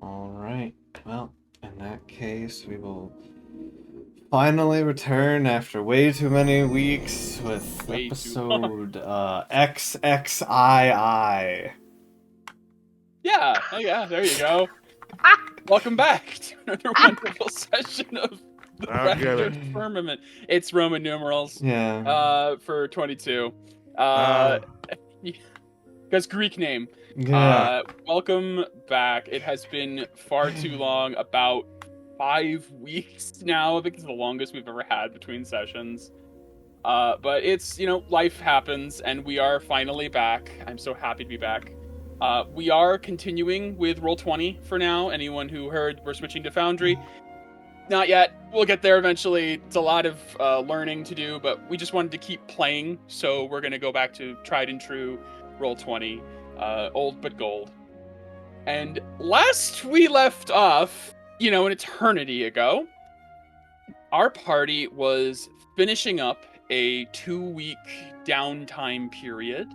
All right. Well, in that case, we will finally return after way too many weeks with Way too long. episode XXII. Yeah, oh yeah, there you go. Welcome back to another wonderful session of the I'll get it. Fractured Firmament. It's Roman numerals Yeah. for 22. Uh, Because Greek name. Yeah. Welcome back. It has been far too long, about 5 weeks now. I think it's the longest we've ever had between sessions. But it's, life happens, and we are finally back. I'm so happy to be back. We are continuing with Roll20 for now. Anyone who heard we're switching to Foundry, not yet. We'll get there eventually. It's a lot of learning to do, but we just wanted to keep playing, so we're going to go back to tried and true Roll20, old but gold. And last we left off, an eternity ago, our party was finishing up a 2-week downtime period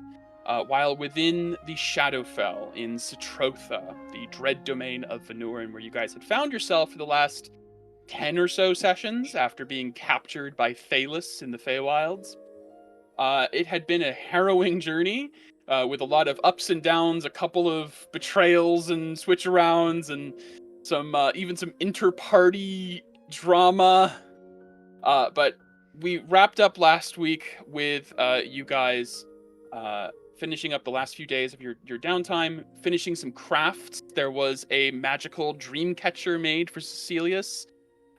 while within the Shadowfell in Citrotha, the dread domain of Venurin, where you guys had found yourself for the last 10 or so sessions after being captured by Thalos in the Feywilds. It had been a harrowing journey with a lot of ups and downs, a couple of betrayals and switch-arounds, and even some inter-party drama. But we wrapped up last week with you guys finishing up the last few days of your downtime, finishing some crafts. There was a magical dream catcher made for Cecilius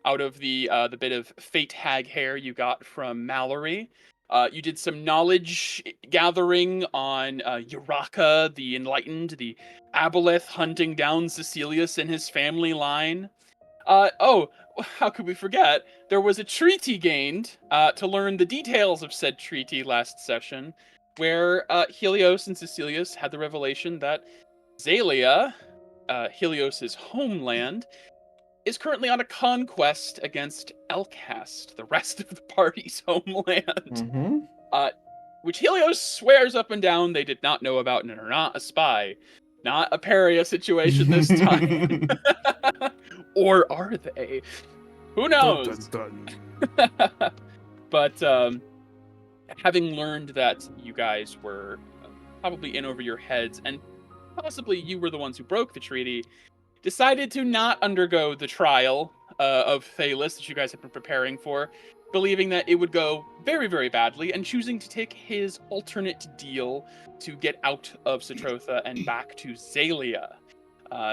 out of the bit of fate hag hair you got from Mallory. You did some knowledge gathering on Uraka, the Enlightened, the Aboleth hunting down Cecilius and his family line. How could we forget? There was a treaty gained to learn the details of said treaty last session, where Helios and Cecilius had the revelation that Zalia, Helios's homeland, is currently on a conquest against Elcast, the rest of the party's homeland. Mm-hmm. Which Helios swears up and down they did not know about and are not a spy. Not a Paria situation this time. Or are they? Who knows? dun, dun, dun. But having learned that you guys were probably in over your heads, and possibly you were the ones who broke the treaty, decided to not undergo the trial of Thalos that you guys have been preparing for, believing that it would go very, very badly, and choosing to take his alternate deal to get out of Citrotha and back to Zalia.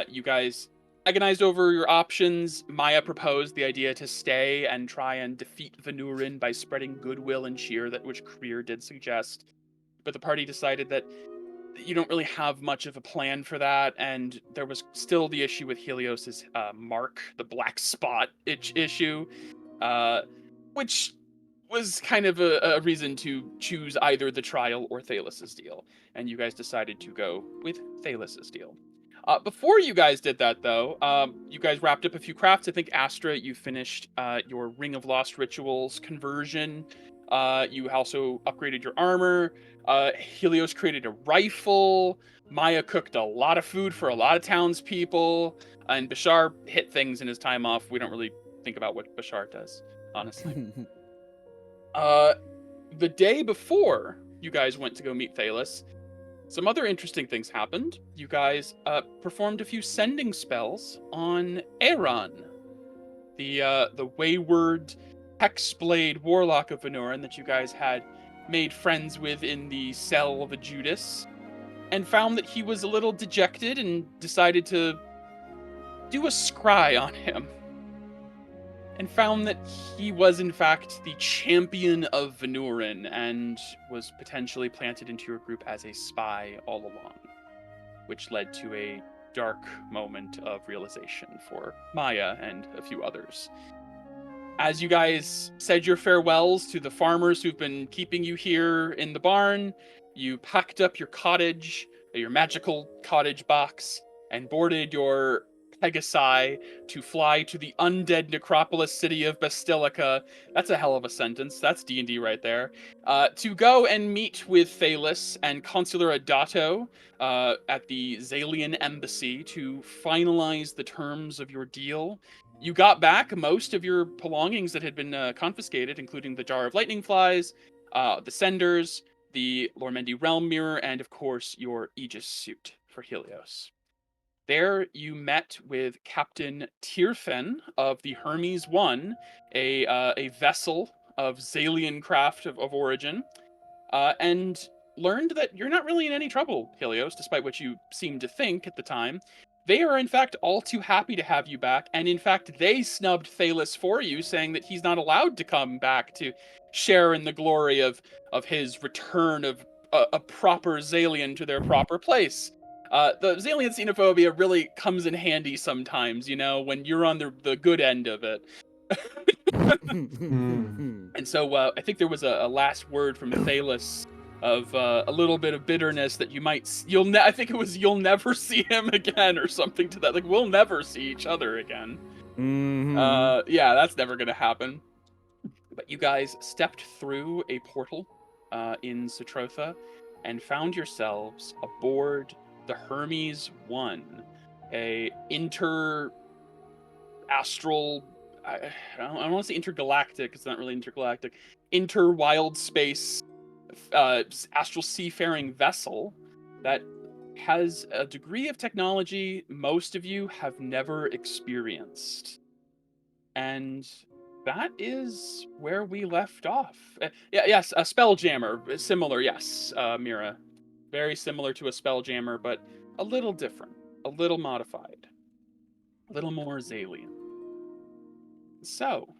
You guys agonized over your options. Maya proposed the idea to stay and try and defeat Venurin by spreading goodwill and cheer, that which Krier did suggest. But the party decided that you don't really have much of a plan for that, and there was still the issue with Helios's mark, the black spot issue, which was kind of a reason to choose either the trial or Thalos's deal, and you guys decided to go with Thalos's deal. Before you guys did that, though, you guys wrapped up a few crafts. I think, Astra, you finished your Ring of Lost Rituals conversion. You also upgraded your armor. Helios created a rifle. Maya cooked a lot of food for a lot of townspeople. And Bashar hit things in his time off. We don't really think about what Bashar does, honestly. The day before you guys went to go meet Thalos, some other interesting things happened. You guys performed a few sending spells on Aaron, the wayward Hexblade Warlock of Venurin that you guys had made friends with in the cell of a Judas, and found that he was a little dejected and decided to do a scry on him. And found that he was, in fact, the champion of Venurin and was potentially planted into your group as a spy all along, which led to a dark moment of realization for Maya and a few others. As you guys said your farewells to the farmers who've been keeping you here in the barn, you packed up your cottage, your magical cottage box, and boarded your Pegasi to fly to the undead necropolis city of Basilica. That's a hell of a sentence. That's D&D right there. To go and meet with Thalis and Consular Adato at the Zalian embassy to finalize the terms of your deal. You got back most of your belongings that had been confiscated, including the Jar of Lightning Flies, the Senders, the Lormendi Realm Mirror, and of course your Aegis suit for Helios. There you met with Captain Tirfen of the Hermes One, a vessel of Zalian craft of origin, and learned that you're not really in any trouble, Helios, despite what you seemed to think at the time. They are in fact all too happy to have you back, and in fact they snubbed Thalis for you, saying that he's not allowed to come back to share in the glory of his return of a proper Zalian to their proper place. The Zalian xenophobia really comes in handy sometimes, you know, when you're on the good end of it. And so I think there was a last word from Thalis of a little bit of bitterness that I think it was you'll never see him again or something to that. Like, we'll never see each other again. Yeah, that's never going to happen. But you guys stepped through a portal in Citrotha and found yourselves aboard the Hermes One, a inter-astral, I don't want to say intergalactic, it's not really intergalactic, inter-wild space astral seafaring vessel that has a degree of technology most of you have never experienced. And that is where we left off. Yes, a spelljammer, similar, yes, Mira. Very similar to a spelljammer, but a little different, a little modified, a little more Zalian. So,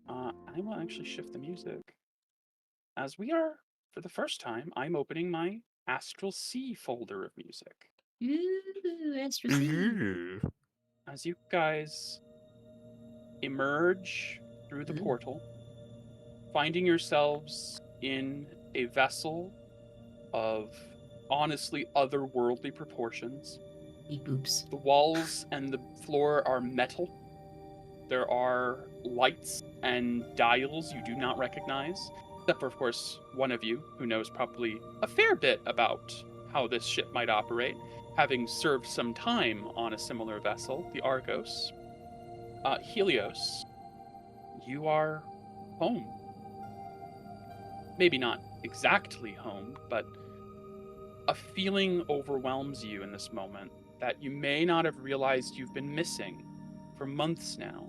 I will actually shift the music. As we are, for the first time, I'm opening my Astral Sea folder of music. Ooh, Astral Sea. As you guys emerge through the portal, finding yourselves in a vessel of honestly otherworldly proportions. Beep boops. The walls and the floor are metal. There are lights and dials you do not recognize, except for, of course, one of you who knows probably a fair bit about how this ship might operate, having served some time on a similar vessel, the Argos. Helios, you are home. Maybe not exactly home, but a feeling overwhelms you in this moment that you may not have realized you've been missing for months now.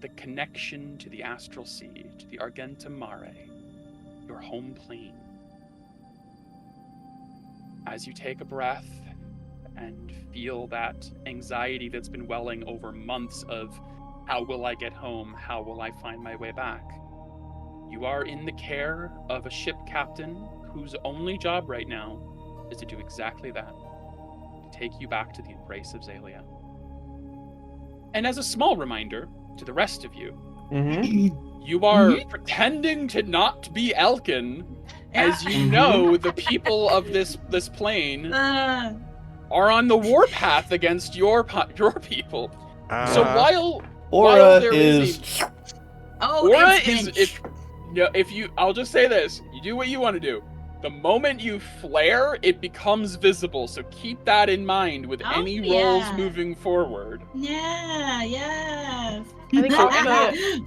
The connection to the Astral Sea, to the Argenta Mare, your home plane. As you take a breath and feel that anxiety that's been welling over months of how will I get home? How will I find my way back? You are in the care of a ship captain whose only job right now is to do exactly that, to take you back to the embrace of Zalia. And as a small reminder to the rest of you, you are pretending to not be Elkin, as you know the people of this plane are on the warpath against your people. So while there is Aura is I'll just say this, you do what you want to do. The moment you flare, it becomes visible, so keep that in mind with any rolls moving forward. Yeah. I think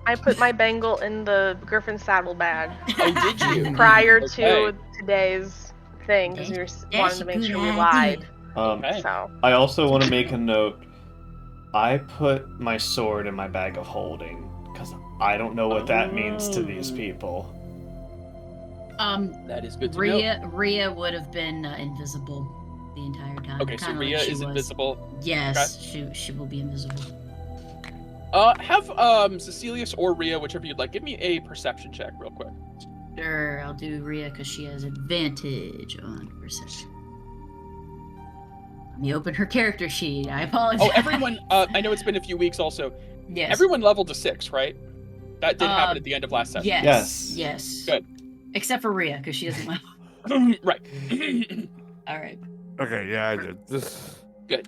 I put my bangle in the Griffin saddle bag. Oh, did you? Prior to today's thing, because we were wanting to make sure we lied. So. I also want to make a note. I put my sword in my bag of holding, because I don't know what that means to these people. That is good to know. Rhea would have been invisible the entire time. Okay, so Rhea is invisible. Yes, she will be invisible. Have Cecilius or Rhea, whichever you'd like, give me a perception check real quick. Sure, I'll do Rhea because she has advantage on perception. Let me open her character sheet. I apologize. Oh, everyone, I know it's been a few weeks also. Yes. Everyone leveled to 6, right? That did happen at the end of last session. Yes. Good. Except for Rhea, because she doesn't level. Right. All right. Okay, yeah, I did. Good.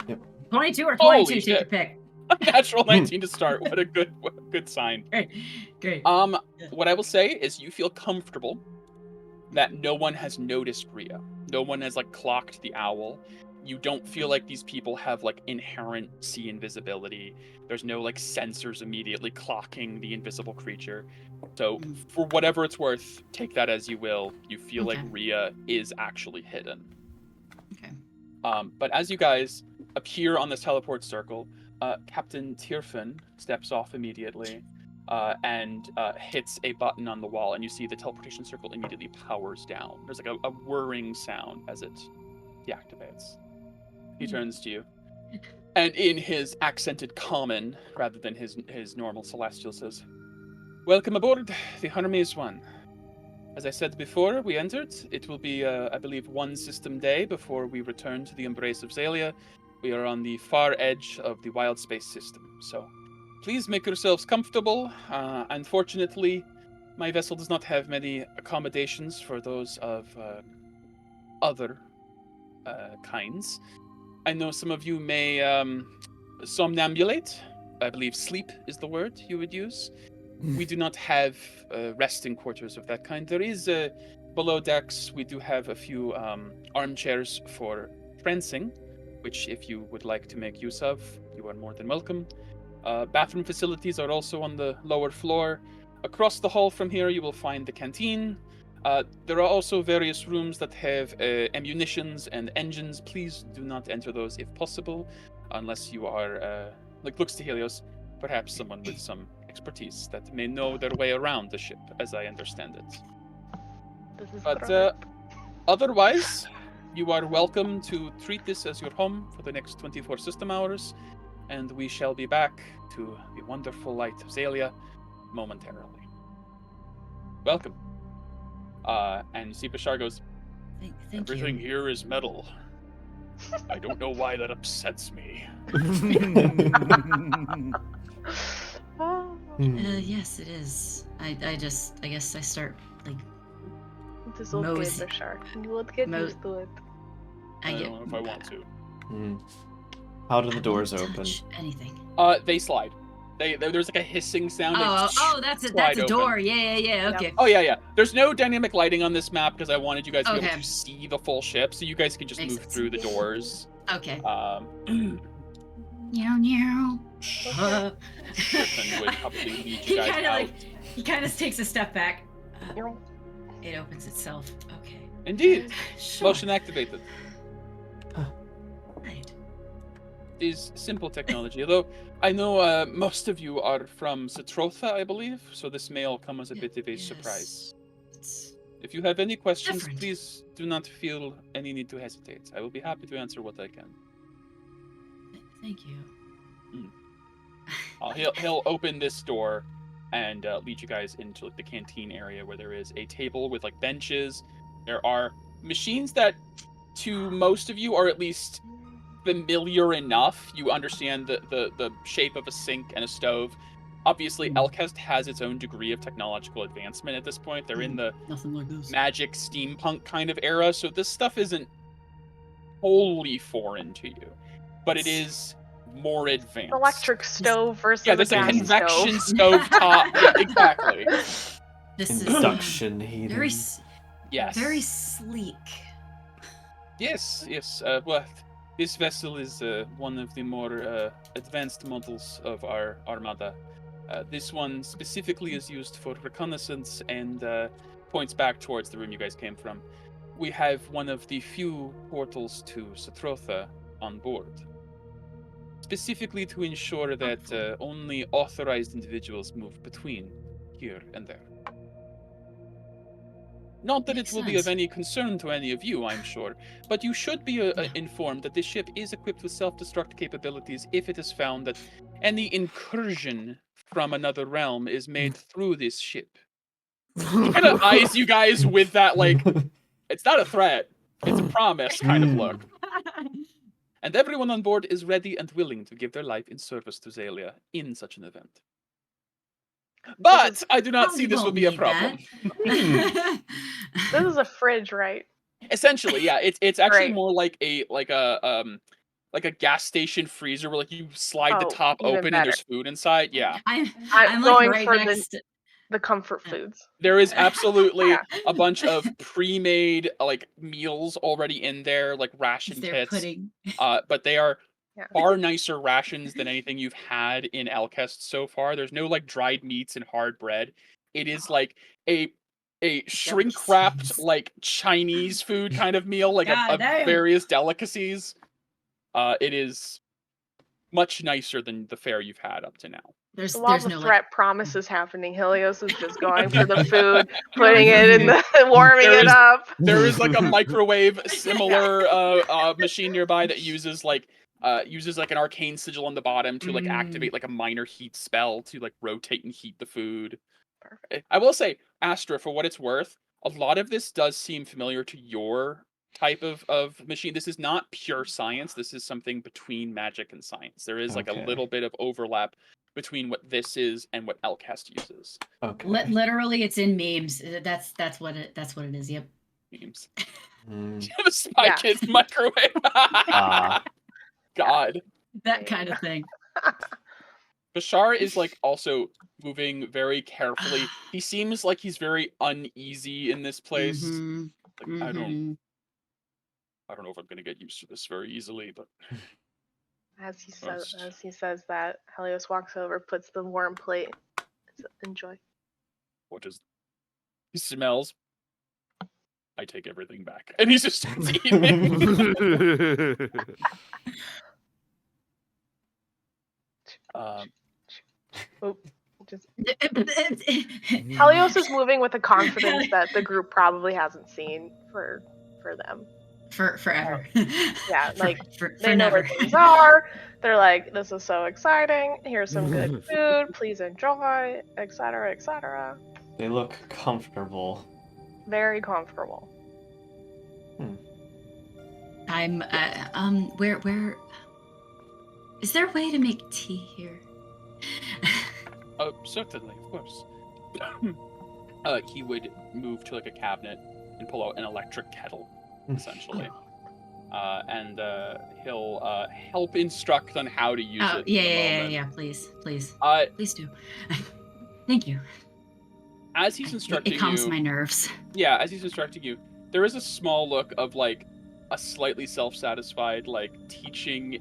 Yep. 22 or 22, Holy take your shit. pick. A natural 19 to start. What a good sign. Great. What I will say is you feel comfortable that no one has noticed Rhea. No one has like clocked the owl. You don't feel like these people have like inherent see invisibility. There's no like sensors immediately clocking the invisible creature. So for whatever it's worth, take that as you will. You feel like Rhea is actually hidden. Okay. But as you guys appear on this teleport circle, Captain Tierfin steps off immediately and hits a button on the wall, and you see the teleportation circle immediately powers down. There's like a whirring sound as it deactivates. He turns to you, and in his accented common, rather than his normal celestial, says, "Welcome aboard the Hermes One. As I said before we entered, it will be, I believe, one system day before we return to the embrace of Zalia. We are on the far edge of the wild space system, so please make yourselves comfortable. Unfortunately, my vessel does not have many accommodations for those of other kinds. I know some of you may somnambulate. I believe sleep is the word you would use. We do not have resting quarters of that kind. There is below decks, we do have a few armchairs for prancing, which if you would like to make use of, you are more than welcome. Bathroom facilities are also on the lower floor. Across the hall from here, you will find the canteen. There are also various rooms that have ammunitions and engines. Please do not enter those if possible, unless you are, looks to Helios, perhaps someone with some expertise that may know their way around the ship, as I understand it. But otherwise, you are welcome to treat this as your home for the next 24 system hours, and we shall be back to the wonderful light of Zalia momentarily. Welcome. And you see Bashar goes, Thank everything you. here is metal. I don't know why that upsets me. Yes, it is. I guess I start like This will get Bashar. You will get used to it. I don't know if I want to. How do the doors open? Anything? They slide. There's like a hissing sound. Oh, that's a door. Yeah. Okay. Yep. Oh yeah. There's no dynamic lighting on this map because I wanted you guys to be able to see the full ship, so you guys can just move through the doors. Okay. Meow. Griffin would probably lead you guys out. He kind of takes a step back. It opens itself. Okay. Indeed. Sure. Motion activated. Right. It is simple technology, although I know most of you are from Citrotha, I believe, so this may all come as a bit of a surprise. If you have any questions, please do not feel any need to hesitate. I will be happy to answer what I can. Thank you. He'll open this door and lead you guys into the canteen area where there is a table with like benches. There are machines that to most of you are at least familiar enough. You understand the shape of a sink and a stove. Obviously, Elkest has its own degree of technological advancement at this point. They're in the magic steampunk kind of era, so this stuff isn't wholly foreign to you, but it is more advanced. Electric stove versus a there's a gas convection stove top. Yeah, exactly. This Induction heating. Very sleek. Yes. Well, this vessel is one of the more advanced models of our armada. This one specifically is used for reconnaissance and points back towards the room you guys came from. We have one of the few portals to Citrotha on board, specifically to ensure that only authorized individuals move between here and there. Not that it will be of any concern to any of you, I'm sure, but you should be informed that this ship is equipped with self-destruct capabilities if it is found that any incursion from another realm is made through this ship. He kind of eyes you guys with that, like, it's not a threat, it's a promise kind of look. And everyone on board is ready and willing to give their life in service to Zalia in such an event. But I do not see this will be a problem. This is a fridge, right? Essentially, yeah. It's actually more like a like a gas station freezer where like you slide the top even open better. and there's food inside. Yeah. I'm I'm like going right for next. the comfort foods. There is absolutely Yeah. a bunch of pre-made like meals already in there, like ration They're kits. pudding. But they are Yeah. far nicer rations than anything you've had in Alcest so far. There's no like dried meats and hard bread. It is like a shrink wrapped like Chinese food kind of meal, like God of damn. various delicacies. It is much nicer than the fare you've had up to now. There's While the no threat promise is happening, Helios is just going for the food, putting it in the, warming There it is- up. There is like a microwave similar machine nearby that uses like an arcane sigil on the bottom to like activate like a minor heat spell to like rotate and heat the food. Perfect. I will say, Astra, for what it's worth, a lot of this does seem familiar to your type of machine. This is not pure science. This is something between magic and science. There is like a Okay. little bit of overlap between what this is and what Elcast uses. Okay. literally, it's in memes. That's what it is. Yep. Memes. Mm, The Spy Yeah. Kids microwave. God. That kind of thing. Bashar is like also moving very carefully. He seems like he's very uneasy in this place. Mhm. Like, I don't Mhm. know if I'm gonna get used to this very easily, but As he says that, Helios walks over, puts the warm plate. Enjoy. what is he smells? I take everything back. And he's just starts eating. Just Helios is moving with a confidence that the group probably hasn't seen for them. Forever. Yeah, like for they know where never. things are. They're like, this is so exciting. Here's some good food. Please enjoy, etc., etc. they look comfortable. Very comfortable. I'm where is there a way to make tea here? Oh, certainly, of course. He would move to like a cabinet and pull out an electric kettle, essentially. And he'll help instruct on how to use it. Yeah. Please do. Thank you. As he's instructing it calms you, my nerves. Yeah, as he's instructing you, there is a small look of like a slightly self-satisfied, like teaching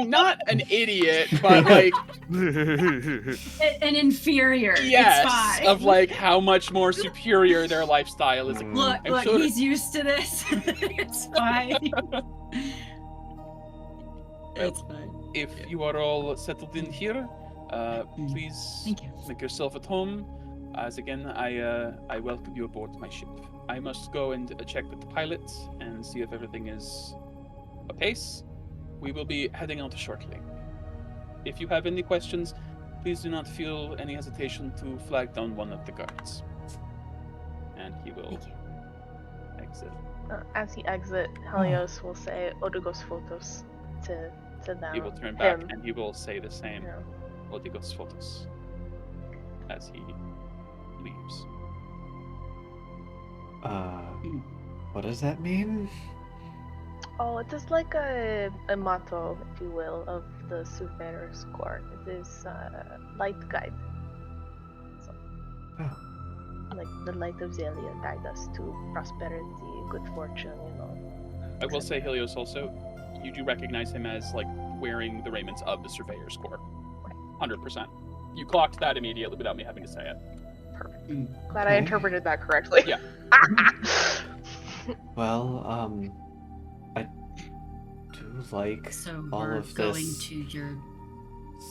not an idiot, but like an inferior. yes, it's fine. of like how much more superior their lifestyle is. Look, he's used to this. It's fine. It's fine. If you are all settled in here, please Thank you. make yourself at home. As again, I welcome you aboard my ship. I must go and check with the pilot and see if everything is apace. We will be heading out shortly. If you have any questions, please do not feel any hesitation to flag down one of the guards. And he will exit. As he exits, Helios will say Odigós Fotós to them. He will turn back and he will say the same. Yeah. Odigós Fotós. As he leaves. What does that mean? Oh, it is like a motto, if you will, of the Seafarer's Court. It is light guide. So, like the light of Zelia guide us to prosperity, good fortune, I will say, Helios, also, you do recognize him as like wearing the raiments of the Surveyor's Corps. 100%. You clocked that immediately without me having to say it. Perfect. Glad I interpreted that correctly. Yeah. Well, I do like So all we're of going this to your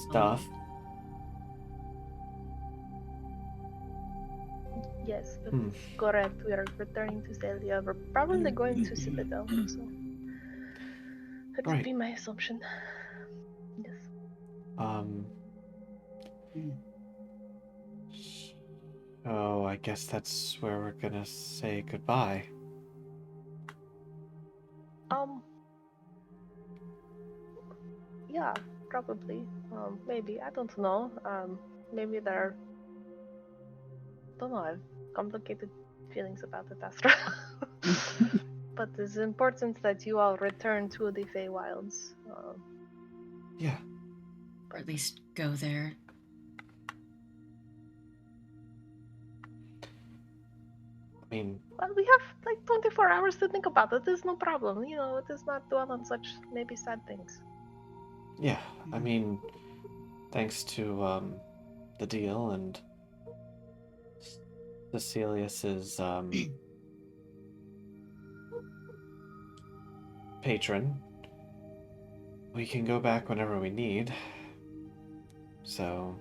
stuff. Yes, that's correct. We are returning to Zelia. We're probably going to Citadel, so that would be my assumption. Yes. Oh, I guess that's where we're gonna say goodbye. Yeah, probably. Maybe. I don't know. Maybe there don't know. I have complicated feelings about it, Astra. But it's important that you all return to the Feywilds. Yeah. Or at least go there. I mean, Well, we have like 24 hours to think about it. There's no problem. You know, it does not dwell on such maybe sad things. yeah. I mean, thanks to the deal and Cecilius's patron, we can go back whenever we need. So,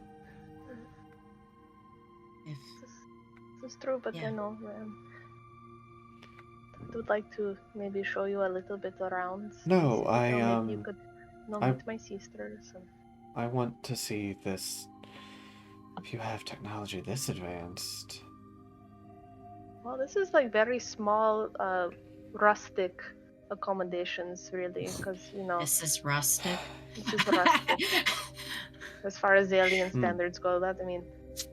If This is true, but Yeah. I know. I would like to maybe show you a little bit around. No, maybe you could I- meet my sisters. And... I want to see this. If you have technology this advanced. Well, this is like very small, rustic accommodations, really, because this is rustic. this is rustic as far as alien Hmm. standards go. That I mean,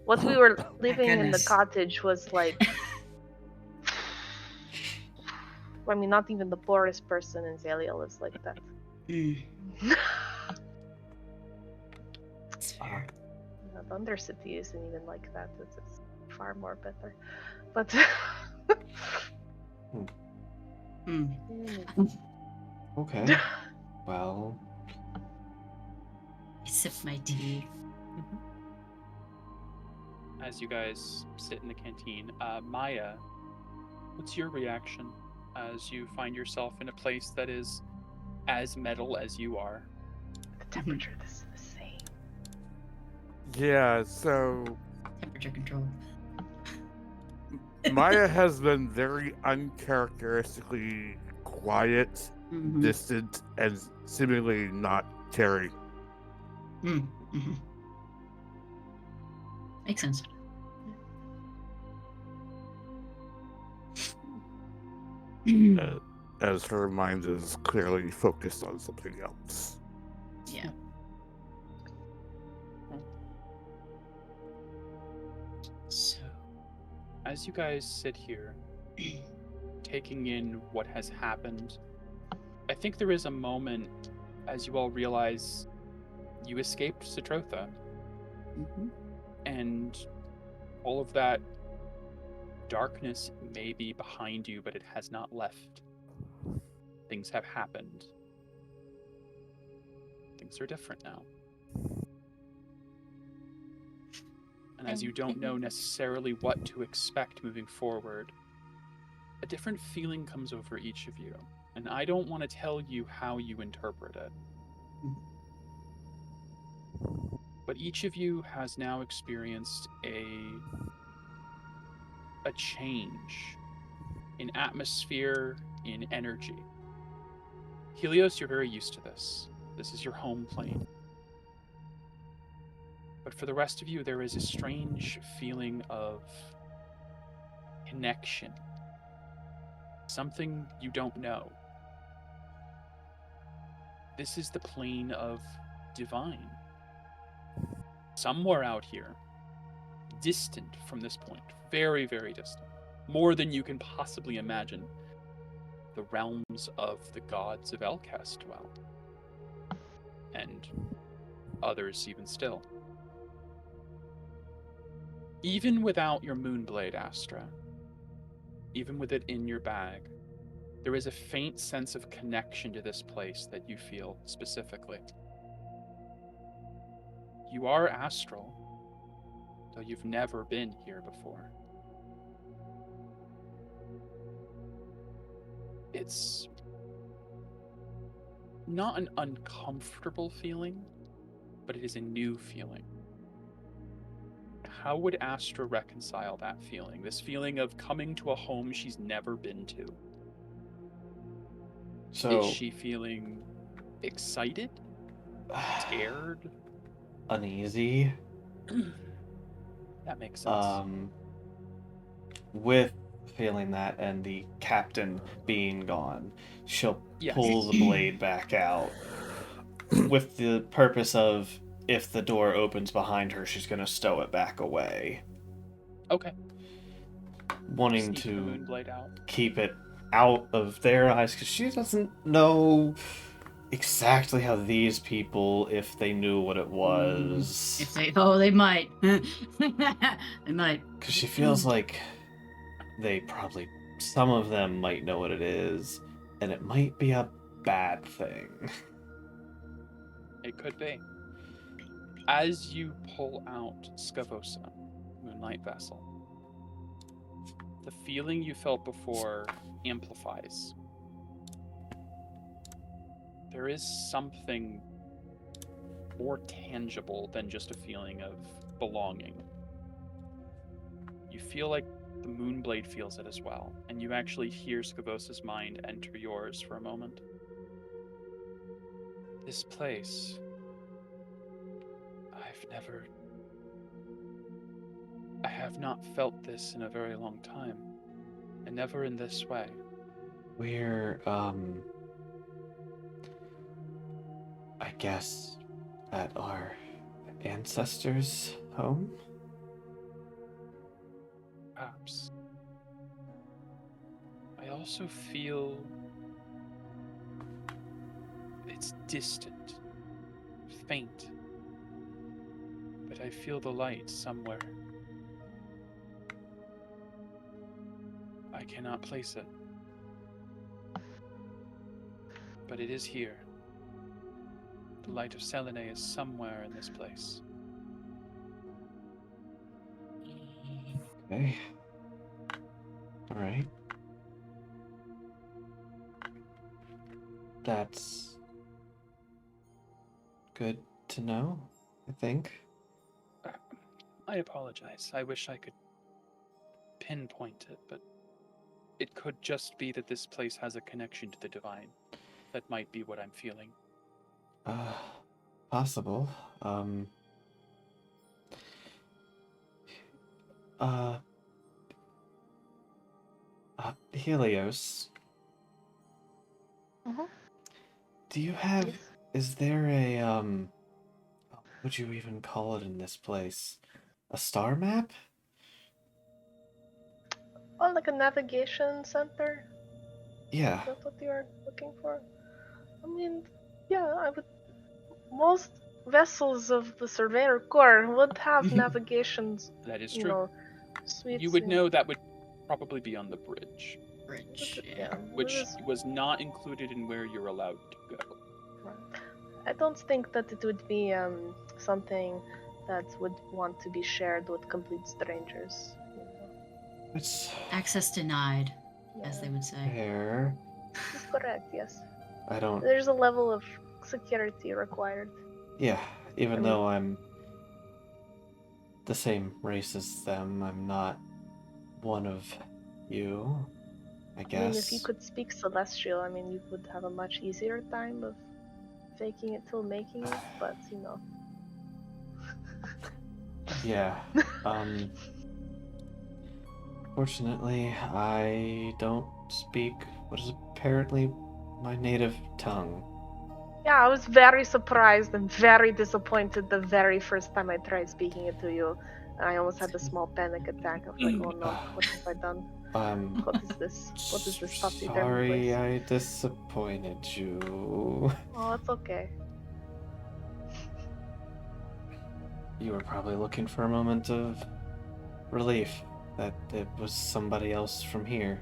what we were living in the goodness. cottage was like. I mean, not even the poorest person in Zalia lives like that. It's fair. The Undercity isn't even like that. It's far more better. But Okay. Well, I sip my tea. As you guys sit in the canteen, Maya, what's your reaction as you find yourself in a place that is as metal as you are? the temperature is the same. Yeah, so Temperature control. Maya has been very uncharacteristically quiet, Mhm. distant, and seemingly not caring. Mhm. Makes sense. As her mind is clearly focused on something else. Yeah. So, as you guys sit here, taking in what has happened, I think there is a moment as you all realize you escaped Citrotha, and all of that darkness may be behind you, but it has not left. Things have happened. Things are different now. And as you don't know necessarily what to expect moving forward, a different feeling comes over each of you. And I don't want to tell you how you interpret it. But each of you has now experienced a change in atmosphere, in energy. Helios, you're very used to this. This is your home plane. But for the rest of you, there is a strange feeling of connection. Something you don't know. This is the plane of divine. Somewhere out here, distant from this point, very, very distant, more than you can possibly imagine, the realms of the gods of Elcast dwell, and others even still. Even without your Moonblade, Astra, even with it in your bag, there is a faint sense of connection to this place that you feel specifically. You are astral, though you've never been here before. It's not an uncomfortable feeling, but it is a new feeling. How would Astra reconcile that feeling? This feeling of coming to a home she's never been to? so Is she feeling excited? Scared? uneasy. That makes sense. With feeling that and the captain being gone, she'll Yes. pull the blade back out with the purpose of, if the door opens behind her, she's going to stow it back away. Okay. Wanting Sneak the to Moonblade out. keep it out of their eyes, because she doesn't know exactly how these people, if they knew what it was. If they might. They might. Because she feels like some of them might know what it is, and it might be a bad thing. It could be. As you pull out Skavosa, Moonlight Vessel, the feeling you felt before amplifies. There is something more tangible than just a feeling of belonging. You feel like the Moonblade feels it as well, and you actually hear Skavosa's mind enter yours for a moment. This place, I have not felt this in a very long time, and never in this way. We're, I guess, at our ancestors' home? Perhaps. I also feel it's distant, faint, but I feel the light somewhere. I cannot place it, but it is here. The light of Selene is somewhere in this place. Okay. Alright. That's good to know, I think. I apologize. I wish I could pinpoint it, but it could just be that this place has a connection to the divine. That might be what I'm feeling. Possible. Helios. Mm-hmm. Do you have, Yes. is there a, what would you even call it in this place? A star map? Oh, like a navigation center? Yeah. Is that what you're looking for? I mean, yeah, I would. Most vessels of the Surveyor Corps would have navigations, That is you true. know, suites. You would know that would probably be on the bridge, Rich. Yeah, which this is- was not included in where you're allowed to go. I don't think that it would be something that would want to be shared with complete strangers. You know? It's Access denied, as Yeah, they would say. fair. this is correct. Yes, I don't, there's a level of security required. yeah, even mean- though I'm the same race as them, I'm not one of you, I guess. I mean, if you could speak Celestial, I mean, you would have a much easier time of faking it till making it. But you know. Yeah. Fortunately, I don't speak what is apparently my native tongue. Yeah, I was very surprised and very disappointed the very first time I tried speaking it to you. And I almost had a small panic attack. I was like, oh no, what have I done? What is this? What is this topsy-turvy Sorry place? I disappointed you. Oh, it's okay. You were probably looking for a moment of relief that it was somebody else from here.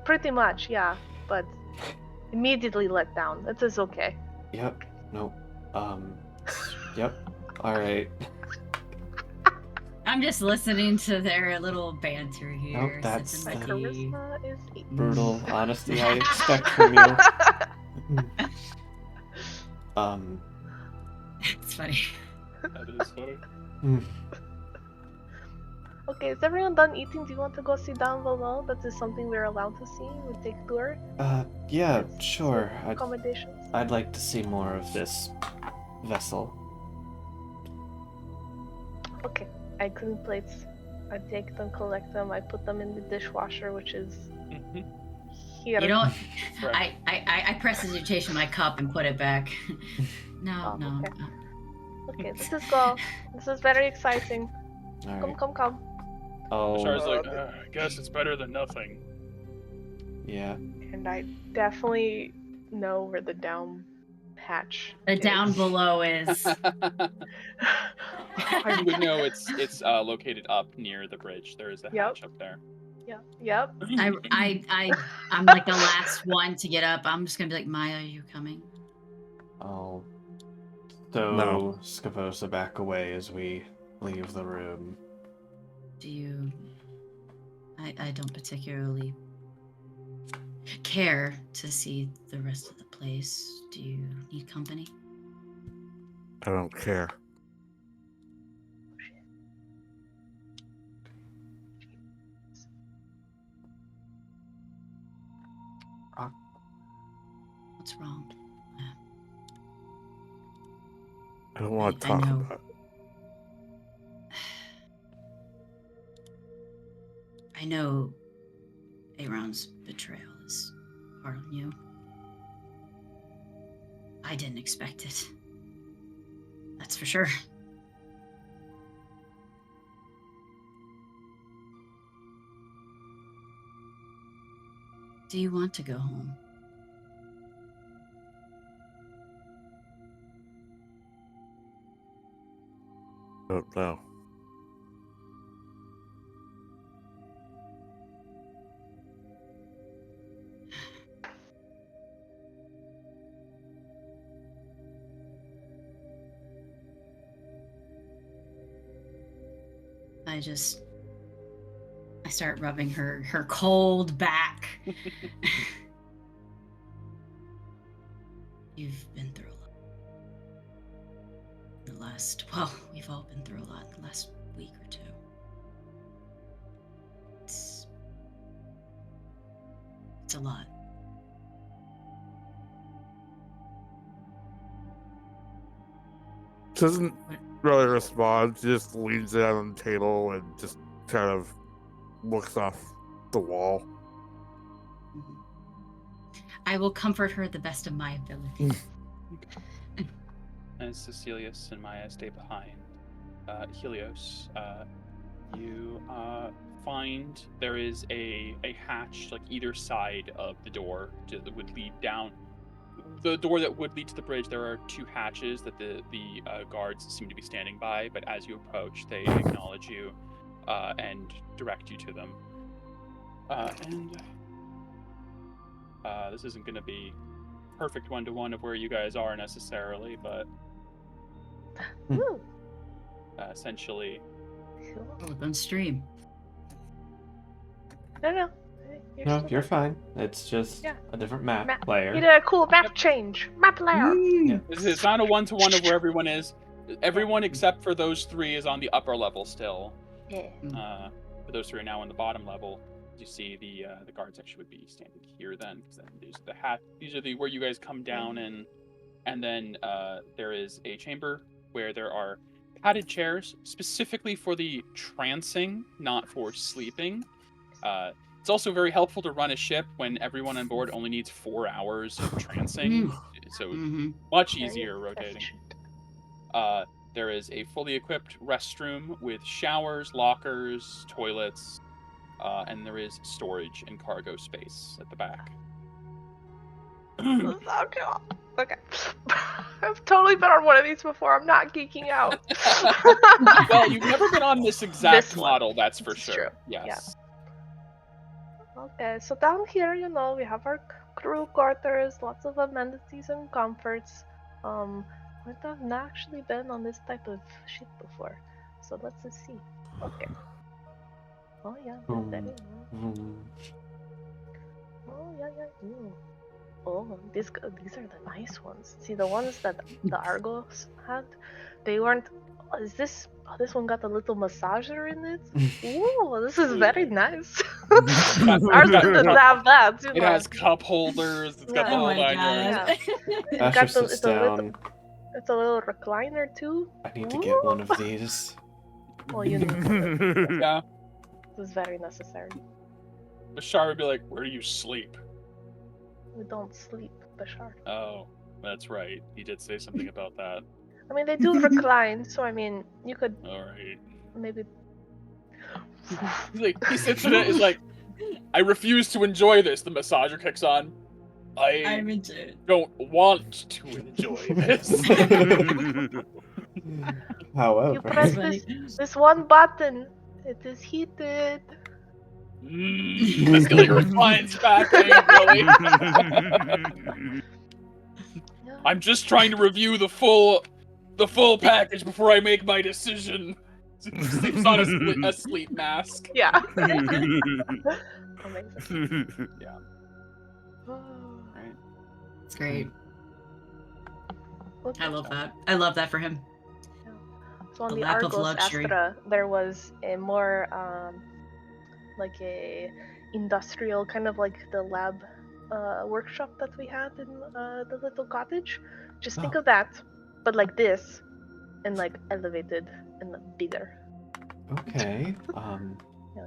Pretty much, yeah. But immediately let down. It is okay. Yep. Nope. Yep. Alright. I'm just listening to their little banter here. Nope, that's sipping my the- tea. Charisma is 8. Brutal honesty I expect from you. It's funny. That is funny. Okay, is everyone done eating? Do you want to go sit down below? That is something we're allowed to see. We take tour. Yeah, Yes, sure. Accommodations. I'd like to see more of this vessel. Okay, I clean plates. I take them, collect them. I put them in the dishwasher, which is here. You know what? Right. I prestidigitation my cup and put it back. No, Oh, no. okay. Okay, this is go. This is very exciting. Alright. Come. Oh, Shar's like, I guess it's better than nothing. Yeah. And I definitely know where the down hatch The is. down below is. You would know it's located up near the bridge. There is a Yep. hatch up there. Yep. I'm like the last one to get up. I'm just gonna be like, Maya, are you coming? I'll throw No. Scaposa back away as we leave the room. Do you? I don't particularly care to see the rest of the place. Do you need company? I don't care. What's wrong? I don't want to I talk know. about it. I know Aaron's betrayal is hard on you. I didn't expect it. That's for sure. Do you want to go home? I don't know. I start rubbing her cold back. You've been through a lot. We've all been through a lot in the last week or two. It's a lot. Doesn't really respond. She just leans it on the table and just kind of looks off the wall. I will comfort her the best of my ability. As Cecilius and Maya stay behind, Helios, you find there is a hatch like either side of the door that would lead down. The door that would lead to the bridge, there are two hatches that the guards seem to be standing by, but as you approach, they acknowledge you and direct you to them. This isn't going to be perfect one-to-one of where you guys are necessarily, but essentially... Look on stream. No. No, you're fine. It's just a different map layer. You did a cool map change. Map layer. Yeah. It's not a one-to-one of where everyone is. Everyone except for those three is on the upper level still. Yeah. But those three are now on the bottom level. You see the guards actually would be standing here then, because then these are the where you guys come down and then there is a chamber where there are padded chairs specifically for the trancing, not for sleeping. It's also very helpful to run a ship when everyone on board only needs 4 hours of trancing, so much easier rotating. There is a fully equipped restroom with showers, lockers, toilets, and there is storage and cargo space at the back. Okay. I've totally been on one of these before. I'm not geeking out. Well, you've never been on this exact model, that's for sure. True. Yes. Yeah. Okay, so down here, we have our crew quarters, lots of amenities and comforts. I've not actually been on this type of shit before, so let's just see. Okay. Oh yeah. Oh yeah. Ooh. Oh, these are the nice ones. See, the ones that the Argos had, they weren't. This one got a little massager in it. Ooh, this is very nice. Ours doesn't have that. It has cup holders. It's got the whole nine yards. Asher sits down. It's a little recliner too. I need to get one of these. Well, Yeah. This is very necessary. Bashar would be like, "Where do you sleep?" We don't sleep, Bashar. Oh, that's right. He did say something about that. I mean, they do recline, so I mean, you could All right. maybe. He sits in it. Is like, I refuse to enjoy this. The massager kicks on. I'm into it. Don't want to enjoy this. However, You press this one button. It is heated. Escalator responds back angrily. I'm just trying to review the full package before I make my decision. Sleeps on a sleep mask. Yeah. Amazing. Yeah. Right. It's great. Well, I love that. I love that for him. So on A the lap of Argos luxury. Astra, there was a more like a industrial kind of like the lab workshop that we had in the little cottage. Just think of that, but like this, and like elevated and like bigger. okay. Yeah.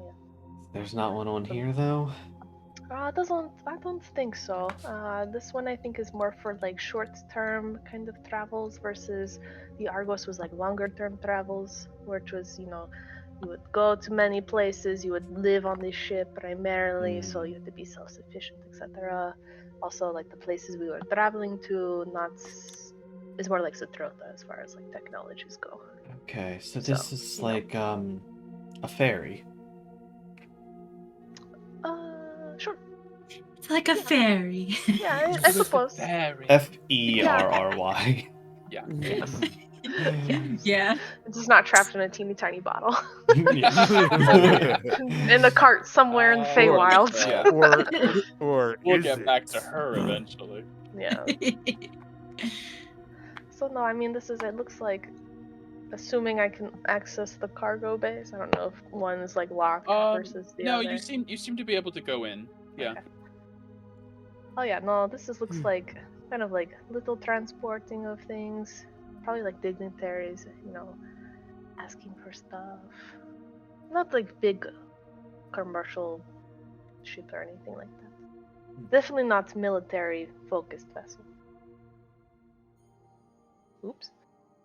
There's not one on here though. I don't think so. This one I think is more for like short-term kind of travels versus the Argos was like longer-term travels, which was, you would go to many places, you would live on this ship primarily, so you had to be self-sufficient, etc. Also, like the places we were traveling to, is more like Satrota as far as like technologies go. Okay, so this is you know. like a ferry. Sure. It's like a fairy. Yeah, I suppose. Ferry. Ferry. Yeah. Yeah. It's just not trapped in a teeny tiny bottle. Yeah. In a cart somewhere in the Feywild. Yeah. or We'll is get it? back to her eventually. Yeah. So no, I mean it looks like, assuming I can access the cargo base. I don't know if one is like locked versus the other. No, you seem to be able to go in. Yeah. Okay. Oh yeah, no, looks like kind of like little transporting of things. Probably like dignitaries, asking for stuff. Not like big commercial ship or anything like that. Definitely not military focused vessel. Oops.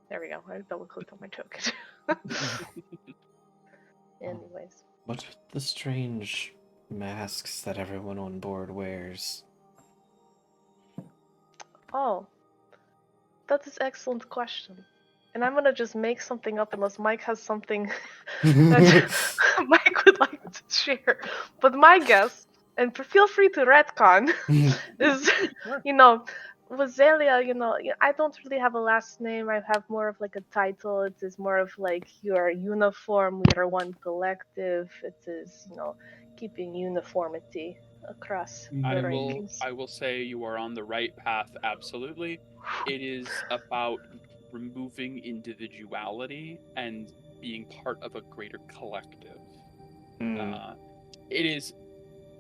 There we go. I double clicked on my token. Anyways. What are the strange masks that everyone on board wears? Oh. That is an excellent question. And I'm gonna just make something up unless Mike has something that Mike would like to share. But my guess, and feel free to retcon, is, Vazelia, I don't really have a last name. I have more of like a title. It is more of like your uniform. We are one collective. It is, keeping uniformity across the rankings. I will say you are on the right path, absolutely. It is about removing individuality and being part of a greater collective. It is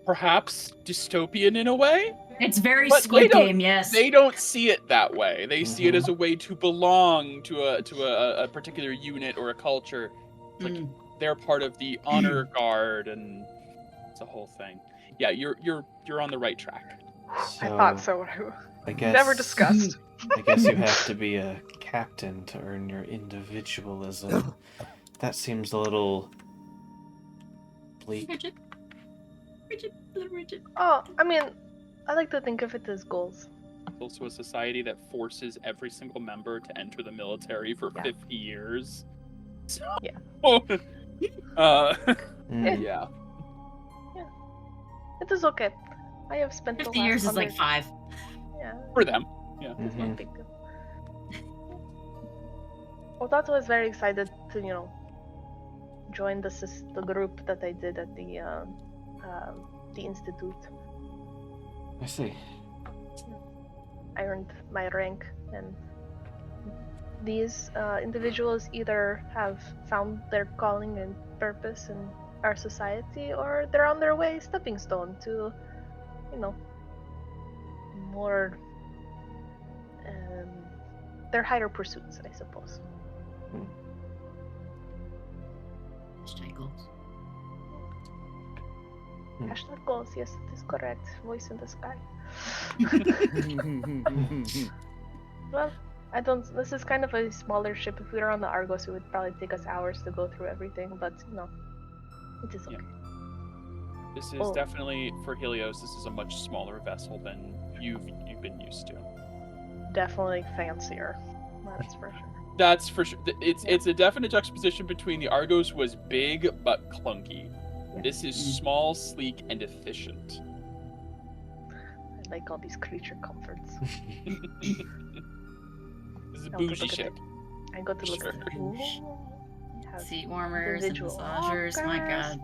perhaps dystopian in a way. It's very but Squid Game, yes. They don't see it that way. They see it as a way to belong to a particular unit or a culture. It's like they're part of the honor guard, and it's a whole thing. Yeah, you're on the right track. I thought so. I guess Never discussed. I guess you have to be a captain to earn your individualism. That seems a little bleak. Rigid. Oh, I mean, I like to think of it as goals. It's also a society that forces every single member to enter the military for 50 years. So, Yeah. Yeah. It is okay. I have spent 50 years is like 5. Yeah. For them. Yeah. It's not a big deal. Otato was very excited to, join the group that I did at the institute. I see. I earned my rank, and these individuals either have found their calling and purpose in our society, or they're on their way, stepping stone to, more their higher pursuits, I suppose. Hashtag goals. Hashtag goals, yes, it is correct. Voice in the sky. Well, this is kind of a smaller ship. If we were on the Argos, it would probably take us hours to go through everything, but, it is okay. This is definitely, for Helios, this is a much smaller vessel than you've been used to. Definitely fancier. That's for sure. That's for sure. It's a definite juxtaposition between the Argos was big but clunky. Yeah. This is small, sleek, and efficient. I like all these creature comforts. This is a bougie ship. I go to look at it. Ooh, Seat warmers and individual massagers. My lockers. God.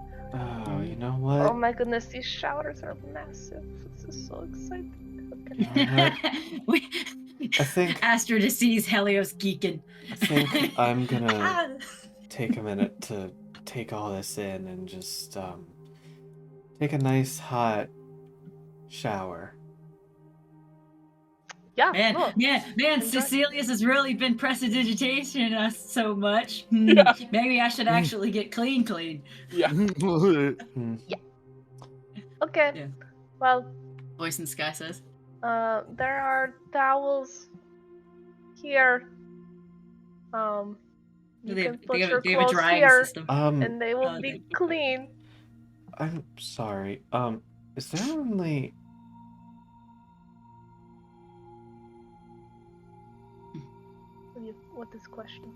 Oh, you know what? Oh my goodness, these showers are massive. This is so exciting. Okay. I think Astra just sees Helios geeking. I think I'm gonna take a minute to take all this in and just take a nice hot shower. Yeah, Man, no. man, Enjoy. Cecilius has really been prestidigitation us so much. Yeah. Maybe I should actually get clean. Yeah. Okay. Yeah. Well, Voice in Sky says. there are towels here. You Do they can have, put do you your have, do you have a clothes drying here, system? and they will Oh, be okay. clean. I'm sorry. Is there only What is the question?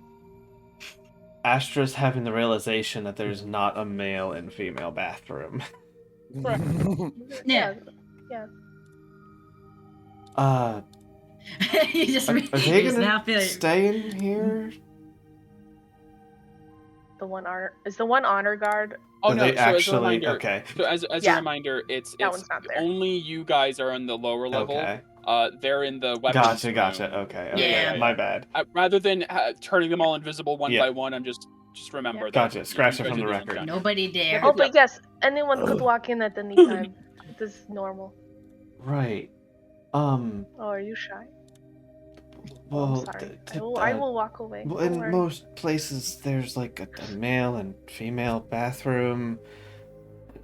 Astra's having the realization that there's not a male and female bathroom? Yeah. Yeah. You just Are they he's now gonna feeling. stay in here? Is the one honor guard? Oh Are no! they So as a actually reminder, okay? so as Yeah. a reminder, it's That one's not there. only you guys are on the lower level. Okay. They're in the weapons room. Gotcha. Okay. Yeah. My bad. Rather than turning them all invisible one Yeah. by one, I'm just remember that. Gotcha. you Scratch it guys from are the doing record. that. Nobody dare. Oh, but yes, anyone could walk in at any time. This is normal. Right. Oh, are you shy? Well, I'm sorry. I will walk away. Well, Don't in worry. most places, there's like a male and female bathroom.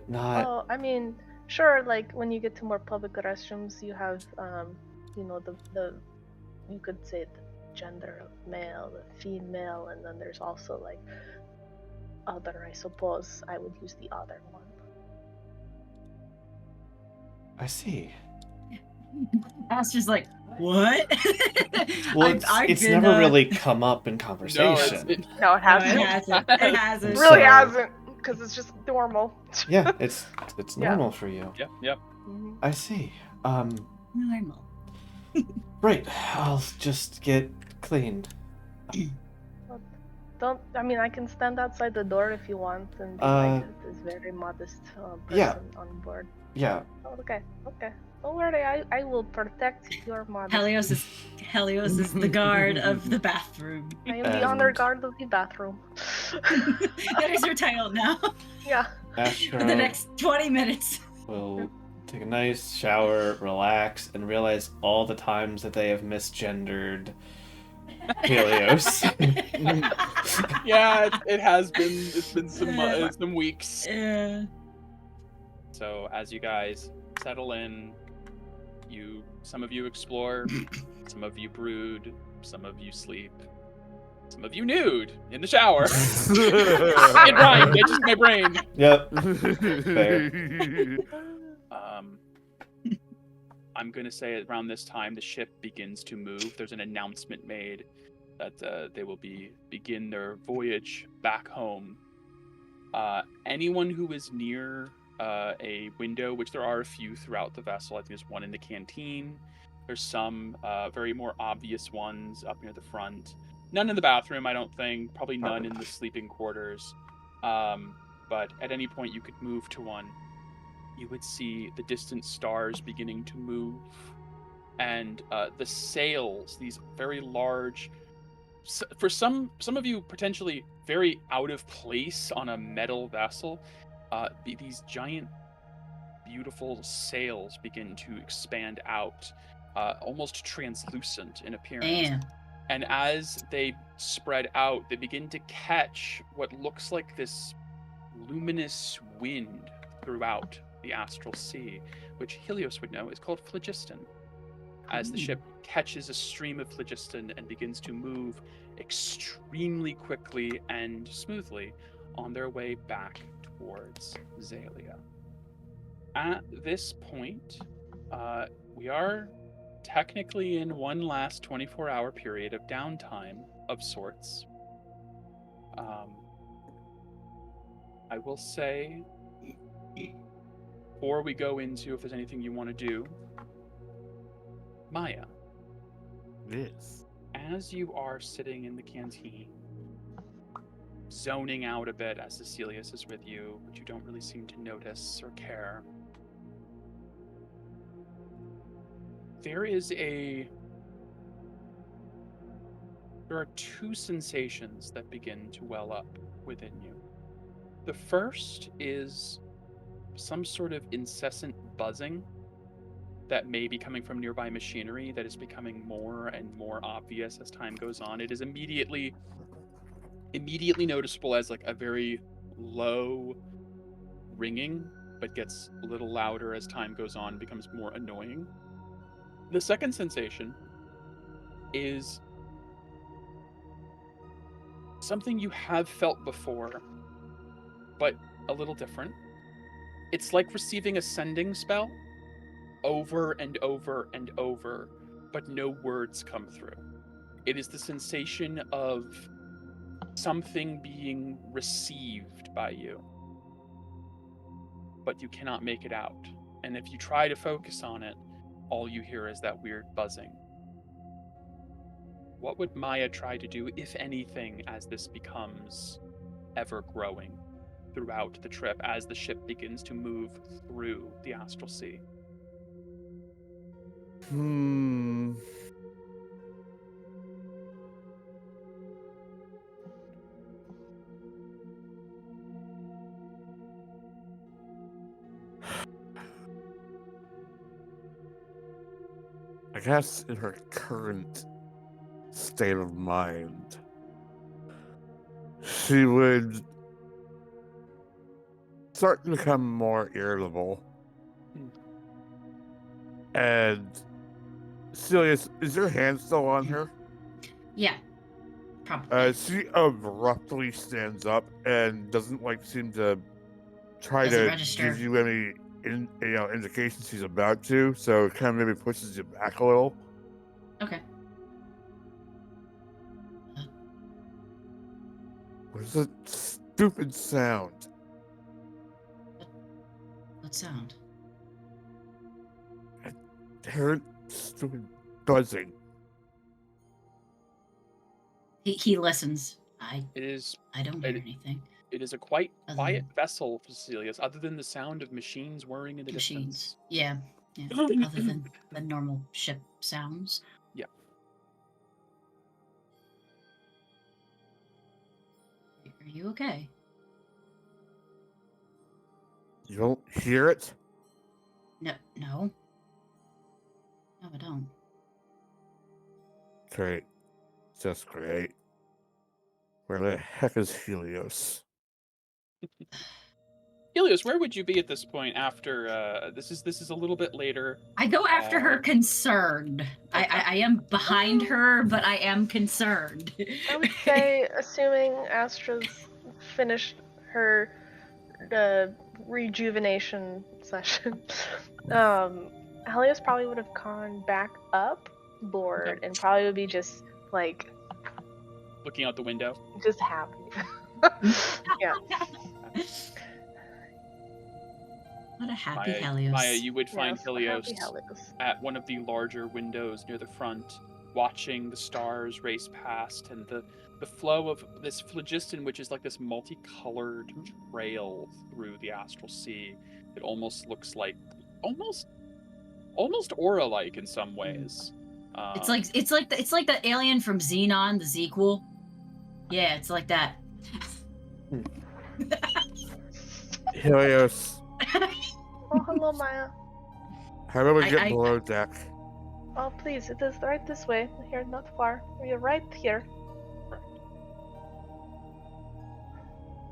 Not. Oh, I mean, sure. Like when you get to more public restrooms, you have, the you could say the gender of male, the female, and then there's also like other. I suppose I would use the other one. I see. Astra's like, what? Well, it's never really come up in No, conversation. No, it No, hasn't. it hasn't. It hasn't. Really So- hasn't, because it's just normal. Yeah, it's Yeah. normal for you. Yep. Mhm. I see. Normal. Right. I'll just get cleaned. I can stand outside the door if you want, and be like this very modest person yeah. on board. Yeah. Oh, okay. Don't worry, I will protect your modesty. Helios is the guard of the bathroom. I am the honor guard of the bathroom. That is your title now Yeah. Astra for the next 20 minutes. will take a nice shower, relax, and realize all the times that they have misgendered Helios. Yeah, it has been. It's been some weeks. Yeah. So as you guys settle in, some of you explore, some of you brood, some of you sleep, some of you nude in the shower. It rhymed. It's just my brain. Yep. Fair. I'm gonna say around this time the ship begins to move. There's an announcement made that they will begin their voyage back home. Anyone who is near a window, which there are a few throughout the vessel. I think there's one in the canteen. There's some very more obvious ones up near the front. None in the bathroom, I don't think. Probably none in the sleeping quarters. But at any point you could move to one. You would see the distant stars beginning to move. And the sails, these very large, for some of you potentially very out of place on a metal vessel, these giant, beautiful sails begin to expand out, almost translucent in appearance. Damn. And as they spread out, they begin to catch what looks like this luminous wind throughout the astral sea, which Helios would know is called phlogiston. As the ship catches a stream of phlogiston and begins to move extremely quickly and smoothly on their way back towards Zalia. At this point, we are technically in one last 24-hour period of downtime of sorts. I will say, before we go into if there's anything you want to do, Maya, Yes. as you are sitting in the canteen, zoning out a bit as Cecilius is with you, but you don't really seem to notice or care. There are two sensations that begin to well up within you. The first is some sort of incessant buzzing that may be coming from nearby machinery that is becoming more and more obvious as time goes on. It is immediately noticeable as like a very low ringing, but gets a little louder as time goes on, becomes more annoying. The second sensation is something you have felt before, but a little different. It's like receiving a sending spell over and over and over, but no words come through. It is the sensation of something being received by you, but you cannot make it out. And if you try to focus on it, all you hear is that weird buzzing. What would Maya try to do, if anything, as this becomes ever growing throughout the trip, as the ship begins to move through the astral sea? I guess in her current state of mind, she would start to become more irritable. And Celius, is your hand still on her? Yeah, probably. She abruptly stands up and doesn't seem to try Doesn't to register. give you any indication she's about to, so it kind of maybe pushes you back a little. Okay. What's that stupid sound? What sound? I heard stupid buzzing. He listens. It is I don't hear anything. It is a quite Other quiet than- vessel for Cecilius, other than the sound of machines whirring in the Machines. distance. Yeah. Other than the normal ship sounds. Yeah. Are you okay? You don't hear it? No. No, I don't. Great. Just great. Where the heck is Helios? Helios, where would you be at this point after this is a little bit later? I go after her concerned. Okay. I am behind her, but I am concerned. I would say, assuming Astra's finished her rejuvenation session, Helios probably would have gone back up, bored, and probably would be just like Looking out the window. just happy. Yeah. What a happy Maya, Helios. Maya, you would find Yes, Helios happy Helios. at one of the larger windows near the front, watching the stars race past and the flow of this phlogiston, which is like this multicolored trail through the astral sea. It almost looks like almost aura-like in some ways. It's like the alien from Xenon, the sequel. Yeah, it's like that. Helios, Oh, hello, Maya. how about we I- get I- below deck? Oh, please, it is right this way. Here, not far. We're right here.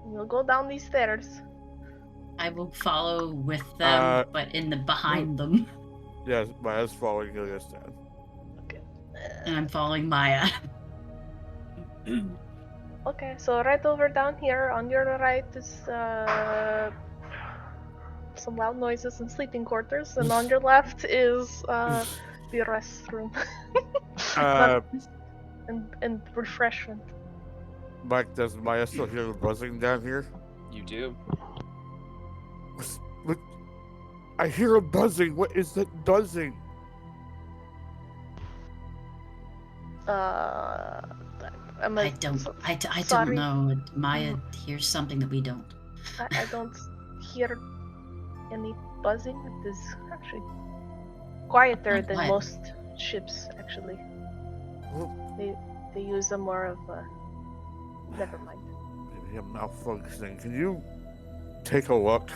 We'll go down these stairs. I will follow with them, but in the behind them, Yes, Maya's following Helios down. Okay. and I'm following Maya. Okay, so right over down here on your right is some loud noises and sleeping quarters, and on your left is the restroom. and refreshment. Mike, does Maya still hear the buzzing down here? You do. What? I hear a buzzing. What is that buzzing? I don't sorry. know. Maya hears something that we don't. I don't hear any buzzing. It is actually quieter than most ships, actually. Well, They use a more of a... Never mind. maybe I'm malfunctioning. Can you take a look?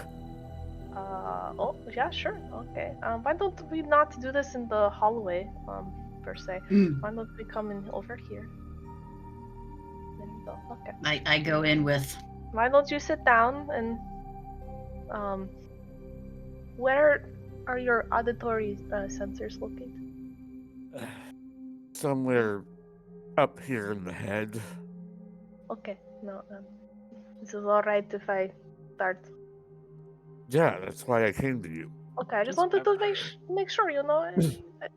Oh, yeah, sure. Okay. Why don't we not do this in the hallway, per se? Why don't we come in over here? There you go. Okay. I go in with... Why don't you sit down and, where are your auditory sensors located? Somewhere up here in the head. Okay, no, this is alright if I start. Yeah, that's why I came to you. Okay, I just wanted to make sure, you know. I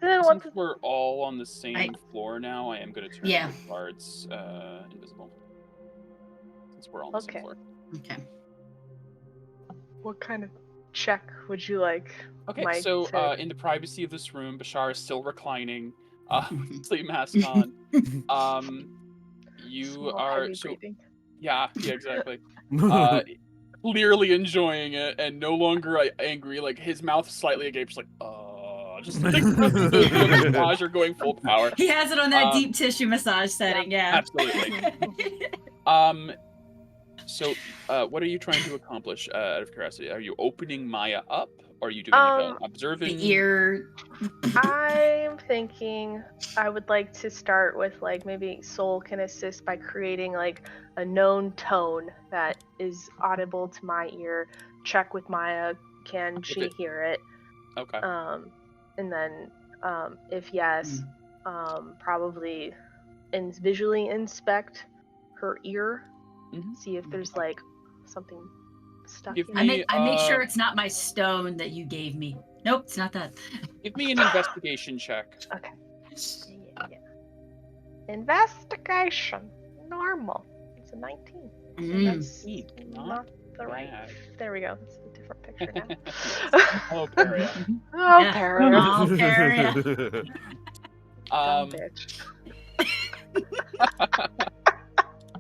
didn't want Since to. we're all on the same floor now, I am going to turn Yeah. the guards invisible. Since we're all on the same floor. Okay. What kind of check would you like? Okay, Mike, so to... in the privacy of this room, Bashar is still reclining, with sleep mask on. You Small, are heavy so breathing. yeah, exactly. Clearly enjoying it and no longer angry. Like his mouth slightly agape, just like just like the massage going full power. He has it on that deep tissue massage setting. Yeah. Absolutely. So, what are you trying to accomplish? Out of curiosity, are you opening Maya up? Or are you doing like observing? The ear. I'm thinking I would like to start with like maybe Soul can assist by creating like a known tone that is audible to my ear. Check with Maya, can she hear it? Okay. And then if yes, probably visually inspect her ear, see if there's like something stuck. I make sure it's not my stone that you gave me. Nope, it's not that. Give me an investigation check. Okay. Yeah. Investigation. Normal. It's a 19. That's not the right. There we go. It's a different picture now. Oh, Paria. Oh, Paria. Oh, Paria. Dumb bitch.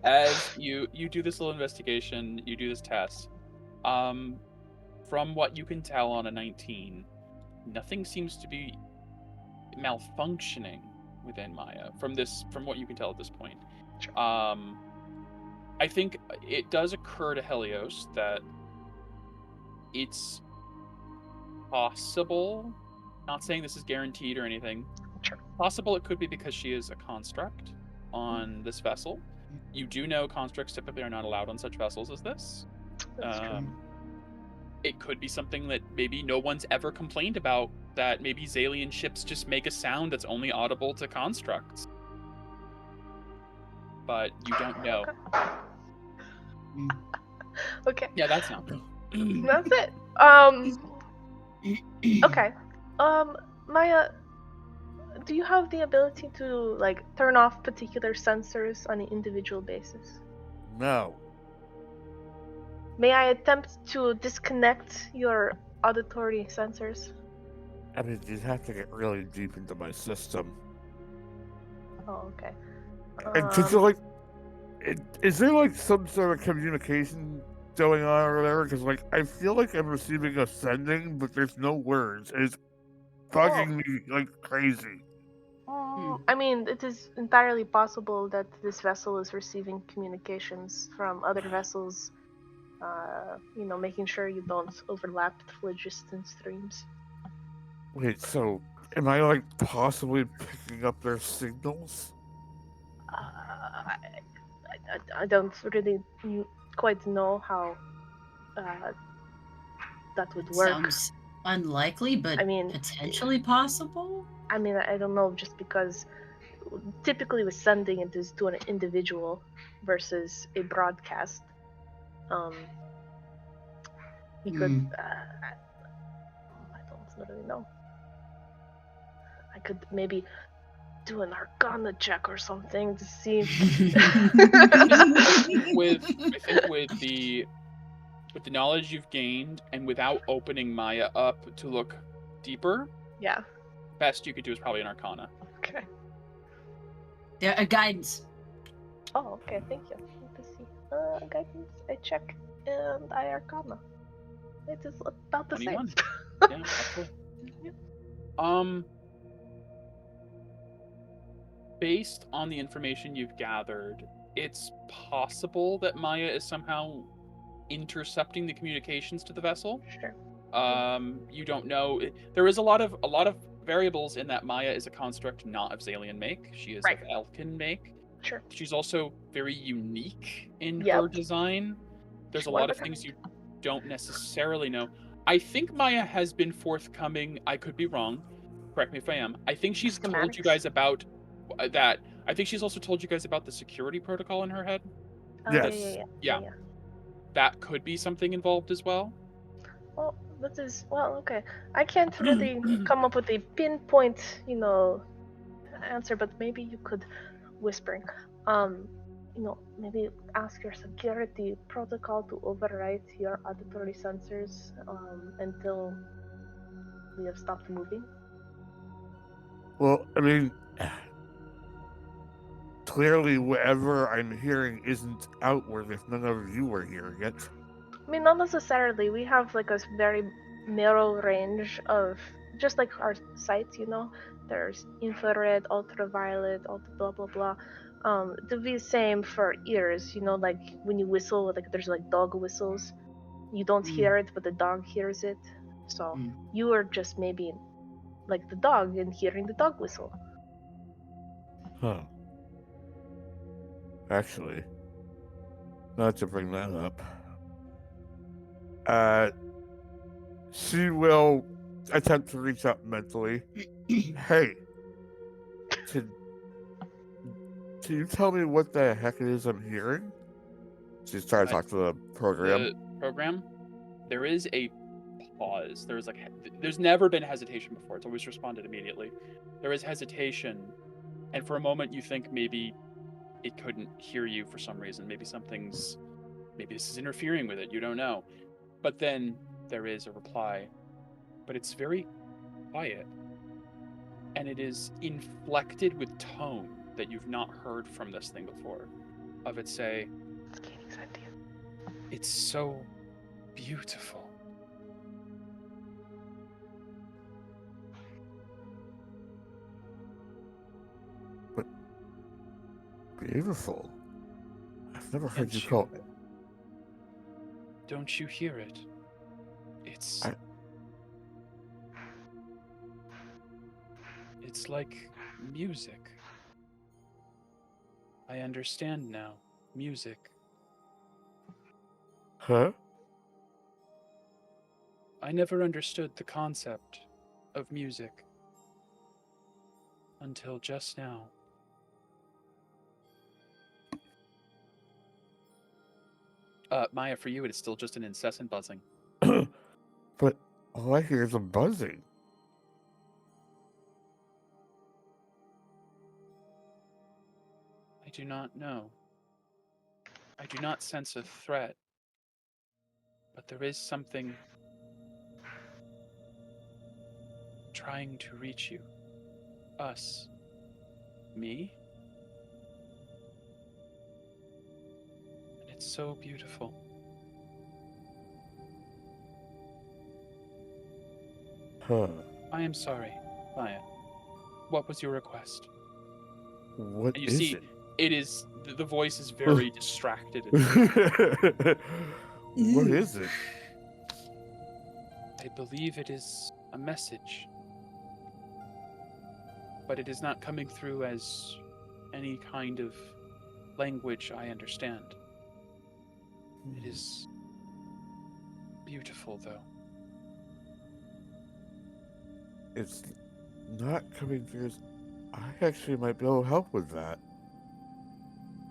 As you do this little investigation, you do this test. From what you can tell on a 19, nothing seems to be malfunctioning within Maya. From what you can tell at this point. Sure. I think it does occur to Helios that it's possible, not saying this is guaranteed or anything, sure. Possible it could be because she is a construct on this vessel. You do know constructs typically are not allowed on such vessels as this. That's true. It could be something that maybe no one's ever complained about, that maybe Zalian ships just make a sound that's only audible to constructs. But you don't know. Okay. Yeah, that's not good. That's it. Okay. Maya, do you have the ability to like turn off particular sensors on an individual basis? No. May I attempt to disconnect your auditory sensors? I mean, you'd have to get really deep into my system. Oh, okay. And could you, like, is there like some sort of communication going on or whatever? Because like I feel like I'm receiving a sending, but there's no words. It's bugging me like crazy. I mean, it is entirely possible that this vessel is receiving communications from other vessels. Making sure you don't overlap the phlogiston streams. Wait, so am I like possibly picking up their signals? I don't really quite know how that would work. Sounds unlikely, but potentially possible. I mean, I don't know, just because typically with sending it is to an individual versus a broadcast. he could. I don't really know. I could maybe do an Arcana check or something to see. I think with the knowledge you've gained and without opening Maya up to look deeper, Yeah. best you could do is probably an Arcana. Okay. Yeah, guidance. Oh, okay. Thank you. Let's see. Guidance. I check and I Arcana. It is about the 21. same. Yeah, absolutely. Based on the information you've gathered, it's possible that Maya is somehow intercepting the communications to the vessel. Sure. You don't know. There is a lot of variables in that Maya is a construct not of Zalian make. She is Right. of Elkin make. Sure. She's also very unique in Yep. her design. There's a One lot of of a things you don't necessarily know. I think Maya has been forthcoming. I could be wrong. Correct me if I am. I think she's told you Schematics. guys about that. I think she's also told you guys about the security protocol in her head. Yes. Yeah. That could be something involved as well. Well, that is okay. I can't really come up with a pinpoint, answer, but maybe you could whispering. Maybe ask your security protocol to override your auditory sensors until we have stopped moving. Well, I mean, clearly whatever I'm hearing isn't outward if none of you were hearing it. I mean, not necessarily. We have like a very narrow range of, just like our sight, there's infrared, ultraviolet, blah blah blah. To be the same for ears, like when you whistle, like there's like dog whistles. You don't hear it, but the dog hears it. So you are just maybe like the dog and hearing the dog whistle. Huh. Actually, not to bring that up. She will attempt to reach out mentally. Hey, can you tell me what the heck it is I'm hearing? She's trying to talk to the program. The program. There is a pause. There's never been hestation before. It's always responded immediately. There is hesitation, and for a moment you think maybe it couldn't hear you for some reason. Maybe this is interfering with it. You don't know. But then there is a reply, but it's very quiet, and it is inflected with tone that you've not heard from this thing before. Of it say, "It's so beautiful." Beautiful. I've never heard you Don't call it. Don't you hear it? It's like music. I understand now. Music. Huh? I never understood the concept of music until just now. Maya, for you, it is still just an incessant buzzing. But all I hear is a buzzing. I do not know. I do not sense a threat. But there is something trying to reach you. Us. Me? And it's so beautiful. Huh. I am sorry, Maya. What was your request? What And you is see, it? it is the voice is very distracted. What is it? I believe it is a message, but it is not coming through as any kind of language I understand. It is beautiful, though. It's not coming through. I actually might be able to help with that.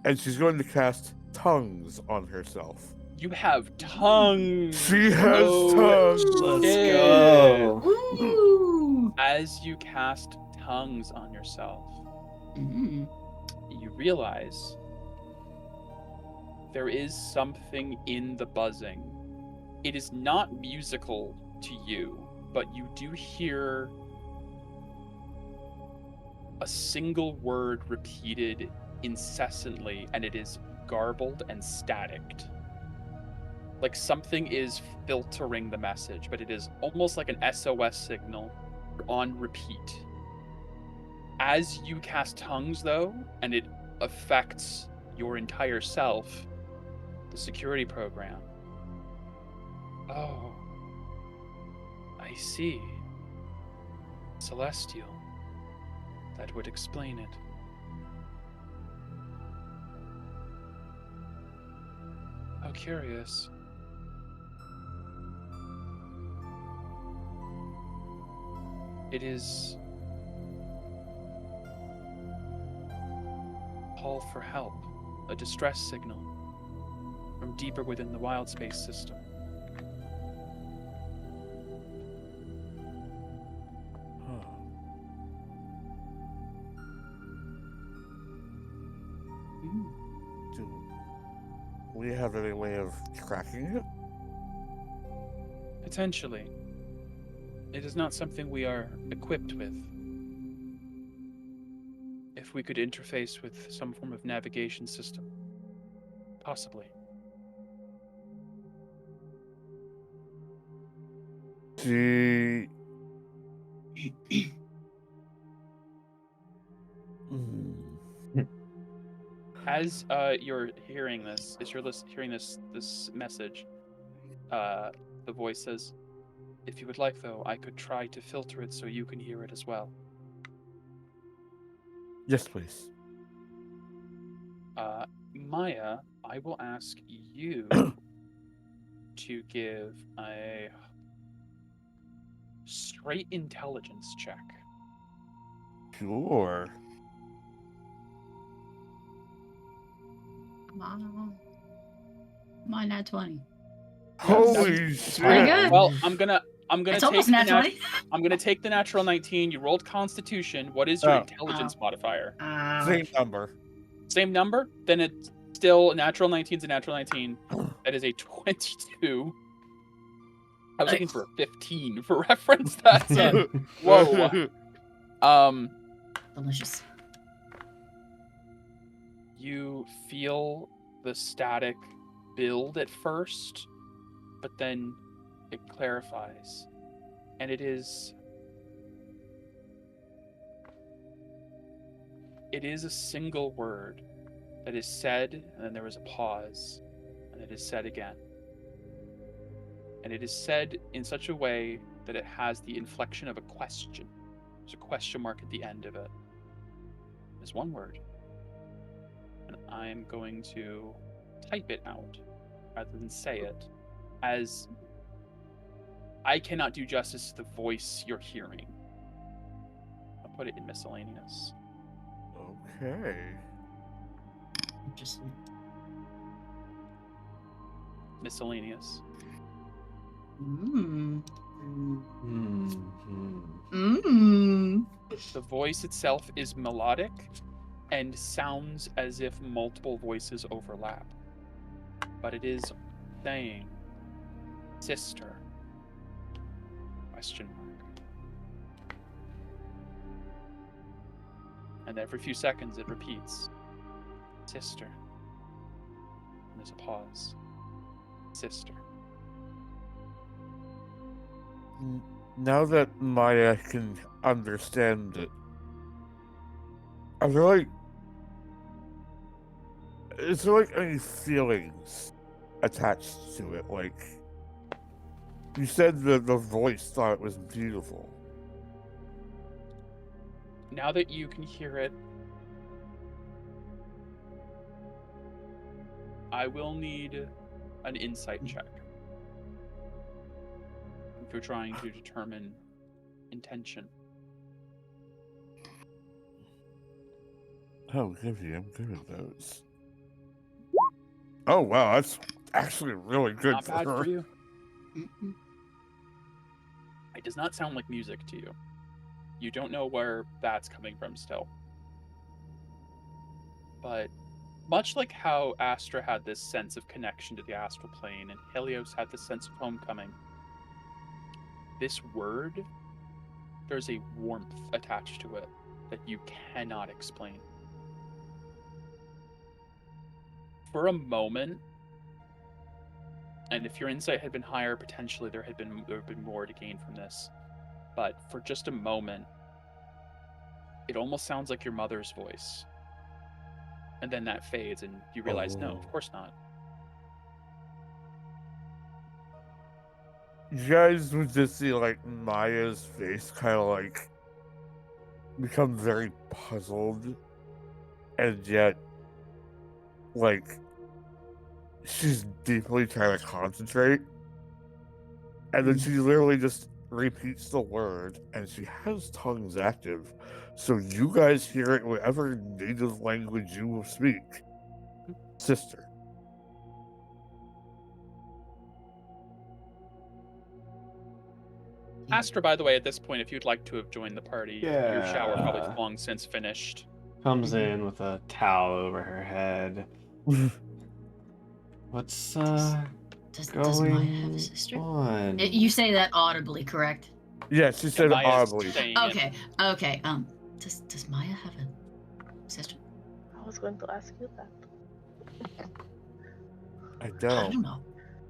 And she's going to cast tongues on herself. You have tongues. She has Oh, tongues. Let's shit. go. Ooh. As you cast tongues on yourself, Mm. you realize there is something in the buzzing. It is not musical to you, but you do hear a single word repeated incessantly, and it is garbled and staticked. Like something is filtering the message, but it is almost like an SOS signal on repeat. As you cast tongues, though, and it affects your entire self, the security program. Oh, I see. Celestial. That would explain it. How curious. It is call for help, a distress signal from deeper within the wild space system. Do we have any way of tracking it? Potentially. It is not something we are equipped with. If we could interface with some form of navigation system. Possibly. The As you're hearing this, as you're hearing this message, the voice says, "If you would like, though, I could try to filter it so you can hear it as well." Yes, please. Maya, I will ask you to give a straight intelligence check. Sure. Come on. Come on, nat 20. Holy That's shit! pretty good. Well, I'm gonna It's take almost the nat 20. I'm gonna take the natural 19. You rolled Constitution. What is your Oh. intelligence modifier? Same number. Same number? Then it's still natural 19 is a natural 19. That is a 22. I was looking for a 15 for reference. That's a whoa. Delicious. You feel the static build at first, but then it clarifies. And it is a single word that is said, and then there is a pause, and it is said again. And it is said in such a way that it has the inflection of a question. There's a question mark at the end of it. There's one word. And I'm going to type it out rather than say it, as I cannot do justice to the voice you're hearing. I'll put it in miscellaneous. Okay. Interesting. Miscellaneous. Mmm. Mm-hmm. Mmm. The voice itself is melodic and sounds as if multiple voices overlap. But it is saying, sister, question mark. And every few seconds it repeats, sister. And there's a pause. Sister. Now that Maya can understand it, I feel like, is there like any feelings attached to it? Like, you said the voice thought it was beautiful. Now that you can hear it, I will need an insight check. If you're trying to determine intention. Oh, goody, I'm good at those. Oh, wow, that's actually really good Not for bad her. for you. Mm-mm. It does not sound like music to you. You don't know where that's coming from still. But much like how Astra had this sense of connection to the astral plane and Helios had this sense of homecoming, this word, there's a warmth attached to it that you cannot explain. For a moment, and if your insight had been higher, potentially there had been more to gain from this. But for just a moment, it almost sounds like your mother's voice. And then that fades and you realize, no, of course not. You guys would just see like Maya's face kind of like become very puzzled, and yet like she's deeply trying to concentrate, and then she literally just repeats the word, and she has tongues active, so you guys hear it whatever native language you will speak. Sister. Astra, by the way, at this point, if you'd like to have joined the party, your shower probably Yeah. long since finished. Comes in with a towel over her head. What's Does going Maya have a sister? on? You say that audibly, correct? Yeah, she said Maya's audibly. saying it. Okay. Does Maya have a sister? I was going to ask you that. I I don't. don't know.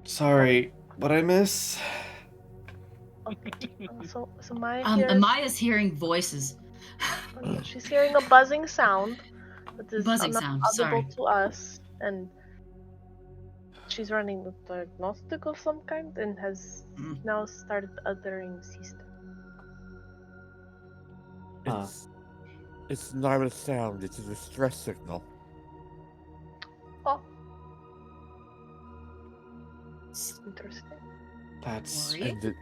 Sorry, what I miss? So Maya hears. Maya's hearing voices. She's hearing a buzzing sound that is Buzzing not sound, audible sorry. to us, and she's running a diagnostic of some kind and has now started uttering sister. It's not a sound, it's a distress signal. Oh. Interesting. That's... And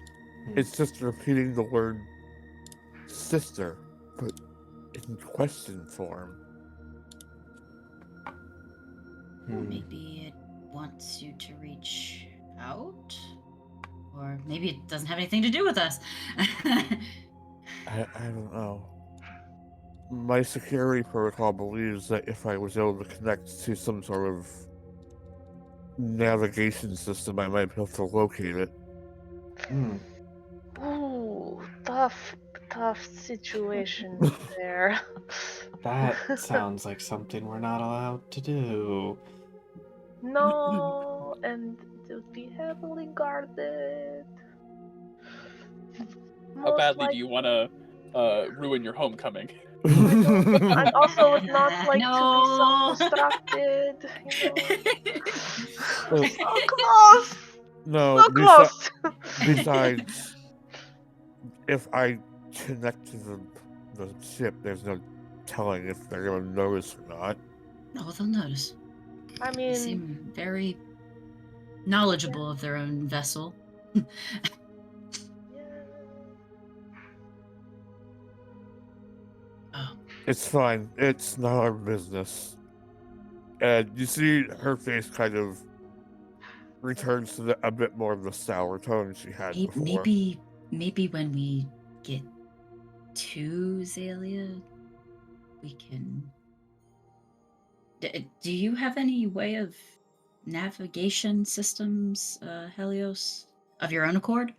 it's just repeating the word sister, but in question form. Maybe it wants you to reach out? Or maybe it doesn't have anything to do with us. I don't know. My security protocol believes that if I was able to connect to some sort of navigation system, I might be able to locate it. Ooh, tough situation there. That sounds like something we're not allowed to do. No, and it would be heavily guarded. How badly do you want to ruin your homecoming? I also would not like No. to be self-destructed, So close! No, So close! besides, if I connect to the ship, there's no telling if they're going to notice or not. No, they'll notice. I They mean, seem very knowledgeable of their own vessel. Oh. It's fine. It's not our business. And you see her face kind of returns to a bit more of the sour tone she had before. Maybe when we get to Zalia, we can. Do you have any way of navigation systems, Helios, of your own accord?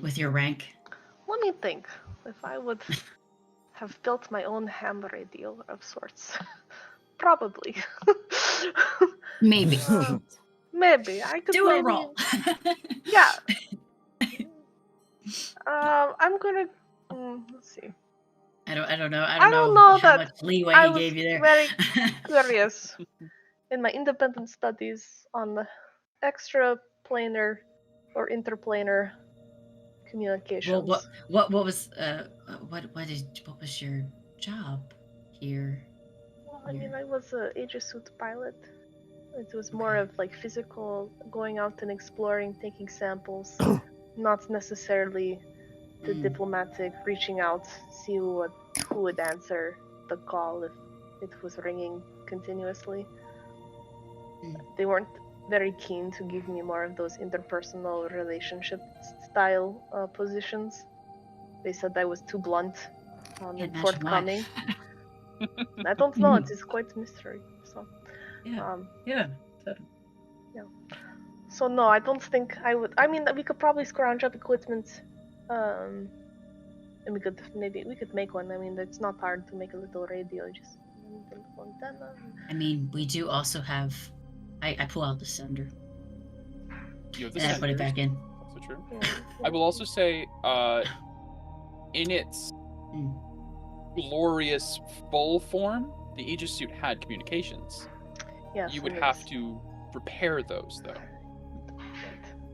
With your rank? let me think. If I would have built my own ham radio of sorts. Probably. Maybe. Maybe. I could Do maybe... a roll. Yeah. I'm gonna... let's see. I don't know. I don't know how that much leeway I he was gave you there. very curious in my independent studies on the extraplanar or interplanar communications. Well, what was what was your job here? Well, I mean, I was a Aegis suit pilot. It was more of like physical, going out and exploring, taking samples, not necessarily the diplomatic reaching out, see who would answer the call if it was ringing continuously. They weren't very keen to give me more of those interpersonal relationship style positions. They said I was too blunt Can't and imagine forthcoming. why. I don't know. It is quite a mystery. So, Yeah. Totally. so no, I don't think I would. I mean, we could probably scrounge up equipment, and we could make one. I mean, it's not hard to make a little radio. Just a little antenna. I mean, we do also have. I pull out the sender You have the and I put it senders. back in. Also true. Yeah. I will also say, in its glorious full form, the Aegis suit had communications. Yes, You would it have is. to repair those, though.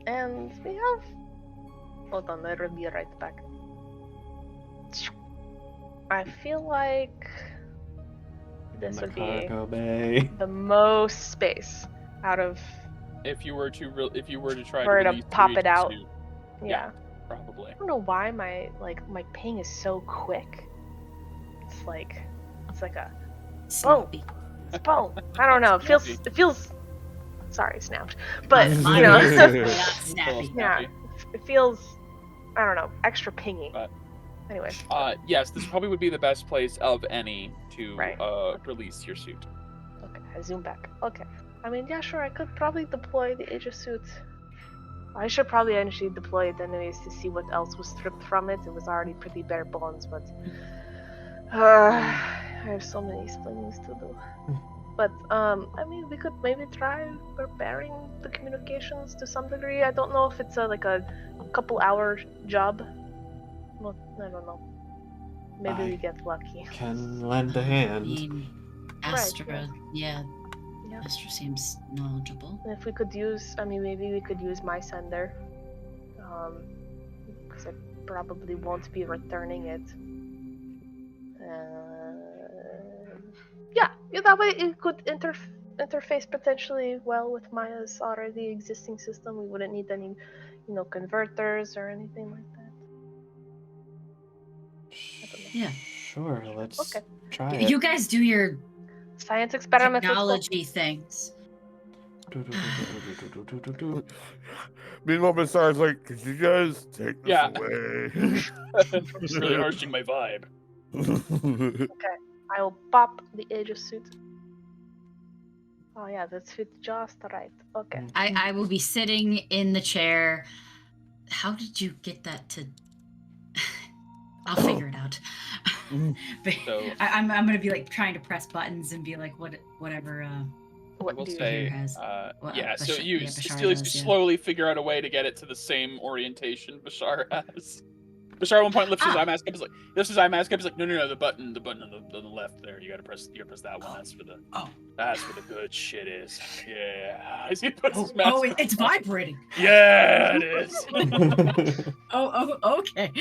And we have. Hold on, I'll be right back. I feel like this In the would be cargo bay. the most space out of If you were to try for it to to release the pop it Aegis out. suit, Yeah. probably. I don't know why my ping is so quick. It's like a Snappy. boom. I don't know. It Snappy. feels. Sorry, snapped. But you Mine know, is definitely not snappy. yeah, it feels. I don't know, extra pingy. But- Anyway. Yes, this probably would be the best place of any to Right. release your suit. Okay, I zoom back. Okay. I mean, yeah, sure. I could probably deploy the Aegis suit. I should probably actually deploy it anyways to see what else was stripped from it. It was already pretty bare bones, but I have so many things to do. But I mean, we could maybe try repairing the communications to some degree. I don't know if it's a couple-hour job. Well, I don't know. Maybe we get lucky. Can lend a I hand. mean, Right, Astra, yeah. Yeah. Astra seems knowledgeable. If we could use, maybe we could use my sender. Because I probably won't be returning it. Yeah, that way it could interface potentially well with Maya's already existing system. We wouldn't need any, converters or anything like that. Yeah. Sure, let's Okay. try it. You guys do your Science experiment. technology things. Meanwhile, Bessar's like, could you guys take this Yeah. away? It's really harshing my vibe. I will pop the Aegis suit. Oh yeah, that fit just right. Okay. I will be sitting in the chair. How did you get that to? I'll figure it out. But So- I'm gonna be like trying to press buttons and be like whatever. I What will do you say, has- so Bashar- you yeah, Bashar slowly, does, yeah. slowly figure out a way to get it to the same orientation Bashar has. Bashar at one point lifts his eye mask up. He's like, no, the button on the left there. You gotta press that one. That's where the good shit is. Yeah. As he puts his mask on. It's vibrating. Yeah, it is. Okay.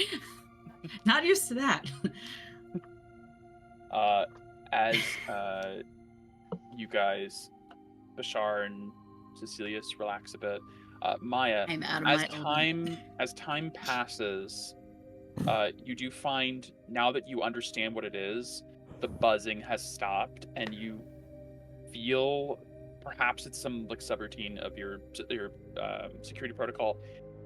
Not used to that. As you guys, Bashar and Cecilius, relax a bit. Maya, I'm out of as my time passes, you do find, now that you understand what it is, the buzzing has stopped, and you feel, perhaps it's some subroutine of your security protocol.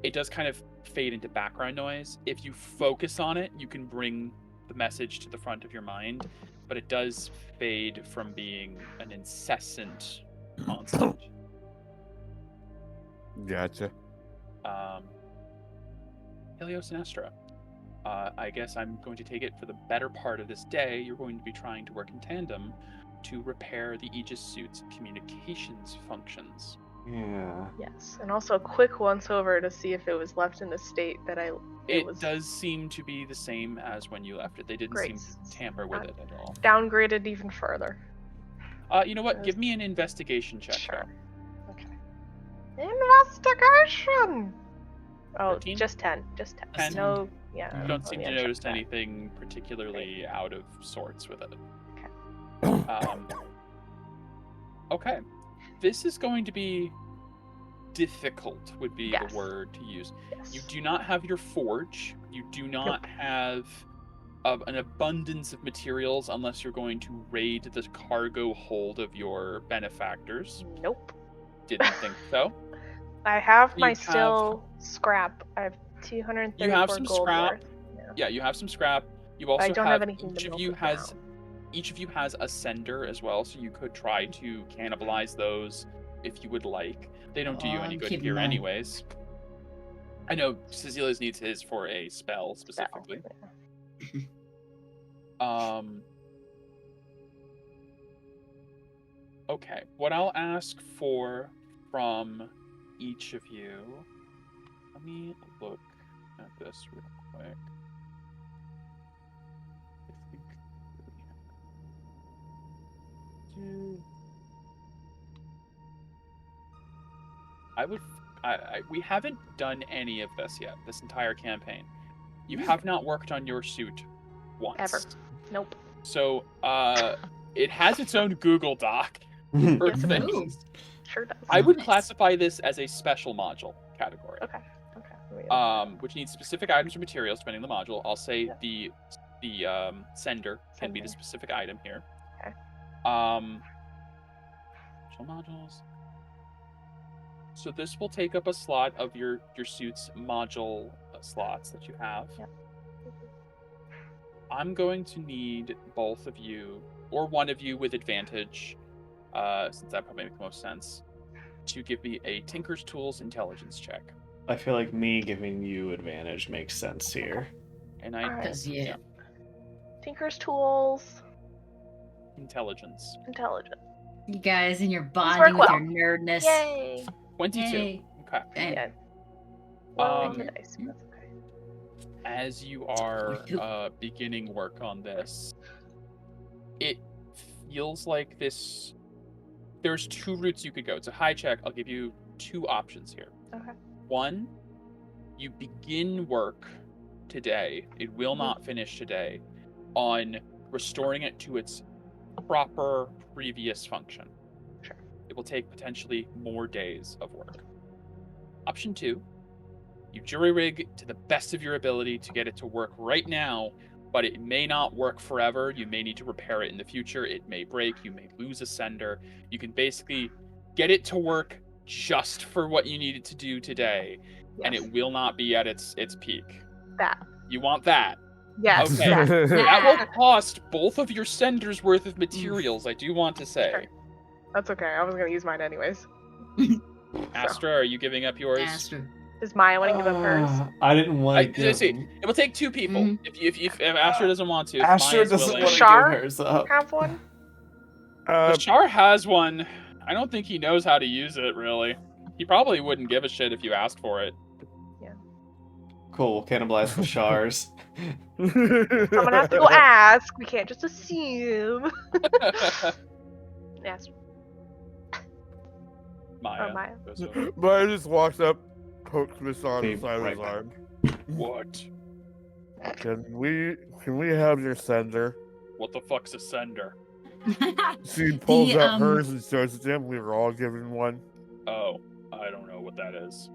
It does kind of fade into background noise. If you focus on it, you can bring the message to the front of your mind, but it does fade from being an incessant constant. Gotcha. Helios and Estra, I guess I'm going to take it for the better part of this day. You're going to be trying to work in tandem to repair the Aegis suit's communications functions. Yeah. Yes, and also a quick once over to see if it was left in a state that It was does seem to be the same as when you left it. They didn't Great. seem to tamper with it at all. downgraded even further. You know what? Give me an investigation check. Sure. Okay. Investigation. Oh, 13? just 10. Just 10. 10? No, yeah. You don't let seem me to uncheck notice that. anything particularly out of sorts with it. Okay. Okay. This is going to be difficult, would be Yes. the word to use. Yes. You do not have your forge. You do not have an abundance of materials unless you're going to raid the cargo hold of your benefactors. Nope. didn't think so. I have You my have- still scrap. I have 234 You have some gold scrap. worth. Yeah. Yeah, you have some scrap. You But also I don't have anything each to of melt you it has down. each of you has a sender as well, so you could try to cannibalize those if you would like. They don't do you any I'm good keeping here mine. anyways. I know Cecilia's needs his for a spell specifically. Okay, what I'll ask for from each of you. Let me look at this real quick. I think we haven't done any of this yet, this entire campaign. You have not worked on your suit once. Ever. Nope. So, it has its own Google Doc for Yes, it does. things. Sure does. I would Nice. classify this as a special module category. Okay. Okay. Which needs specific items or materials depending on the module. I'll say Yeah. the sender can be the Sender. specific item here. Okay. Special modules. So this will take up a slot of your suit's module slots that you have. Yep. I'm going to need both of you, or one of you with advantage, since that probably makes the most sense, to give me a Tinker's Tools intelligence check. I feel like me giving you advantage makes sense here. And I Alright. Because, yeah. Tinker's Tools. intelligence. Intelligence. You guys and your work bonding with well. your nerdness. Yay! 22. Yay. Okay. Damn. Yeah. Well, Um, nice, but that's okay. As you are beginning work on this, it feels like this. There's two routes you could go. It's a high check. I'll give you two options here. Okay. One, you begin work today. It will not finish today on restoring it to its proper previous function. Sure. It will take potentially more days of work. Option two, you jury rig to the best of your ability to get it to work right now, but it may not work forever. You may need to repair it in the future. It may break. You may lose a sender. You can basically get it to work just for what you need it to do today, and Yes. it will not be at its peak. That. You want that? Yes. Okay. That. That will cost both of your senders worth of materials, I do want to say. Sure. That's okay. I was gonna use mine anyways. Astra, are you giving up yours? Astro. Does Maya want to give up hers? I didn't want to give. See, it will take two people. Mhm. If Astra doesn't want to, if Asher Maya's doesn't willing. want to Shar? give hers up. Have one? Char has one. I don't think he knows how to use it, really. He probably wouldn't give a shit if you asked for it. Cool, we'll cannibalize the Shars. I'm gonna have to go ask. We can't just assume. Ask. Maya. Maya. goes over. Maya just walks up, pokes Miss on the Be side of right his back. arm. What? Can we have your sender? What the fuck's a sender? She pulls The, out hers and shows it to him. We were all given one. Oh, I don't know what that is.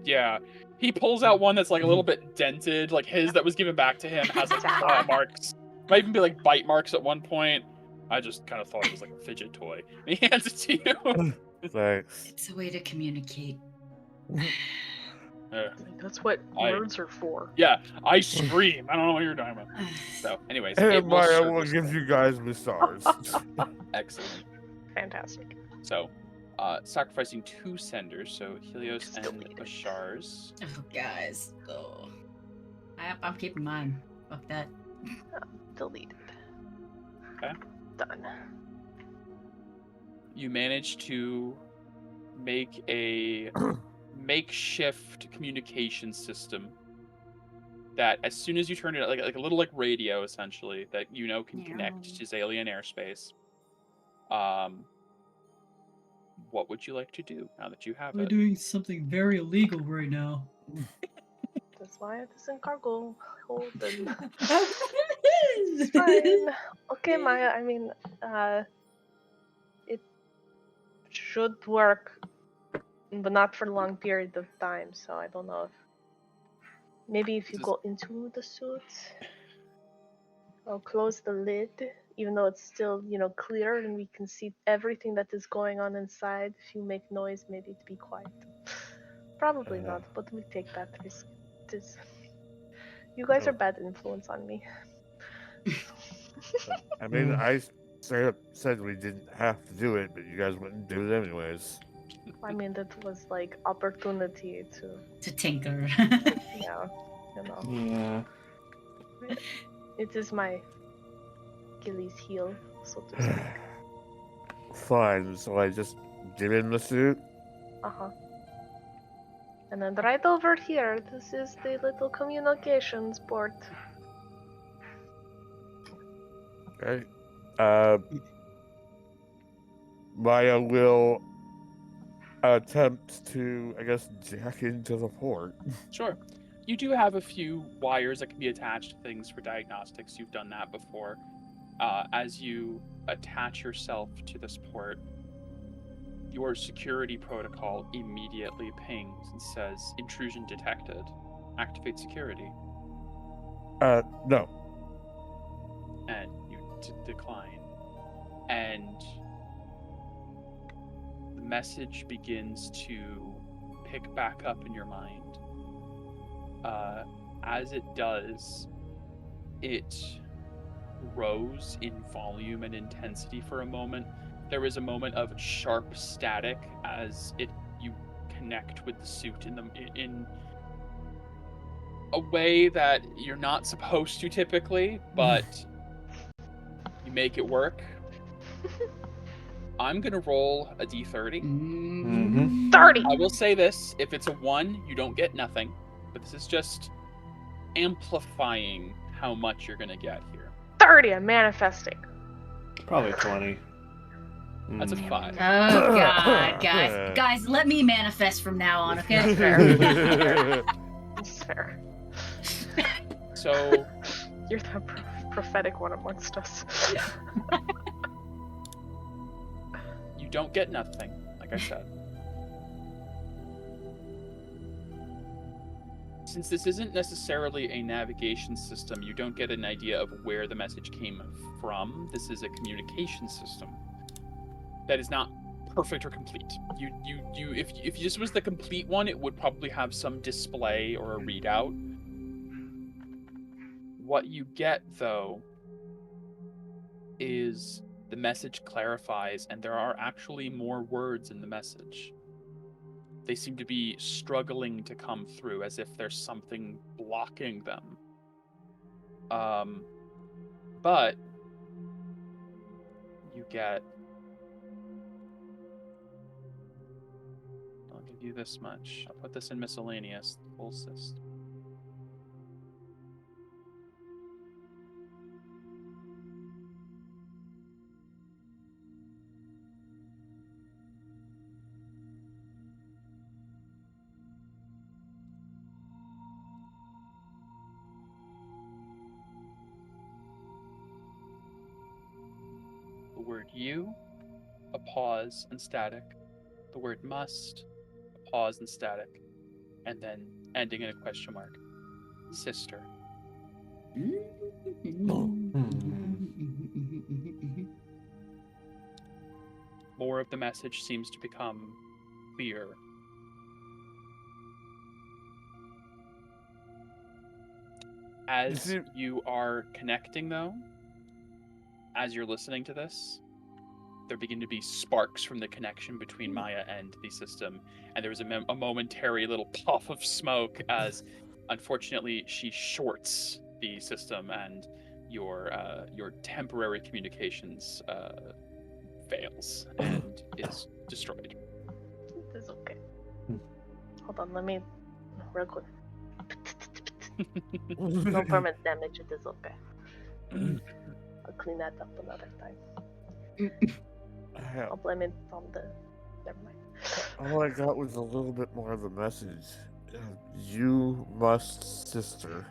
Yeah. He pulls out one that's like a little bit dented. Like his that was given back to him has like claw marks. Might even be like bite marks at one point. I just kind of thought it was like a fidget toy. He hands it to you. Thanks. It's a way to communicate. That's what I- words are for. Yeah, I scream. I don't know what you're talking about. So, anyways, And it will Maya serve will this give way. you guys Missars. Excellent. Fantastic. So, sacrificing two senders, so Helios Still and needed. Bashars. Oh, guys. Oh. I'm keeping mine. Fuck that. Deleted. Okay. Done. You manage to make a makeshift communication system that, as soon as you turn it, like a little like radio essentially, that you know can connect to Zalian airspace. What would you like to do now that you have We're it? doing something very illegal right now. That's why it isn't cargo. Hold them. It's Fine. Okay, Maya. I mean, it should work, but not for a long period of time. So I don't know if maybe if you This is- go into the suit. I'll close the lid, even though it's still, clear and we can see everything that is going on inside. If you make noise, maybe to be quiet. Probably not, but we take that risk. You guys are bad influence on me. I mean, I straight up said we didn't have to do it, but you guys wouldn't do it anyways. I mean, that was like opportunity To tinker. yeah, Yeah. It is my Achilles heel, so to speak. Fine, so I just get in the suit. And then right over here, this is the little communications port. Okay. Maya will attempt to, I guess, jack into the port. Sure. You do have a few wires that can be attached to things for diagnostics. You've done that before. As you attach yourself to this port, your security protocol immediately pings and says, intrusion detected. Activate security. No. And you decline. And the message begins to pick back up in your mind. As it does, it rose in volume and intensity for a moment. There is a moment of sharp static as you connect with the suit in a way that you're not supposed to typically, but you make it work. I'm gonna roll a d30. 30! I will say this, if it's a 1, you don't get nothing, but this is just amplifying how much you're gonna get here. 30, I'm manifesting. Probably 20. That's a 5. Oh god, guys, let me manifest from now on, okay? It's fair. So You're the prophetic one amongst us. you don't get nothing, like I said. Since this isn't necessarily a navigation system, you don't get an idea of where the message came from. This is a communication system that is not perfect or complete. If this was the complete one, it would probably have some display or a readout. What you get, though, is the message clarifies, and there are actually more words in the message. They seem to be struggling to come through, as if there's something blocking them. But you get... I'll give you this much. I'll put this in miscellaneous. Full system. The word you, a pause and static. The word must, a pause and static. And then ending in a question mark. Sister. More of the message seems to become clear. As you are connecting, though, as you're listening to this, there begin to be sparks from the connection between Maya and the system, and there was a momentary little puff of smoke as, unfortunately, she shorts the system, and your temporary communications fails and is destroyed. It's okay. Hold on, let me real quick. No permanent damage, it is okay. I'll clean that up another time. I'll blame it on the... Never mind. All I got was a little bit more of the message. You must, sister.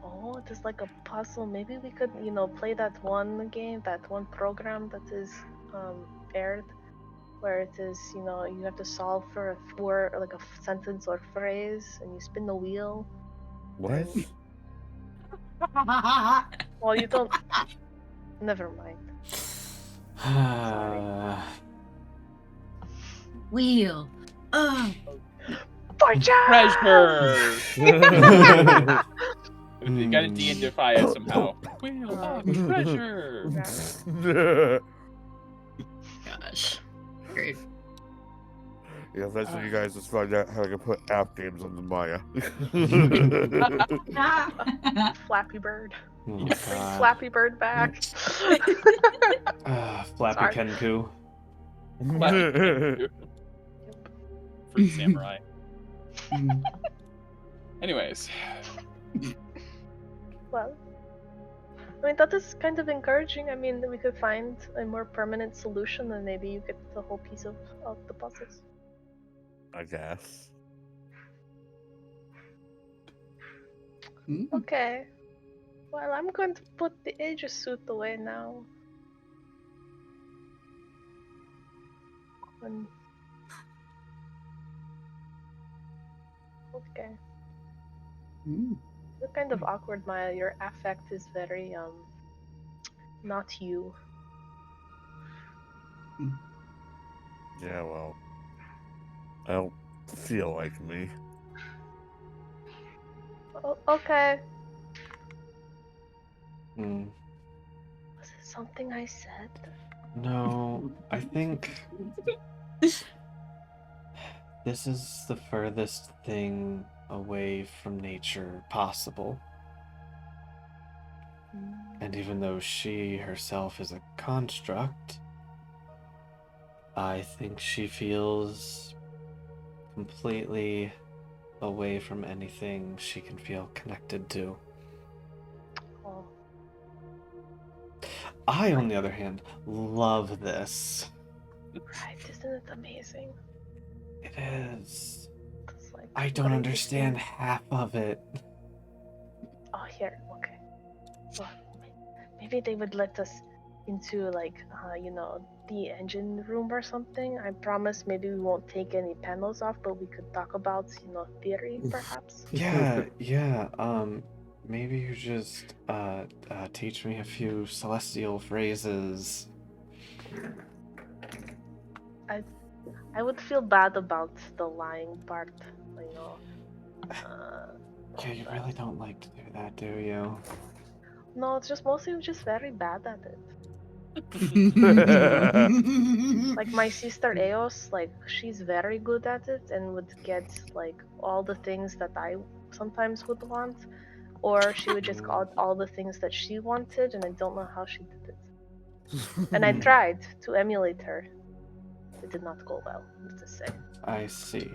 Oh, it is like a puzzle. Maybe we could, play that one game, that one program that is aired, where it is, you have to solve for a word, like a sentence or phrase, and you spin the wheel. What? Well, you don't. Never mind. Wheel. Oh. Fortune! Treasure! You gotta D&Defy it somehow. Wheel of treasure! Gosh. Great. Yeah, eventually you guys just find out how to put app games on the Maya. Flappy Bird. Oh, Bring God. Flappy Bird back. Flappy Sorry. Kenku. Fruit Samurai. Anyways. Well, I mean, that is kind of encouraging. I mean, we could find a more permanent solution and maybe you get the whole piece of the puzzles. I guess. Okay. Well, I'm going to put the Aegis suit away now. Okay. It's kind of awkward, Maya. Your affect is very, not you. Yeah, well, I don't feel like me. Oh, okay. Mm. Was it something I said? No, I think this is the furthest thing away from nature possible. And even though she herself is a construct, I think she feels completely away from anything she can feel connected to. Oh. I, on the other hand, love this. Right, isn't it amazing? It is. It's like, I don't great understand to see. half of it. Oh, here, okay. Well, maybe they would let us into, like, the engine room or something. I promise maybe we won't take any panels off, but we could talk about, theory, perhaps. Yeah, maybe you just, teach me a few celestial phrases. I would feel bad about the lying part, Yeah, you really don't like to do that, do you? No, it's just mostly just very bad at it. Like my sister Eos, like she's very good at it and would get like all the things that I sometimes would want, or she would just got all the things that she wanted, and I don't know how she did it. And I tried to emulate her. It did not go well, let's just say. I see.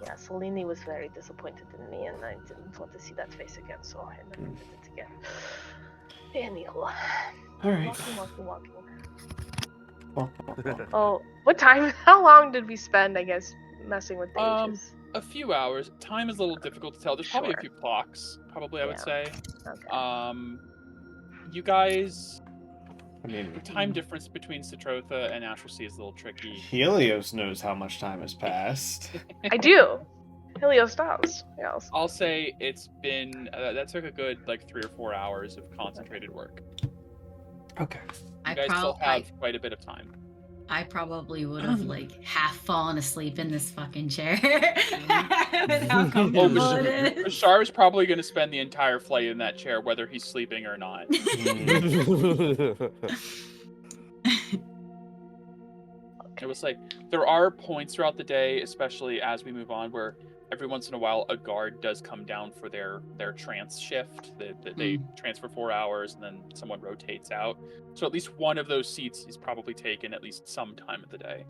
Yeah, Selene was very disappointed in me, and I didn't want to see that face again, so I never did it again. Anywho. Alright. Walking. Well, Oh, what time? How long did we spend, I guess, messing with the ages? A few hours. Time is a little difficult to tell. There's probably a few clocks, I would say. Okay. You guys... I mean, The time difference between Citrotha and Astral Sea is a little tricky. Helios knows how much time has passed. I do. Helios does. Yes. I'll say it's been... that took a good, 3 or 4 hours of concentrated work. Okay. You guys still have quite a bit of time. I probably would have half fallen asleep in this fucking chair. With how comfortable it is. Bashar is probably going to spend the entire flight in that chair, whether he's sleeping or not. It was there are points throughout the day, especially as we move on, where every once in a while a guard does come down for their trance shift. They transfer 4 hours and then someone rotates out. So at least one of those seats is probably taken at least some time of the day.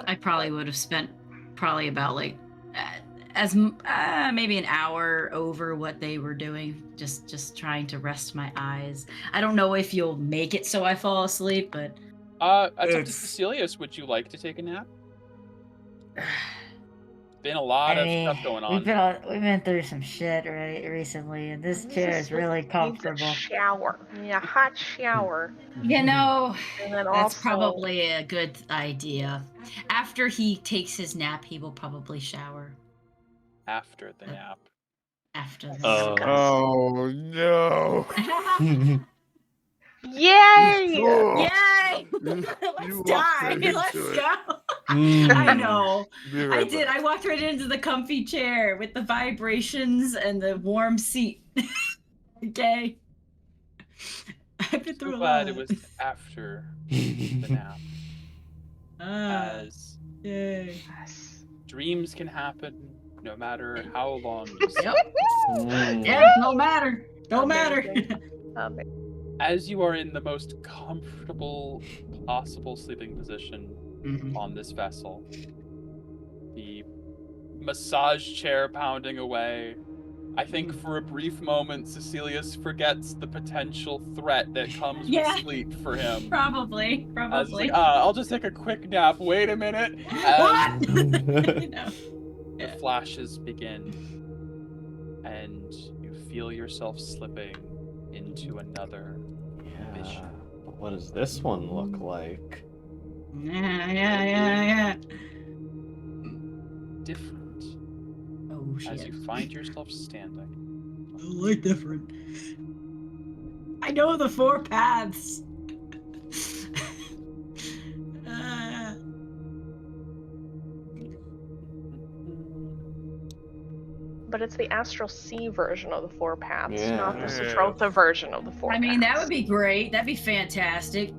I probably would have spent about maybe an hour over what they were doing, just trying to rest my eyes. I don't know if you'll make it so I fall asleep, but it's up to Cecilius. Would you like to take a nap? Been a lot of stuff going on. We've been through some shit recently, and this chair is really comfortable. Shower. Yeah, hot shower. And then that's also... probably a good idea. After he takes his nap, he will probably shower. After the nap. after this. Oh no! Yay! Yay! You Let's walked die. right into Let's it. go. Mm. I know. Be I right did. back. I walked right into the comfy chair with the vibrations and the warm seat. Okay. I've been through So a glad lot. it was after the nap, as Yay. Yes. dreams can happen no matter how long you sleep. Yep. Mm. Yeah, no matter. No matter. Amazing. As you are in the most comfortable possible sleeping position Mhm. on this vessel, the massage chair pounding away, I think for a brief moment Cecilius forgets the potential threat that comes Yeah. with sleep for him. Probably. As it's like, Probably. I'll just take a quick nap. Wait a minute. What? As You know. the Yeah. flashes begin, and you feel yourself slipping into another Yeah. vision. But what does this one look like? Yeah. Different. Oh, As shit. you find yourself standing. Like different. I know the 4 paths. But it's the Astral Sea version of the 4 paths, not the Yeah. Sutrotha version of the 4 I paths. mean, that would be great. That'd be fantastic.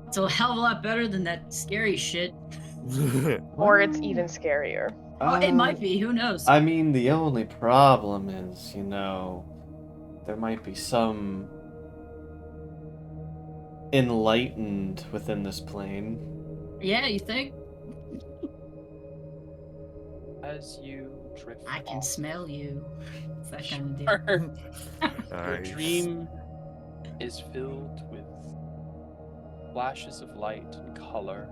It's a hell of a lot better than that scary shit. Or it's even scarier. Oh, it might be. Who knows? I mean, the only problem is, there might be some enlightened within this plane. Yeah, you think? As you drift I can off, smell you. It's that kind of deal. your Nice. dream is filled with flashes of light and color,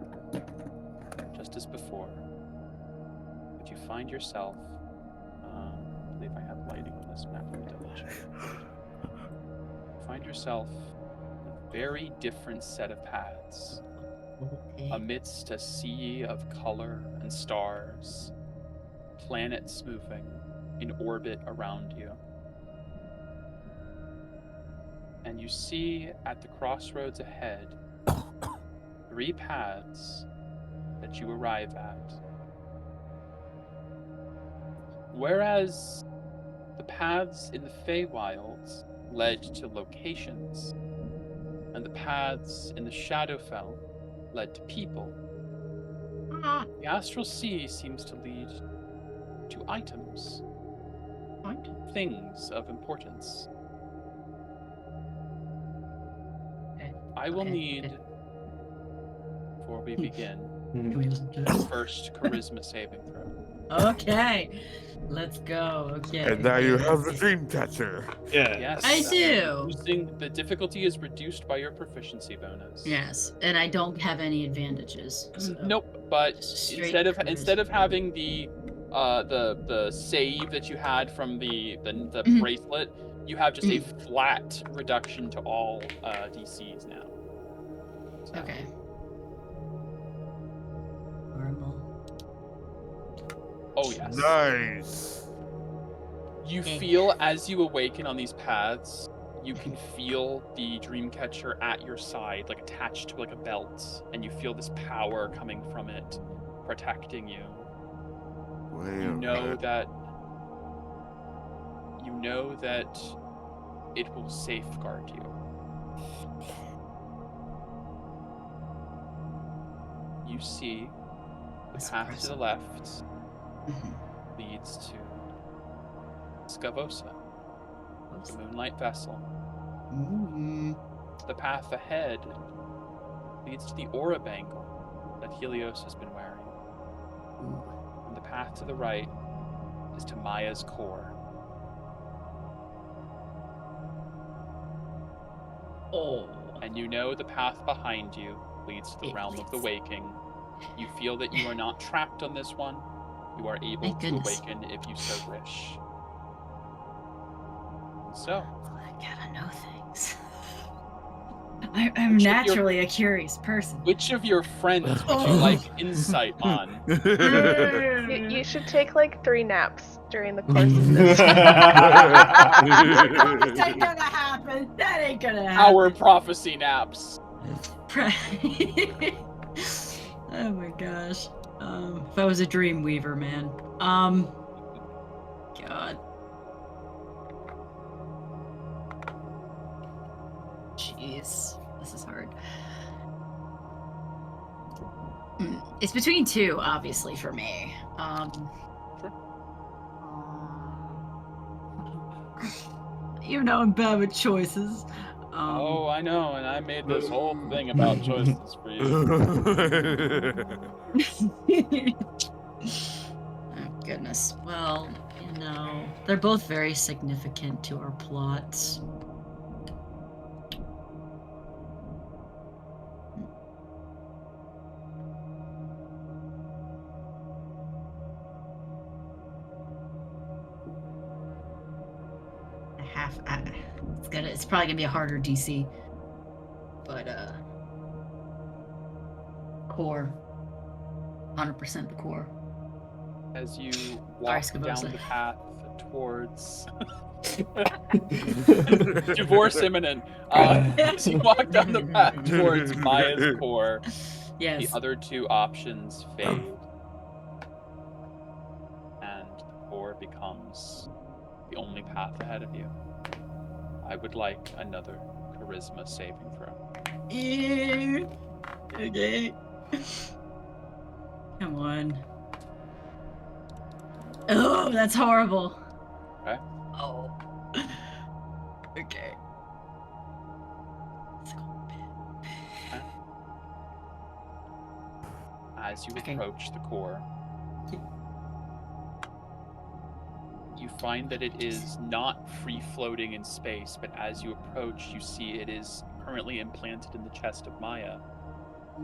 just as before. But you find yourself, I believe I have lighting on this map, let me double check. You find yourself in a very different set of paths, Okay. amidst a sea of color and stars, planets moving in orbit around you. And you see at the crossroads ahead 3 paths that you arrive at. Whereas the paths in the Feywilds led to locations, and the paths in the Shadowfell led to people, the Astral Sea seems to lead to items, things of importance. Okay. I will Okay, need, okay. before we begin, Can we listen to the this? first charisma saving throw. Okay. Let's go. Okay. And now you okay, have the let's see. dream catcher. Yeah. Yes. I do. Using the difficulty is reduced by your proficiency bonus. Yes, and I don't have any advantages. So. Nope, but Just straight instead of charisma. having the save that you had from the Mhm. bracelet, you have just a flat reduction to all DCs now. So, Okay. Normal. Oh yes. Nice. You Okay. feel as you awaken on these paths, you can feel the Dreamcatcher at your side, like attached to like a belt, and you feel this power coming from it, protecting you. You know that it will safeguard you. You see the That's path to the impressive. left Mhm. leads to Scavosa, the Moonlight Vessel. Mm. The path ahead leads to the aura bangle that Helios has been wearing. Ooh. And the path to the right is to Maya's core. Oh. And you know the path behind you leads to the It realm of the leads. waking. You feel that you are not trapped on this one. You are able Thank to goodness. awaken if you so wish. And so, I gotta know things. I'm Which of your- naturally a curious person. which of your friends would you Oh. like insight on? You should take like 3 naps. during the course of this. That ain't gonna happen. That ain't gonna happen. Our prophecy naps. Oh my gosh. If I was a dream weaver, man. God. Jeez. This is hard. It's between two, obviously, for me. You know I'm bad with choices. Oh, I know, and I made this whole thing about choices for you. Oh, goodness. Well, you know, they're both very significant to our plots. It's probably gonna be a harder DC. But core. 100% the core. As you walk down the path towards divorce imminent. As you walk down the path towards Maya's core, yes. the other two options fade. And the core becomes the only path ahead of you. I would like another charisma saving throw. Okay. Come on. Oh, that's horrible. Okay. Oh. Okay. Okay. As you approach the core, you find that it is not free floating in space, but as you approach, you see it is currently implanted in the chest of Maya,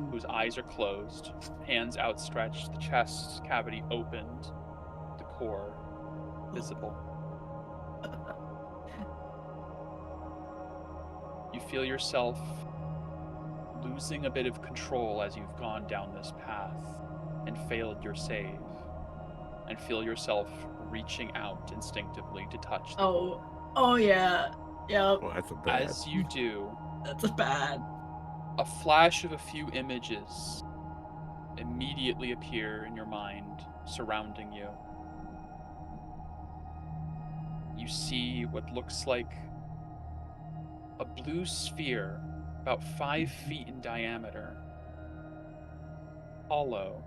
whose eyes are closed, hands outstretched, the chest cavity opened, the core visible. You feel yourself losing a bit of control as you've gone down this path and failed your save, and feel yourself reaching out instinctively to touch the core. Oh yeah. Yep. Well, that's a bad. As you do, That's a bad. a flash of a few images immediately appear in your mind, surrounding you. You see what looks like a blue sphere about 5 feet in diameter, hollow,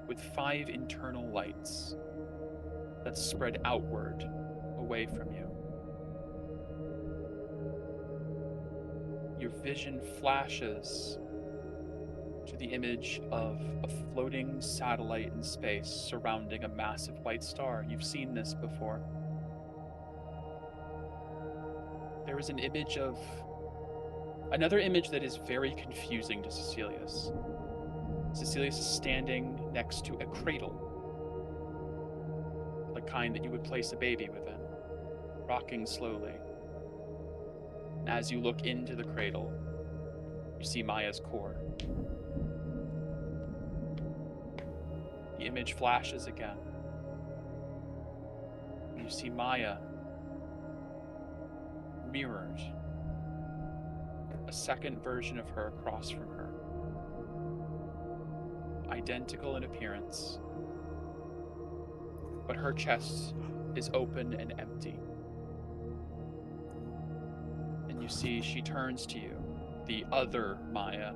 with 5 internal lights that spread outward away from you. Your vision flashes to the image of a floating satellite in space surrounding a massive white star. You've seen this before. There is an image of another image that is very confusing to Cecilius. Cecilius is standing next to a cradle, the kind that you would place a baby within, rocking slowly. And as you look into the cradle, you see Maya's core. The image flashes again. You see Maya mirrored, a second version of her across from her. Identical in appearance, but her chest is open and empty. And you see she turns to you, the other Maya,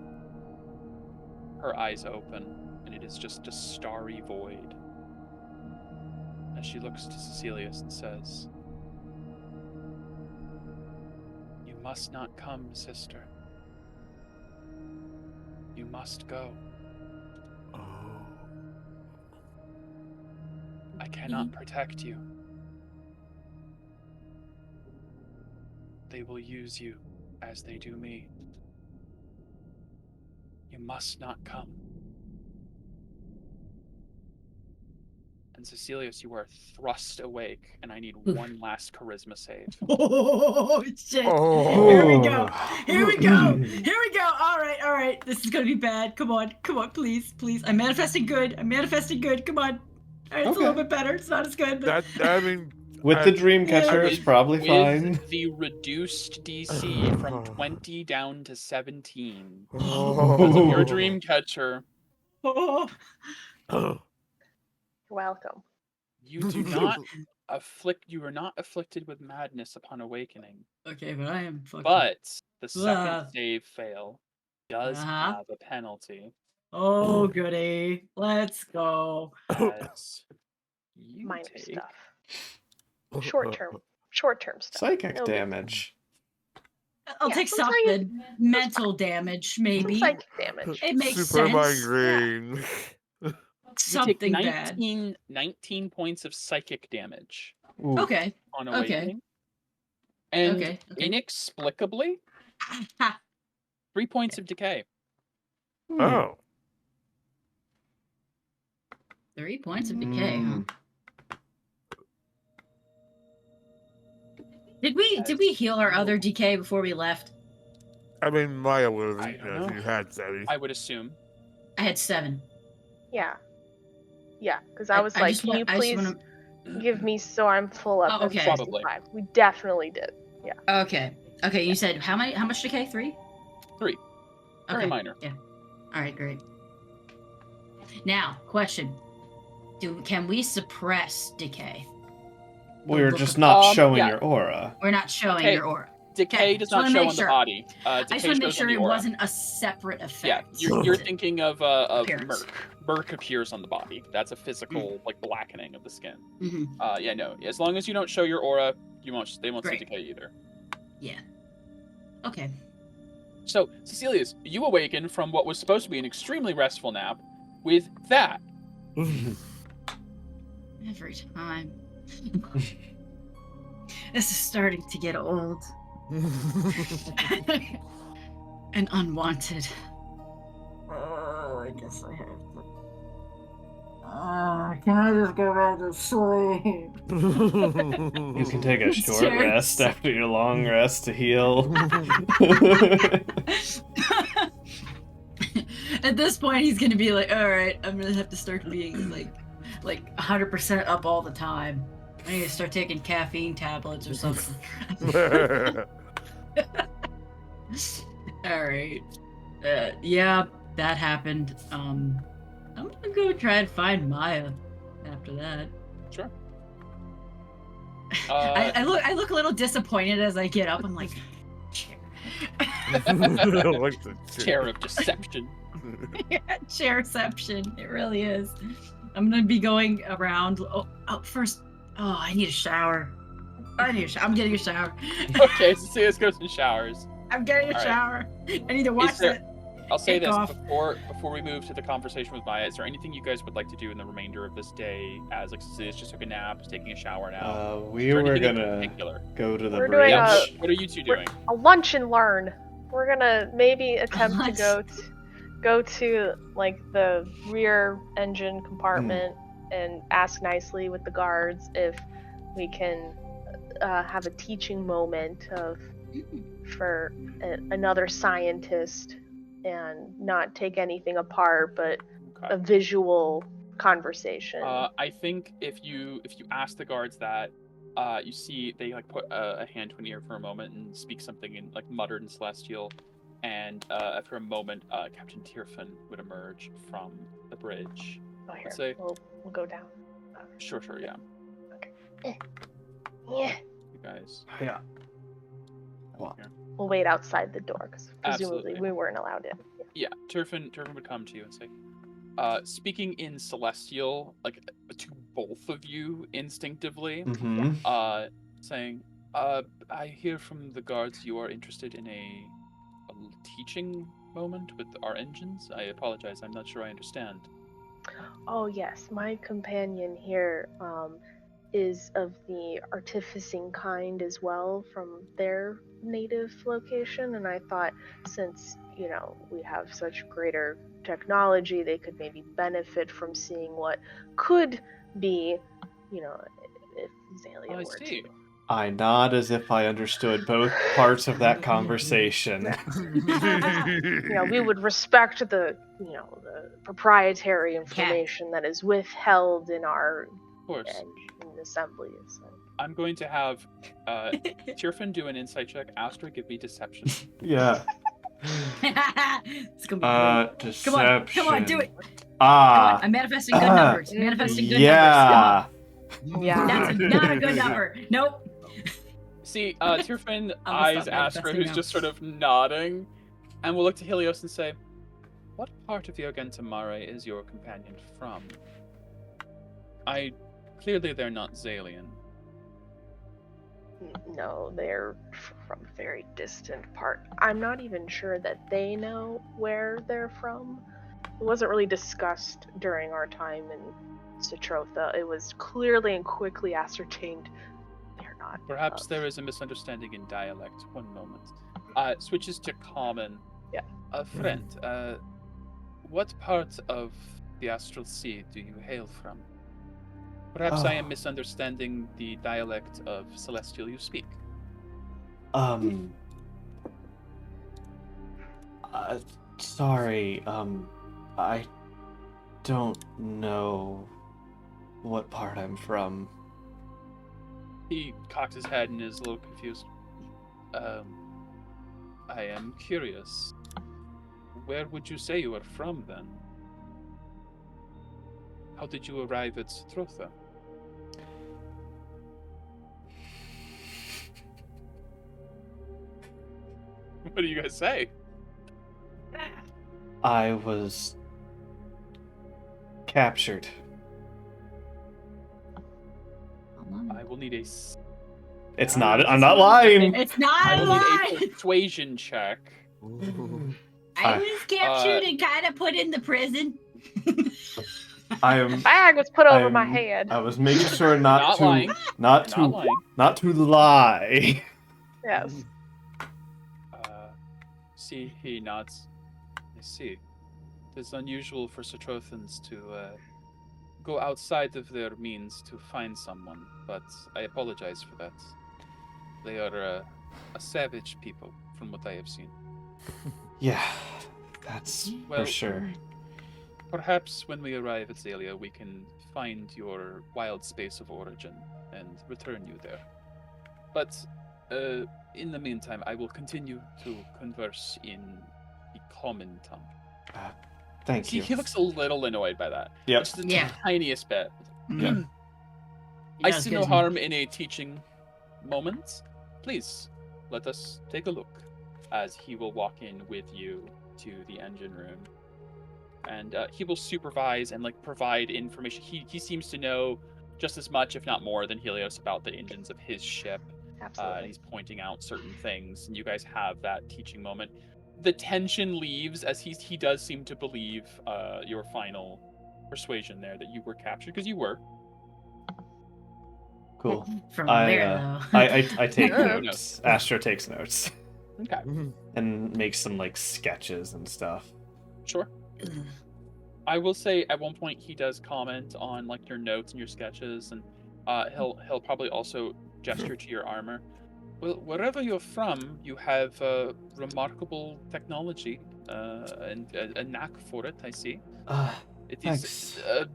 her eyes open, and it is just a starry void. As she looks to Cecilius and says, "You must not come, sister. You must go. I cannot protect you. They will use you as they do me. You must not come." And Cecilius, you are thrust awake, and I need one last charisma save. Oh shit! Oh. Here we go! Here we go! Here we go! All right. This is gonna be bad. Come on, please. I'm manifesting good. Come on. Alright, it's a little bit better. It's not as good, but I mean, With the dream catcher, it's probably with fine. the reduced DC from 20 down to 17. Oh. Because of your dream catcher, oh. You're welcome. you do not you are not afflicted with madness upon awakening. Okay, but I am fucking. But the second Ah. save fail does Uh-huh. have a penalty. Oh, goody. Let's go. As you Minor take stuff. Short term stuff. Psychic No big deal. damage. I'll Yeah, take some psychic- something. Mental damage, maybe. Some psychic damage. It makes Super sense. migraine. You take Something bad. 19 points of psychic damage Ooh. Okay. on Okay. awakening. And Okay. inexplicably, 3 points of decay. Hmm. Oh. 3 points of decay, huh? Did we heal our other decay before we left? I mean, Maya would I have don't if know. you had Zeddy. I would assume. I had 7. Yeah. Yeah, because I was like, can you please give me so I'm full up Oh, at okay. 65? We definitely did. Yeah. Okay. Okay, you said how much decay? 3? 3. Very Okay. minor. Yeah. All right, great. Now, question. Can we suppress decay? We're just not showing yeah. your aura. We're not showing Okay. your aura. Decay does not show on the body. I just want to make sure it aura. wasn't a separate effect. Yeah, you're thinking of Appearance. murk. Murk appears on the body. That's a physical like blackening of the skin. Mm-hmm. Yeah, no. As long as you don't show your aura, they won't see Great. decay either. Yeah. Okay. So, Cecilius, you awaken from what was supposed to be an extremely restful nap with that. Every time. This is starting to get old. And unwanted. Oh, I guess I have to. Can I just go back to sleep? You can take a short Sure. rest after your long rest to heal. At this point, he's gonna be like, "All right, I'm gonna have to start being like 100% up all the time. I need to start taking caffeine tablets or something." All right. Yeah, that happened. I'm gonna go try and find Maya after that. Sure. I look a little disappointed as I get up. I'm like, Like the Chair of deception. yeah, chair reception. It really is. I'm gonna be going around. First. Oh, I need a shower. I'm getting a shower. Okay, Cecilius goes and showers. I'm getting a All right. shower. I need to watch it. I'll say Kick this off. before we move to the conversation with Maya. Is there anything you guys would like to do in the remainder of this day? As like Cecilius just took a nap, is taking a shower now. We Is there were anything in gonna particular? go to the We're bridge. doing What are you two doing? A lunch and learn. We're gonna maybe attempt to lunch. go to like the rear engine compartment and ask nicely with the guards if we can have a teaching moment for another scientist and not take anything apart, but Okay. a visual conversation. I think if you ask the guards that, you see they like put a hand to an ear for a moment and speak something in like muttered in Celestial, and after a moment, Captain Tierfin would emerge from the bridge. Oh, here. Let's say- We'll go down. Sure, yeah. Yeah. You guys. Yeah. Well, We'll wait outside the door because presumably Absolutely. we weren't allowed in. Yeah, Tierfin would come to you and say, speaking in Celestial, like to both of you instinctively, saying, I hear from the guards you are interested in a teaching moment with our engines. I apologize, I'm not sure I understand. Oh yes, my companion here is of the artificing kind as well from their native location, and I thought since, we have such greater technology, they could maybe benefit from seeing what could be, if Zalia I were see. to. I nod as if I understood both parts of that conversation. We would respect the proprietary information that is withheld in our Of course. assembly. So. I'm going to have Tirfin do an insight check. Astra, give me deception. Yeah. It's gonna be great. Deception. Come on, do it. Ah. Come on, I'm manifesting good numbers. Manifesting good yeah. numbers. Yeah. That's not a good number. Nope. See, Tirfin eyes Astra, who's just sort of nodding, and we'll look to Helios and say, "What part of Yogentamare is your companion from?" Clearly they're not Zalian. No, they're from a very distant part. I'm not even sure that they know where they're from. It wasn't really discussed during our time in Citrotha. It was clearly and quickly ascertained they're not. Perhaps there is a misunderstanding in dialect. One moment. Switches to common. Yeah. Friend, what part of the Astral Sea do you hail from? Perhaps I am misunderstanding the dialect of Celestial you speak. Sorry, I don't know what part I'm from. He cocks his head and is a little confused. I am curious. Where would you say you are from, then? How did you arrive at Citrotha? What do you guys say? I was captured. I will need a... It's not. I'm not lying. It's not I a will lie. need a persuasion check. I was captured and kind of put in the prison. Bag was put over my head. I was making sure not to lying. not to lie. Yes. See, he nods. I see. It is unusual for Citrothans to go outside of their means to find someone, but I apologize for that. They are a savage people, from what I have seen. Yeah, that's for sure. Perhaps when we arrive at Zalia, we can find your wild space of origin and return you there. But in the meantime, I will continue to converse in the common tongue. Thank you. He looks a little annoyed by that. Yep. Just the tiniest bit. Yeah. I see no harm in a teaching moment. Please, let us take a look. As he will walk in with you to the engine room. And he will supervise and provide information. He seems to know just as much, if not more, than Helios about the engines of his ship. Absolutely. And he's pointing out certain things, and you guys have that teaching moment. The tension leaves as he does seem to believe your final persuasion there that you were captured, because you were. Cool. From where though? I take notes. Astro takes notes. Okay. And makes some sketches and stuff. Sure. I will say at one point he does comment on your notes and your sketches, and he'll probably also gesture to your armor. Well, wherever you're from, you have remarkable technology and a knack for it. I see. It is a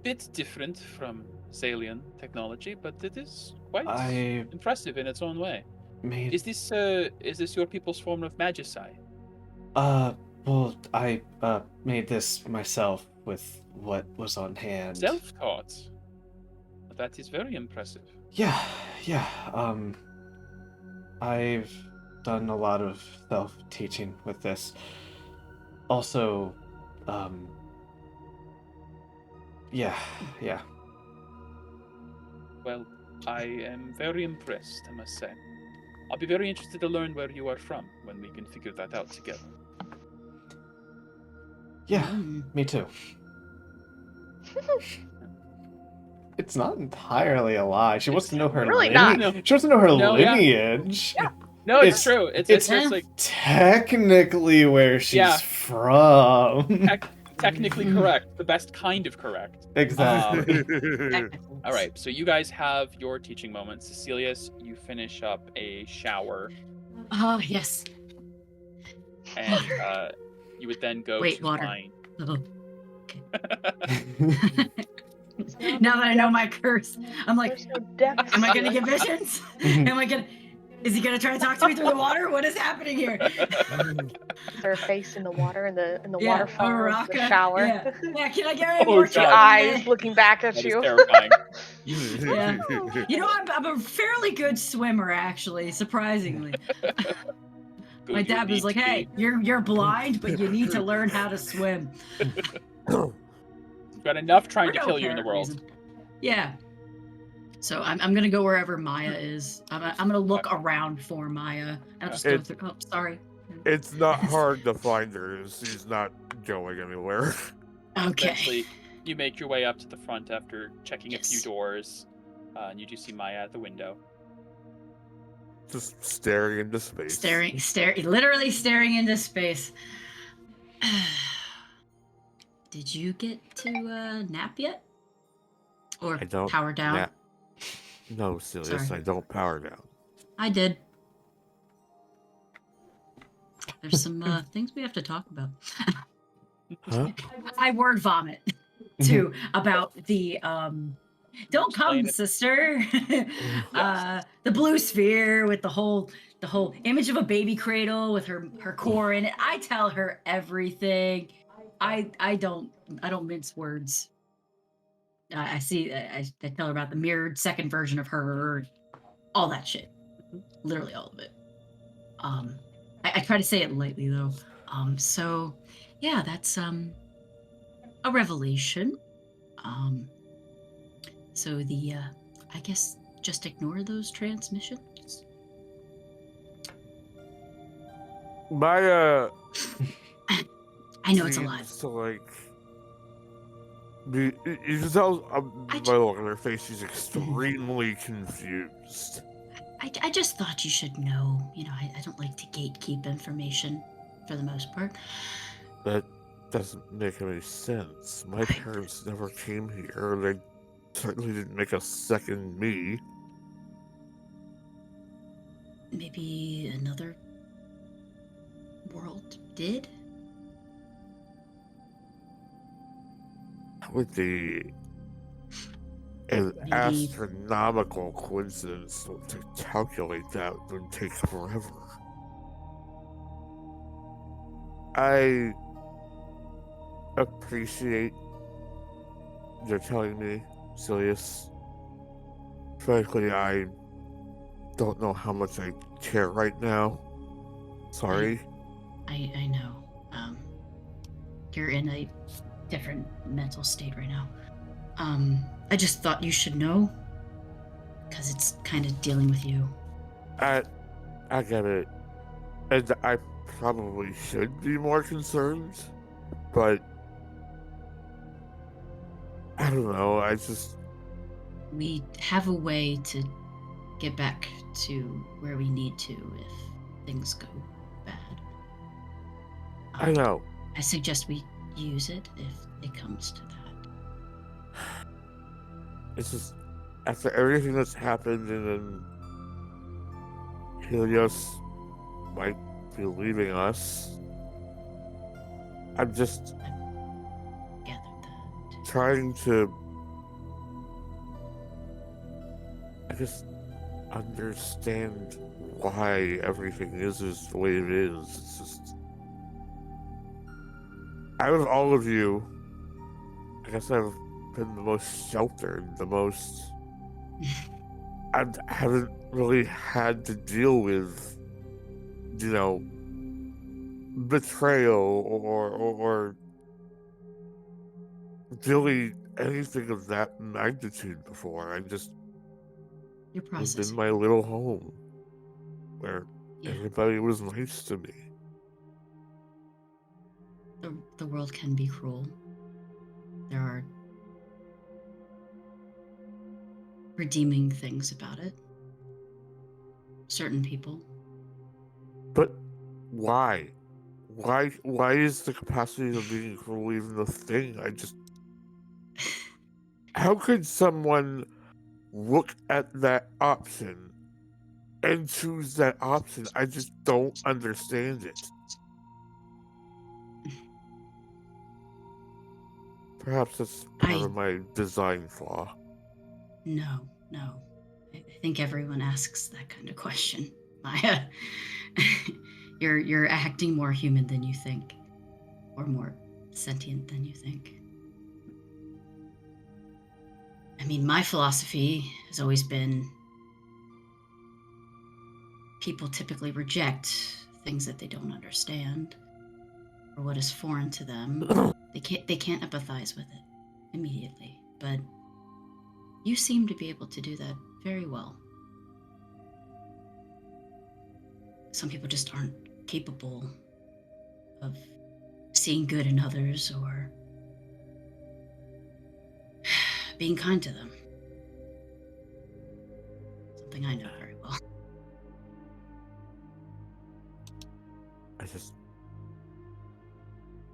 bit different from Zalian technology, but it is quite impressive in its own way. Is this your people's form of magicite? Well, I made this myself with what was on hand. Self-taught. That is very impressive. Yeah. I've done a lot of self-teaching with this. Also, yeah. Well, I am very impressed, I must say. I'll be very interested to learn where you are from when we can figure that out together. Yeah, me too. It's not entirely a lie. She wants to know her really lineage. She wants to know her No, lineage. Yeah. No, it's true. It's technically where she's from. technically correct, the best kind of correct. Exactly. All right, so you guys have your teaching moment. Cecilius, you finish up a shower, Oh, yes. and you would then go Wait, to water. find. Oh, okay. Now that I know my curse, I'm like, There's no depth. am I to gonna it. get visions? Am I gonna? Is he gonna try to talk to me through the water? What is happening here? Is there a face in the water in the Yeah, waterfall of the Araka, shower? Yeah. Yeah, can I get any Oh, more God. Your eyes looking back at That is you. terrifying. Yeah. You know, I'm a fairly good swimmer, actually, surprisingly. Good, My you dad was need like, to "Hey, be. you're blind, but you need to learn how to swim." You've got enough trying For to no kill you in the apparent world. reason. Yeah. So I'm gonna go wherever Maya is. I'm gonna look around for Maya. I'll just go through. Oh, sorry. It's not hard to find her. She's not going anywhere. Okay. Eventually, you make your way up to the front after checking a few Yes. doors, and you do see Maya at the window. Just staring into space. Literally staring into space. Did you get to nap yet? Or I don't power down? nap. No, Silius, Sorry. I don't power down. I did. There's some things we have to talk about. Huh? I word vomit too about the don't Explain come, it. sister. Yes. The blue sphere with the whole image of a baby cradle with her core in it. I tell her everything. I don't mince words. I tell her about the mirrored second version of her, all that shit. Literally all of it. I try to say it lightly though. So yeah, that's a revelation. So the I guess just ignore those transmissions. Maya I know it's seems alive. to you can tell by the look on her face, she's extremely confused. I just thought you should know. You know, I don't like to gatekeep information for the most part. That doesn't make any sense. My parents never came here. They certainly didn't make a second me. Maybe another world did? That would be an Maybe. astronomical coincidence. To calculate that would take forever. I appreciate you're telling me, Silius. Frankly, I don't know how much I care right now. Sorry. I know. You're in a different mental state right now. I just thought you should know, because it's kind of dealing with you. I get it. And I probably should be more concerned, but I don't know, We have a way to get back to where we need to if things go bad. I know. I suggest we use it if it comes to that. It's just, after everything that's happened, and then Helios might be leaving us, I'm just Gathered that. trying to, I guess, understand why everything is the way it is. It's just, out of all of you, I guess I've been the most sheltered, the most. I haven't really had to deal with, betrayal or really anything of that magnitude before. I just You're lived processing. in my little home where Yeah. everybody was nice to me. The world can be cruel. There are redeeming things about it. Certain people. But why? why is the capacity of being cruel even a thing? How could someone look at that option and choose that option? I just don't understand it. Perhaps that's part of my design flaw. No. I think everyone asks that kind of question. Maya, you're acting more human than you think, or more sentient than you think. I mean, my philosophy has always been people typically reject things that they don't understand or what is foreign to them. They can't empathize with it immediately, but you seem to be able to do that very well. Some people just aren't capable of seeing good in others or being kind to them. Something I know very well. I just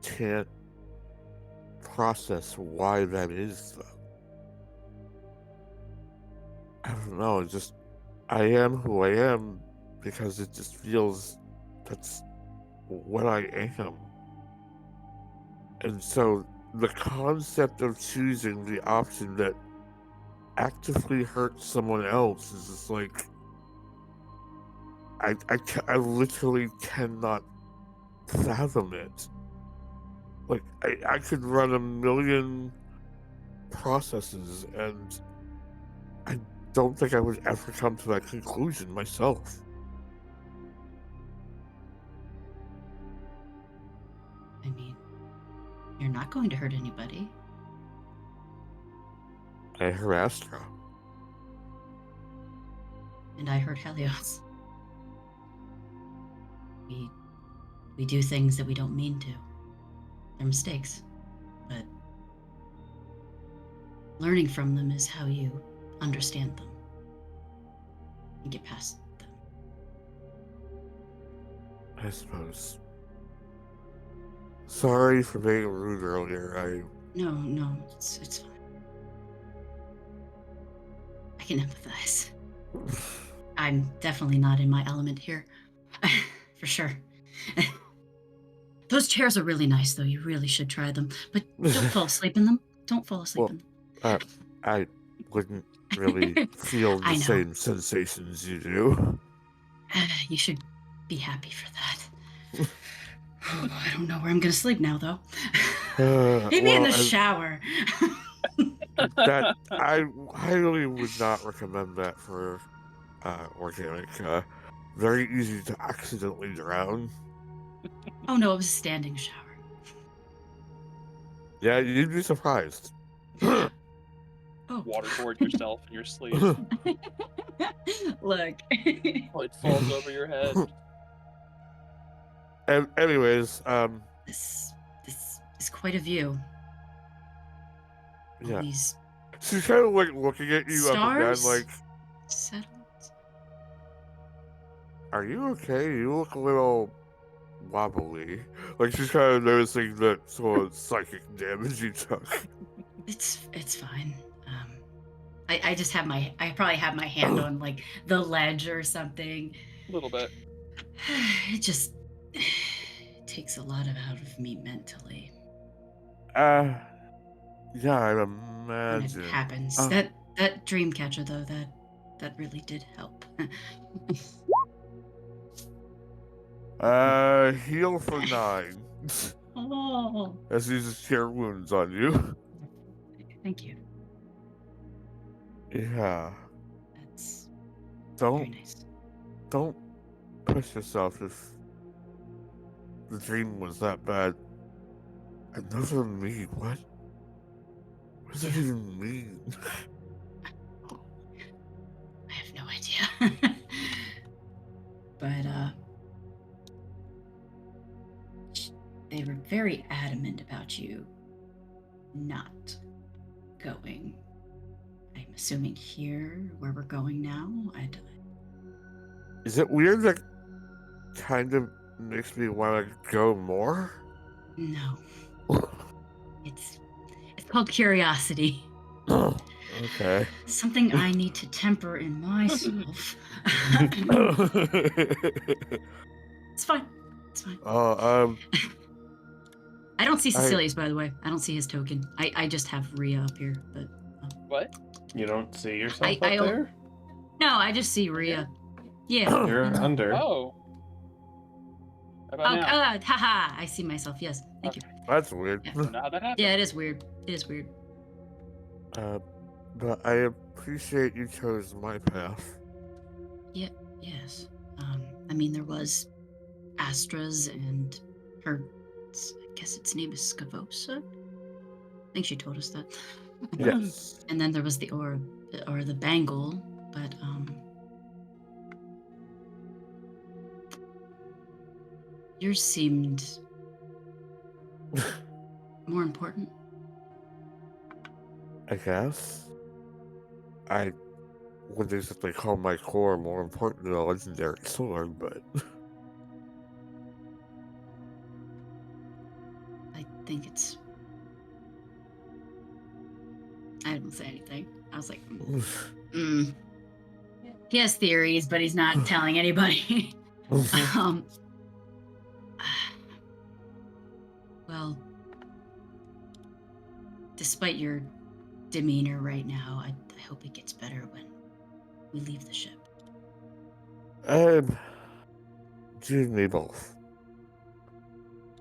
can't process why that is, though. I don't know, it's just, I am who I am because it just feels that's what I am. And so the concept of choosing the option that actively hurts someone else is just like, I literally cannot fathom it. Like, I could run a million processes and I don't think I would ever come to that conclusion myself. I mean, you're not going to hurt anybody. I harassed her. And I hurt Helios. We do things that we don't mean to. They're mistakes. But learning from them is how you understand them and get past them. I suppose. Sorry for being rude earlier. No, it's fine. I can empathize. I'm definitely not in my element here. For sure. Those chairs are really nice, though. You really should try them. But don't fall asleep in them. Don't fall asleep in them. I wouldn't really feel the same sensations you do. You should be happy for that. I don't know where I'm going to sleep now, though. Maybe in the shower. That I highly would not recommend that for organic. Very easy to accidentally drown. Oh no, it was a standing shower. Yeah, you'd be surprised. Oh. Waterboard yourself in your sleep. Look. It falls over your head. Anyways, This is quite a view. Yeah. All these she's kind of like looking at you up and down, like, settled. are you okay? You look a little wobbly. Like she's kind of noticing that sort of psychic damage you took. It's fine. I just have I probably have my hand on like the ledge or something. A little bit. It just takes a lot out of me mentally. Yeah, I When imagine. it happens. That dream catcher though, that really did help. Heal for 9. Oh. As these cure wounds on you. Thank you. Yeah. That's very nice. Don't push yourself if the dream was that bad. Another me, what? What does that even mean? I have no idea. But they were very adamant about you not going. I'm assuming here, where we're going now. Is it weird that kind of makes me want to go more. No. It's called curiosity. Okay. Something I need to temper in myself. It's fine. It's fine. I don't see Cecilia's, by the way. I don't see his token. I just have Rhea up here, but What? You don't see yourself I up don't- there? no, I just see Rhea. Yeah. You're under. Oh. How about now? Haha! I see myself. Yes, thank you. That's weird. Yeah. Now that happened. Yeah, it is weird. It is weird. But I appreciate you chose my path. Yes. I mean, there was Astra's and her. I guess its name is Scavosa. I think she told us that. Yes. And then there was the the bangle, but yours seemed more important. I guess. I wouldn't exactly call my core more important than a legendary sword, but I think it's. I didn't say anything. I was like, He has theories, but he's not telling anybody. Well, despite your demeanor right now, I hope it gets better when we leave the ship. choose me both.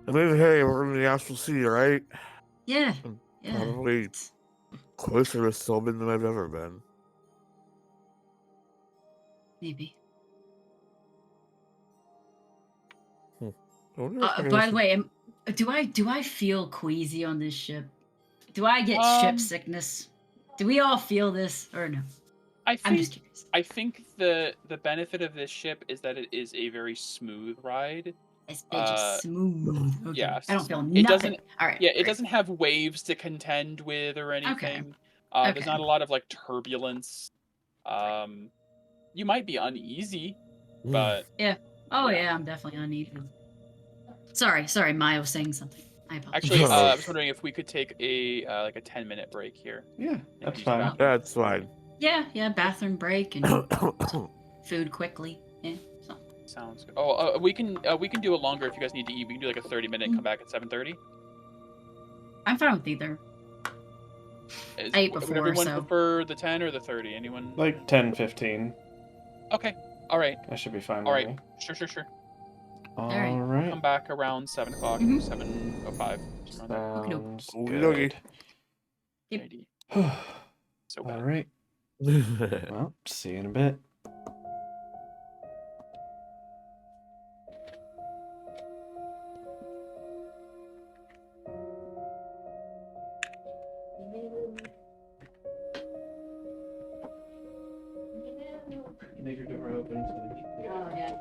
I mean, hey, we're in the Astral Sea, right? Yeah. I'm Yeah. probably closer to Sylvan than I've ever been. Maybe. I wonder if I By should- the way, do I feel queasy on this ship? Do I get ship sickness? Do we all feel this or no? I I'm just think curious. I think the benefit of this ship is that it is a very smooth ride. This bitch is smooth. Okay. Yeah, I don't feel it nothing. doesn't. All right. Yeah, it great. doesn't have waves to contend with or anything. Okay. There's not a lot of like turbulence. You might be uneasy, but Oh yeah. yeah, I'm definitely uneven. Sorry, Maya was saying something. I apologize. actually, No. I was wondering if we could take a like a 10-minute break here. Yeah, that's use fine. bathroom. That's fine. Yeah, bathroom break and food quickly. Yeah, so. Sounds good. Oh, we can do it longer if you guys need to eat. We can do like a 30-minute. Come back at 7:30. I'm fine with either. I ate Would before, everyone so. prefer the 10 or the 30? Anyone? Like 10, 15. Okay. All right. That should be fine All with right. me. Sure. All right. Come back around 7 o'clock. Mhm. 7:05. Just around there. Sounds Okey-dokey. good. Alrighty. So All bad. right. Well, see you in a bit. Leave your door open so that you can. Oh yeah.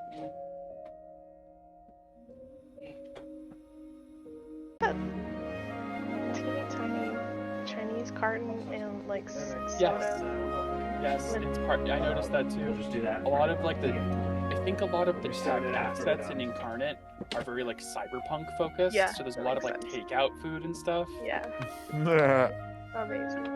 Teeny tiny Chinese carton and like soda. Yes, it's part. I noticed that too. We'll just do that. A lot of like I think a lot of the tech assets in Incarnate are very like cyberpunk focused. Yeah, So there's a that lot of makes like sense. takeout food and stuff. Yeah, amazing.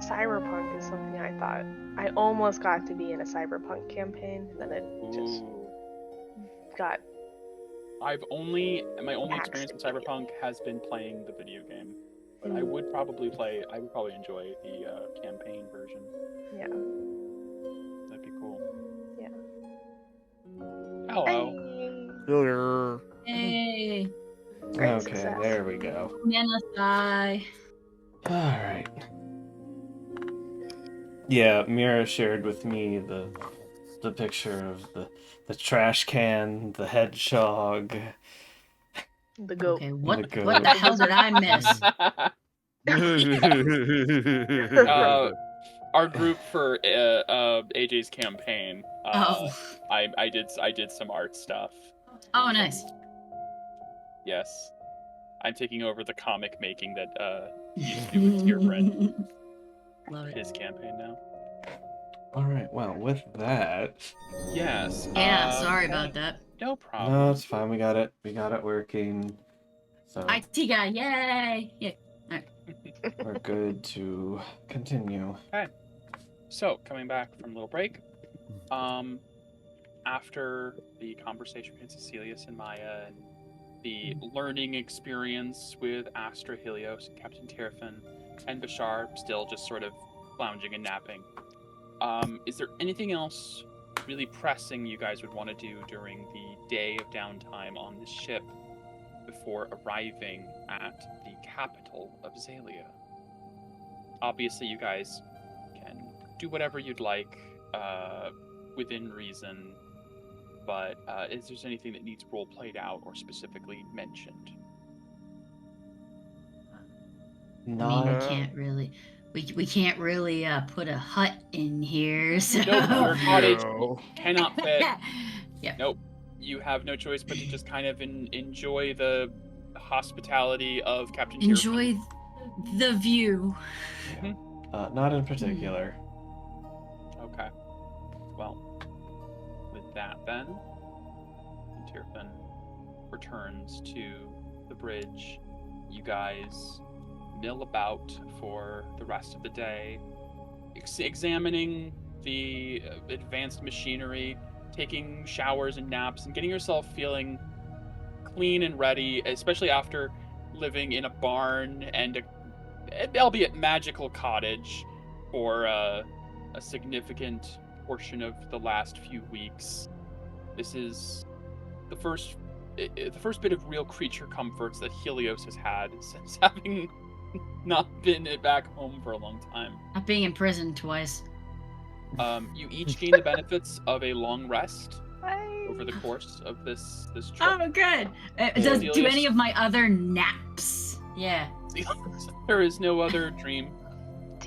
Cyberpunk is something I thought I almost got to be in a cyberpunk campaign, and then it just Ooh. got. My only Hacks experience with immediately. Cyberpunk has been playing the video game, but I would probably enjoy the campaign version. Yeah. That'd be cool. Yeah. Hello. Failure. Hey, Great Okay, success. there we go. Nanasai. All right. Yeah, Mira shared with me the picture of the trash can, the hedgehog. The goat. Okay, what The goat. what the hell did I miss? Our group for AJ's campaign. Oh, I did some art stuff. oh, nice. Yes, I'm taking over the comic making that you used to do with your friend. Love it. His campaign now. All right. Well, with that, Yes. Yeah, sorry okay. about that. No problem. no, it's fine. We got it. We got it working. So IT guy, yay! Yeah. we're good to continue. So, coming back from a little break, after the conversation between Cecilius and Maya and the learning experience with Astra, Helios, and Captain Tirfin, and Bashar still just sort of lounging and napping, is there anything else really pressing you guys would want to do during the day of downtime on this ship before arriving at the capital of Zalia? Obviously, you guys can do whatever you'd like within reason, but is there anything that needs role played out or specifically mentioned? I mean, Not we can't really. We can't really put a hut in here, so. Nope, your cottage No. cannot fit. Yep. Nope, you have no choice but to just kind of enjoy the hospitality of Captain Tirfin. Enjoy the view. not in particular. Okay. Well, with that then, Tirfin returns to the bridge. You guys mill about for the rest of the day, examining the advanced machinery, taking showers and naps, and getting yourself feeling clean and ready, especially after living in a barn and albeit magical cottage for a significant portion of the last few weeks. This is the first bit of real creature comforts that Helios has had since having not been back home for a long time. Not being in prison twice. You each gain the benefits of a long rest over the course of this trip. Oh, good. Do any of my other naps? Yeah. There is no other dream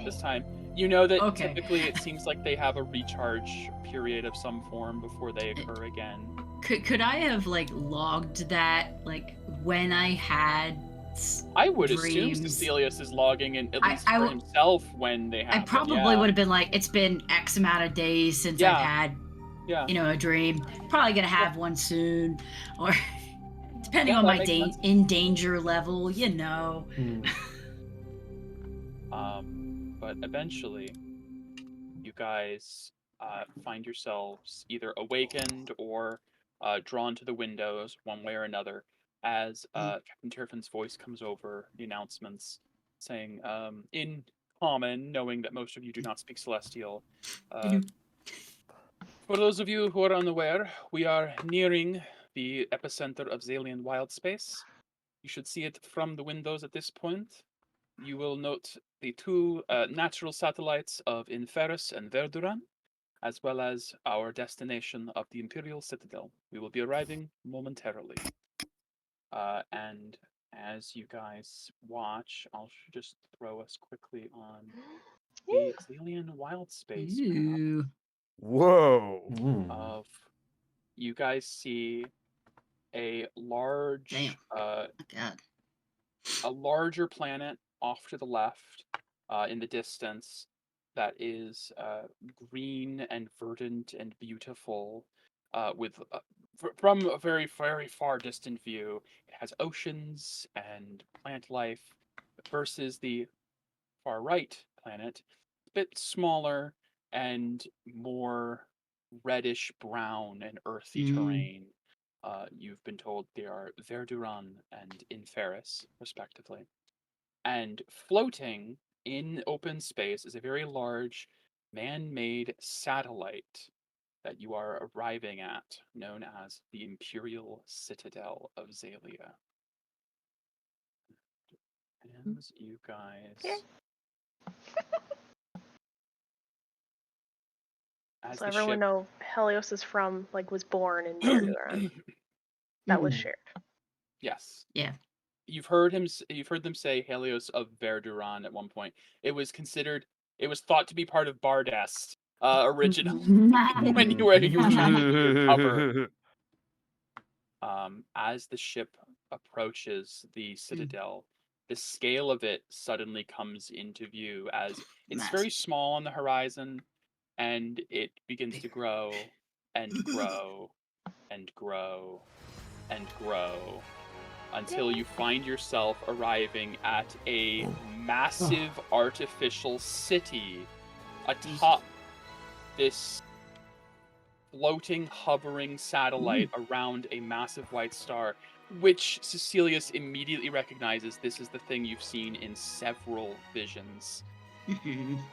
this time. You know that Okay. typically it seems like they have a recharge period of some form before they occur again. Could I have logged that when I had I would dreams? assume Cecilius is logging in at least for himself when they happen. I probably would have been it's been X amount of days since I've had a dream. Probably gonna have one soon, or depending on my in danger level, But eventually, you guys find yourselves either awakened or drawn to the windows one way or another as Captain Tirfin's voice comes over the announcements saying, in common, knowing that most of you do not speak Celestial, for those of you who are unaware, we are nearing the epicenter of Zalian wild space. You should see it from the windows at this point. You will note the two natural satellites of Inferus and Verduran, as well as our destination of the Imperial Citadel. We will be arriving momentarily. And as you guys watch, I'll just throw us quickly on the Zalian wild space map. Whoa. Of you guys see a large a larger planet off to the left in the distance that is green and verdant and beautiful with from a very, very far distant view. It has oceans and plant life versus the far right planet, a bit smaller and more reddish brown and earthy terrain. You've been told they are Verduran and Inferus, respectively. And floating in open space is a very large man-made satellite that you are arriving at, known as the Imperial Citadel of Zalia. And you guys... So everyone know Helios is from, was born in Verduran. That was shared. Yes. Yeah. You've heard them say Helios of Verduran at one point. It was thought to be part of Bardest originally when you were tracking your cover. As the ship approaches the citadel, the scale of it suddenly comes into view as it's very small on the horizon. and it begins to grow and grow and grow and grow until you find yourself arriving at a massive artificial city atop this floating, hovering satellite around a massive white star, which Cecilius immediately recognizes this is the thing you've seen in several visions.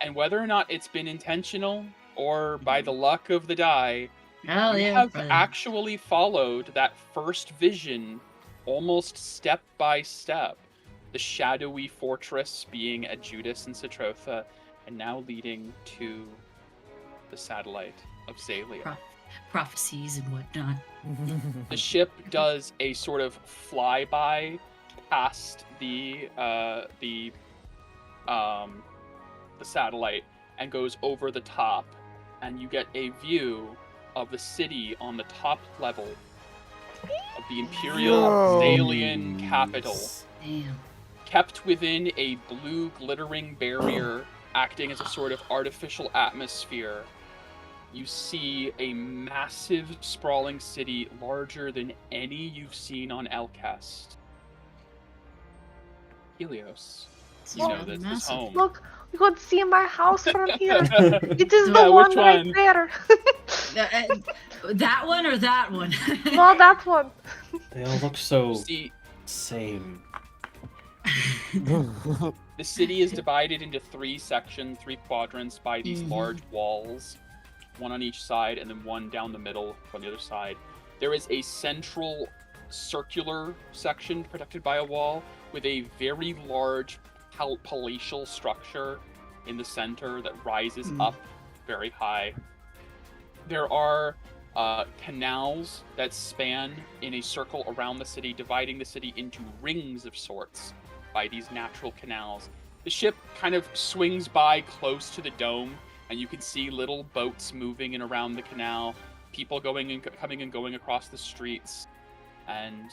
And whether or not it's been intentional or by the luck of the die, you have actually followed that first vision almost step by step. The shadowy fortress being at Judas and Citrotha, and now leading to the satellite of Zalia. Prophecies and whatnot. The ship does a sort of flyby past the satellite and goes over the top, and you get a view of the city on the top level of the Imperial Zalian capital. Damn. Kept within a blue glittering barrier acting as a sort of artificial atmosphere. You see a massive sprawling city larger than any you've seen on Elcast. Helios, you know this is home. Look, you could see my house from here. It is the one right there. That one or that one? No, that one. They all look so same. The city is divided into 3 sections, 3 quadrants by these large walls, one on each side and then one down the middle on the other side. There is a central circular section protected by a wall with a very large palatial structure in the center that rises up very high. There are canals that span in a circle around the city, dividing the city into rings of sorts by these natural canals. The ship kind of swings by close to the dome, and you can see little boats moving in around the canal, people going and coming and going across the streets, and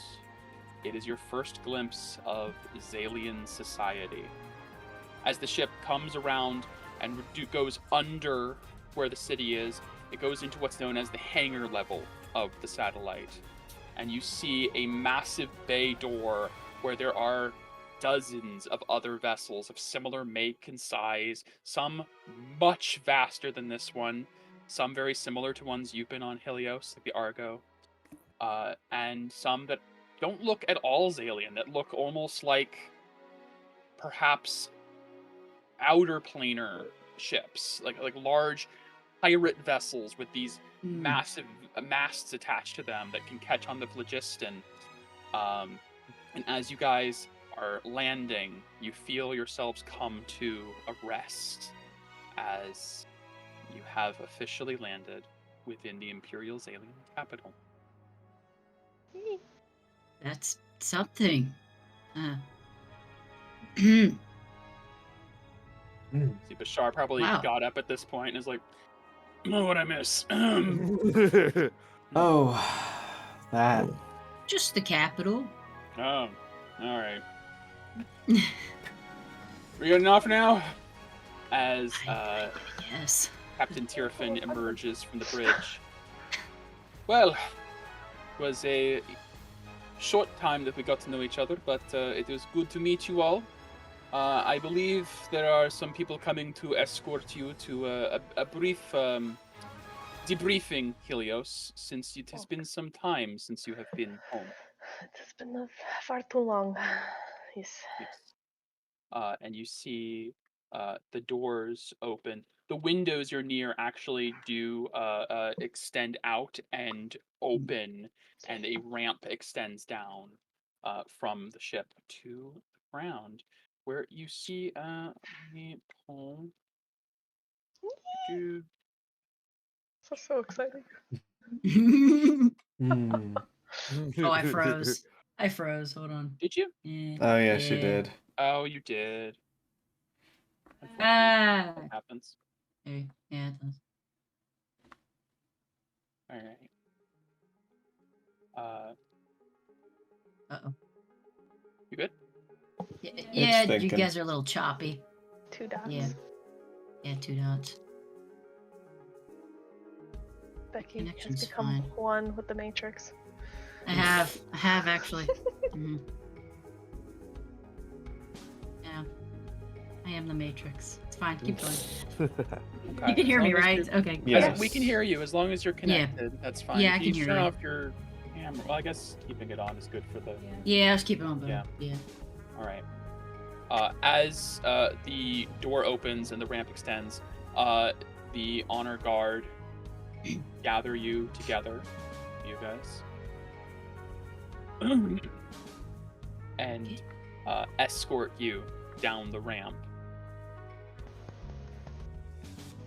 it is your first glimpse of Zalian society. As the ship comes around and goes under where the city is, it goes into what's known as the hangar level of the satellite. And you see a massive bay door where there are dozens of other vessels of similar make and size, some much vaster than this one, some very similar to ones you've been on Helios, like the Argo, and some that don't look at all Zalian, that look almost like perhaps outer planar ships, like large pirate vessels with these massive masts attached to them that can catch on the phlogiston. And as you guys are landing, you feel yourselves come to a rest as you have officially landed within the Imperial Zalian capital. That's something. See, Bashar probably got up at this point and is like, oh, what'd I miss? Oh, that. Just the capital. Oh, alright. We getting off now? As yes. Captain Tirfin emerges from the bridge. Well, it was a short time that we got to know each other, but it was good to meet you all. I believe there are some people coming to escort you to a brief debriefing, Helios, since it has been some time since you have been home. It has been far too long. Yes. And you see the doors open. The windows you're near actually do extend out and open, and a ramp extends down from the ship to the ground, where you see So exciting. Oh, I froze. Hold on. Did you? Yeah. Oh, yes, you did. Oh, you did. Ah. That happens. Yeah, it does. All right. Uh-oh. You good? Yeah, you guys are a little choppy. 2 dots. Yeah, 2 dots. Becky Connection's has become fine. one with the Matrix. I have actually. Mhm. Yeah. I am the Matrix. It's fine. Keep going. Okay. You can hear As me, long as right? you're- Okay. Yes. We can hear you as long as you're connected. That's fine. Yeah, I If can you hear turn you. off your camera, well, I guess keeping it on is good for the. Yeah, let's keep it on, Yeah. Yeah. All right. As the door opens and the ramp extends, the honor guard gather you together, you guys, and escort you down the ramp.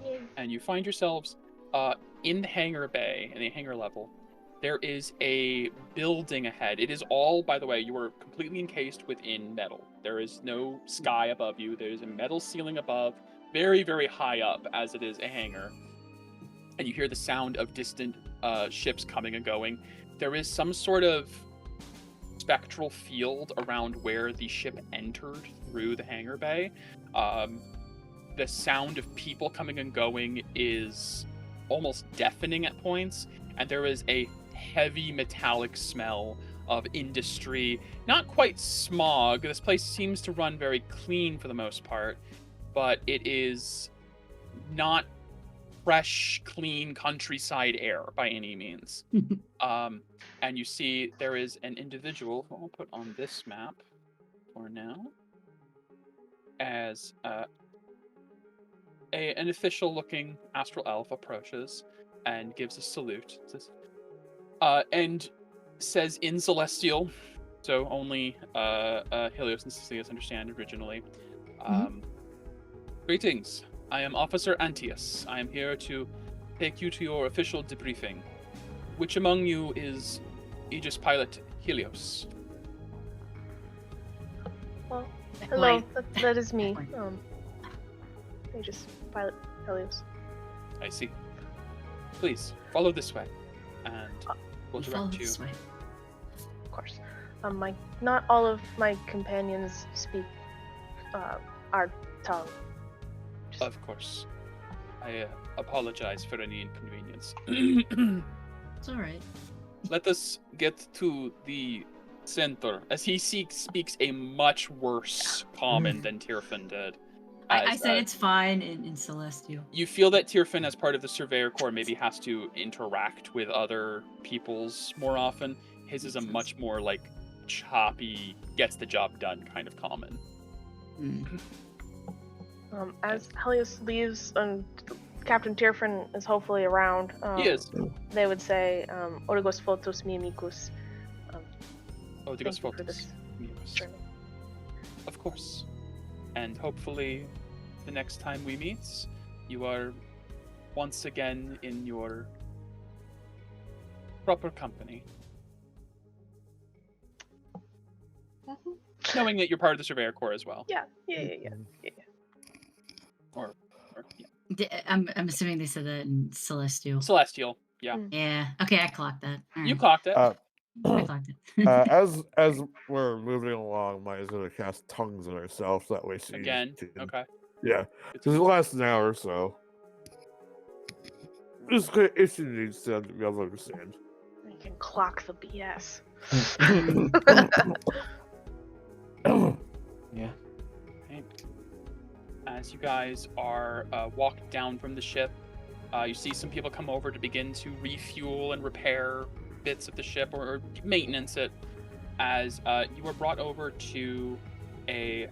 Yay. And you find yourselves in the hangar bay, in the hangar level. There is a building ahead. It is all, by the way, you are completely encased within metal. There is no sky above you. There is a metal ceiling above, very, very high up, as it is a hangar. And you hear the sound of distant ships coming and going. There is some sort of spectral field around where the ship entered through the hangar bay. The sound of people coming and going is almost deafening at points, and there is a heavy metallic smell of industry. Not quite smog. This place seems to run very clean for the most part, but it is not fresh, clean countryside air by any means. And you see there is an individual who I'll put on this map for now as an official-looking astral elf approaches and gives a salute. And says in Celestial, so only Helios and Cecilius understand originally. Greetings. I am Officer Antius. I am here to take you to your official debriefing. Which among you is Aegis pilot Helios? Well, hello, Wait. that is me. Wait. Aegis pilot Helios. I see. Please, follow this way, and we'll We follow direct you. this way. Of course. Not all of my companions speak our tongue. Of course. I apologize for any inconvenience. It's all right. Let us get to the center, as he speaks a much worse common than Tirfin did. I As, said it's fine in Celestial. You feel that Tirfin, as part of the Surveyor Corps, maybe has to interact with other peoples more often. His is a much more, like, choppy, gets the job done kind of common. As Helios leaves and Captain Tirfin is hopefully around, He is. they would say, Odigós Fotós Mimicus. Odigós Thank you for Fotós. this Yes. journey. Of course. And hopefully, the next time we meet, you are once again in your proper company. Knowing that you're part of the Surveyor Corps as well. Yeah. Or yeah. I'm assuming they said that in Celestial. Celestial, yeah. Yeah. Okay, I clocked that. All You right. clocked it. I clocked it. As we're moving along, Maya's gonna cast tongues on herself. That way she Again? can- Okay. Yeah, because it lasts an hour or so. Just if she needs to be able to understand. You can clock the BS. Yeah. Right. As you guys are walked down from the ship, you see some people come over to begin to refuel and repair bits of the ship or maintenance it. As you are brought over to a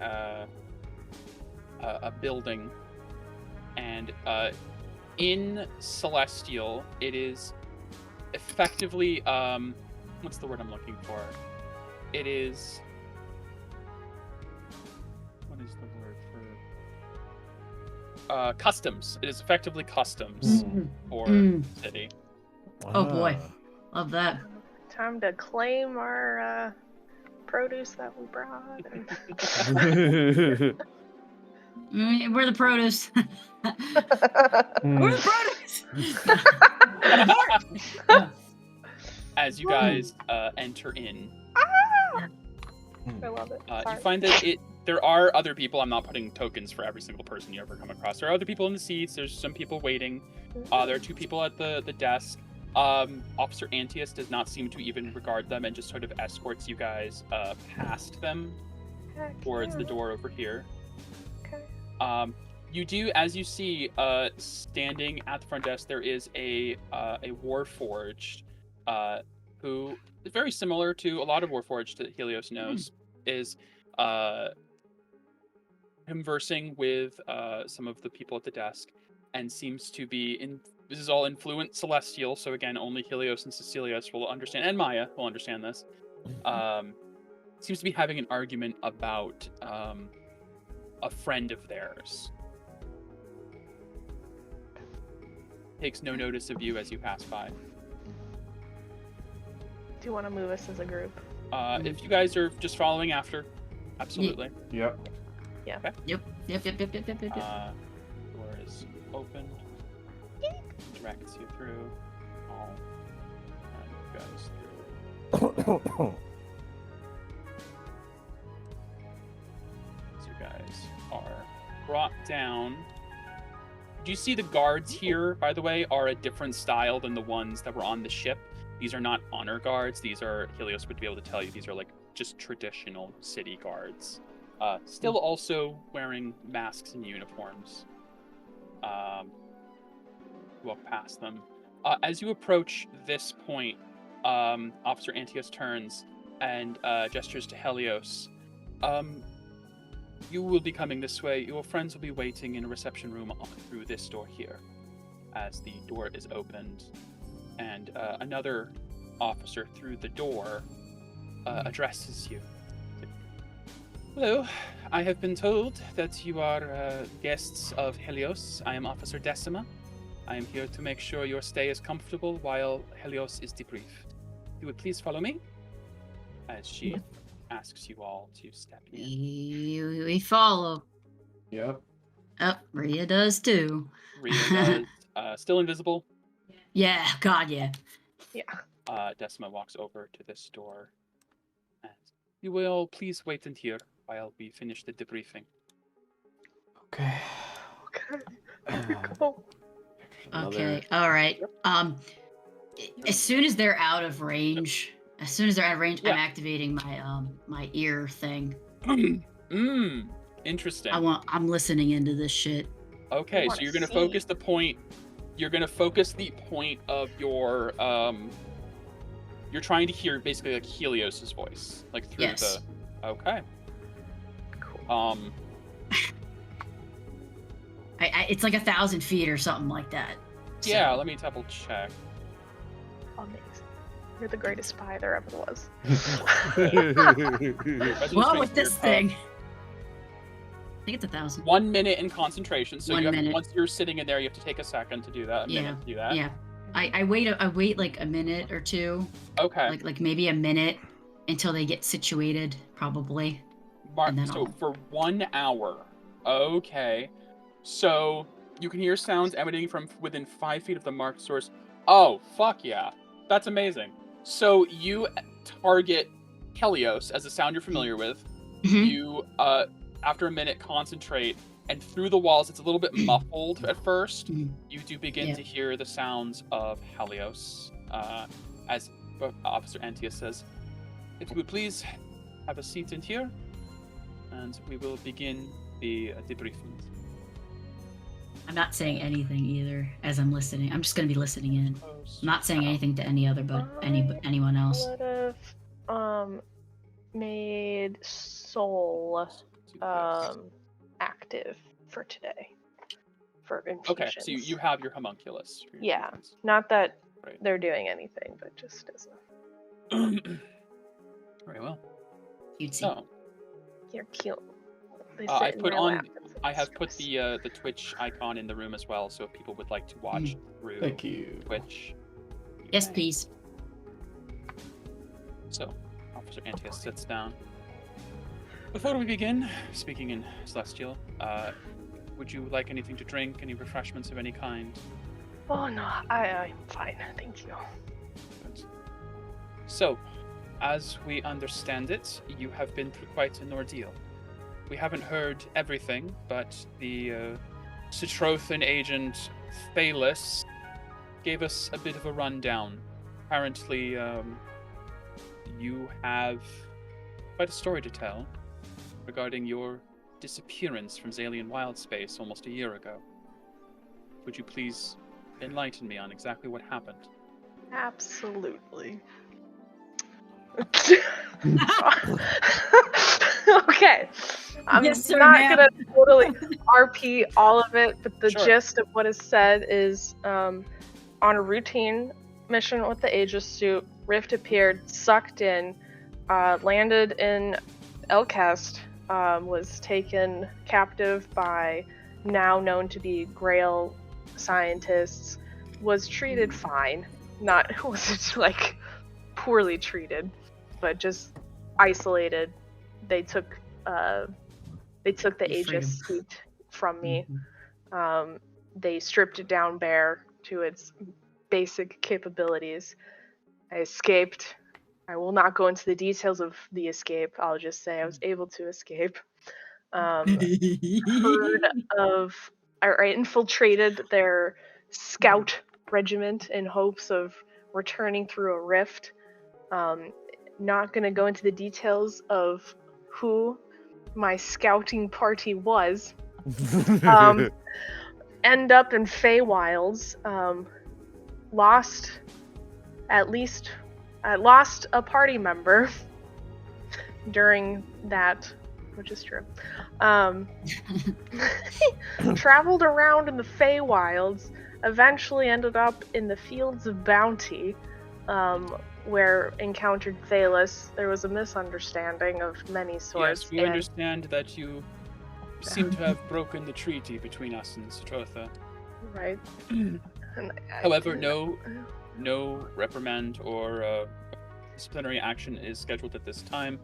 building, and in Celestial, it is effectively what's the word I'm looking for? It is. What is the word for customs? It is effectively customs for the city. Oh boy, love that. Time to claim our produce that we brought. We're the produce. We're the produce. As you guys enter in, I love it. you Sorry. find that there are other people. I'm not putting tokens for every single person you ever come across. There are other people in the seats. There's some people waiting. There are 2 people at the desk. Officer Antius does not seem to even regard them and just sort of escorts you guys past them towards the door over here. Okay. You do, as you see, standing at the front desk, there is a Warforged, who is very similar to a lot of Warforged that Helios knows, is conversing with some of the people at the desk, and seems to be this is all influent Celestial, so again, only Helios and Cecilius will understand, and Maya will understand this. Seems to be having an argument about a friend of theirs. Takes no notice of you as you pass by. Do you want to move us as a group? If you guys are just following after, absolutely. Yep. Yep. Door is open. Directs you through. I'll run you guys through. So you guys are brought down. Do you see the guards here, by the way, are a different style than the ones that were on the ship? These are not honor guards. These are, Helios would be able to tell you, these are like just traditional city guards. Still also wearing masks and uniforms. Walk past them. As you approach this point, Officer Antius turns and gestures to Helios. You will be coming this way. Your friends will be waiting in a reception room through this door here. As the door is opened, and another officer through the door addresses you. Hello, I have been told that you are guests of Helios. I am Officer Decima. I am here to make sure your stay is comfortable while Helios is debriefed. You would please follow me? As she asks you all to step in. We follow. Yep. Oh, Rhea does too. Rhea does. Still invisible. Yeah, God, yeah. Yeah. Decima walks over to this door. And you will please wait in here while we finish the debriefing. Okay. Okay. Cool. Okay, all right. As soon as they're out of range, I'm activating my my ear thing. Interesting. I'm listening into this shit. Okay, so you're gonna focus the point. You're gonna focus the point of your You're trying to hear basically like Helios's voice, like through Yes. the. Okay. Cool. It's like 1,000 feet or something like that. Yeah, let me double check. Amazing. You're the greatest spy there ever was. Well, with this thing. I think it's 1,000. 1 minute in concentration. So 1 minute. Once you're sitting in there, you have to take a second to do that. Minute to do that. Yeah. I wait like a minute or two. Okay. Like maybe a minute until they get situated, probably. And then So for 1 hour. Okay. So you can hear sounds emanating from within 5 feet of the marked source. Oh, fuck yeah. That's amazing. So you target Helios as a sound you're familiar with. Mhm. You, after a minute, concentrate, and through the walls, it's a little bit muffled at first. Mhm. You do begin to hear the sounds of Helios, as Officer Antius says, "If you would please have a seat in here, and we will begin the debriefing." I'm not saying anything either as I'm listening. I'm just gonna be listening in. I'm not saying anything to anyone else. Would have made Soul active for today. For infusions. Okay, so you have your homunculus. For your Yeah. infusions. Not that Right. they're doing anything, but just as a Very well. You'd see. So, you're cute. They I sit in put my on. lap and I have put stress. the Twitch icon in the room as well, so if people would like to watch through Thank you. Twitch. you Yes, may. please. So, Officer Antius sits down. Before we begin, speaking in Celestial, would you like anything to drink? Any refreshments of any kind? Oh no, I'm fine, thank you. Good. So, as we understand it, you have been through quite an ordeal. we haven't heard everything, but the Citrothan agent Thalis gave us a bit of a rundown. Apparently, you have quite a story to tell regarding your disappearance from Zalian wild space almost a year ago. Would you please enlighten me on exactly what happened? Absolutely. Okay. I'm Yes, sir, not ma'am. gonna totally RP all of it, but the Sure. gist of what is said is on a routine mission with the Aegis suit, Rift appeared, sucked in, landed in Elcast, was taken captive by now known to be Grail scientists, was treated fine. Wasn't like poorly treated, but just isolated. They took the Aegis suit from me. They stripped it down bare to its basic capabilities. I escaped. I will not go into the details of the escape. I'll just say I was able to escape. I infiltrated their scout regiment in hopes of returning through a rift. Not going to go into the details of who my scouting party was. End up in Feywilds. I lost a party member during that, which is true. Traveled around in the Feywilds, eventually ended up in the Fields of Bounty, where encountered Thalis. There was a misunderstanding of many sorts. Yes, we understand that you seem to have broken the treaty between us and Citrotha. Right. However, no reprimand or disciplinary action is scheduled at this time,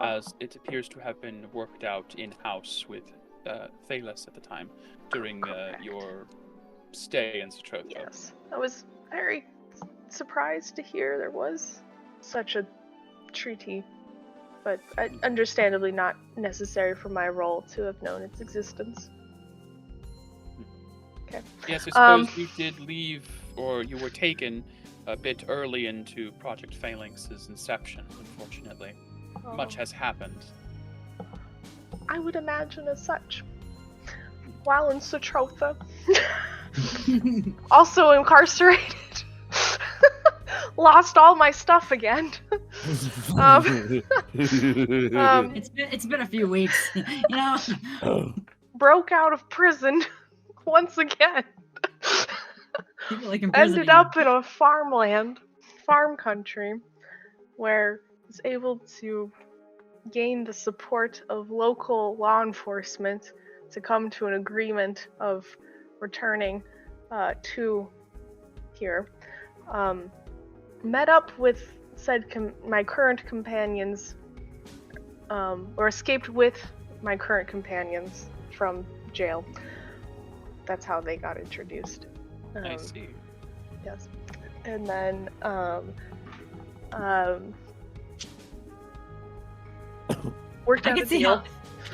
as it appears to have been worked out in-house with Thalis at the time during your stay in Citrotha. Yes, I was very surprised to hear there was such a treaty, but understandably not necessary for my role to have known its existence. Okay. Yes, I suppose you did leave, or you were taken a bit early into Project Phalanx's inception, unfortunately. Much has happened. I would imagine as such. While in Citrotha. Also incarcerated. Lost all my stuff again. It's been a few weeks, you know. Broke out of prison once again. People like Ended up in a farm country, where I was able to gain the support of local law enforcement to come to an agreement of returning to here. Met up with my current companions, or escaped with my current companions from jail. That's how they got introduced. I see. Yes. And then worked out a deal.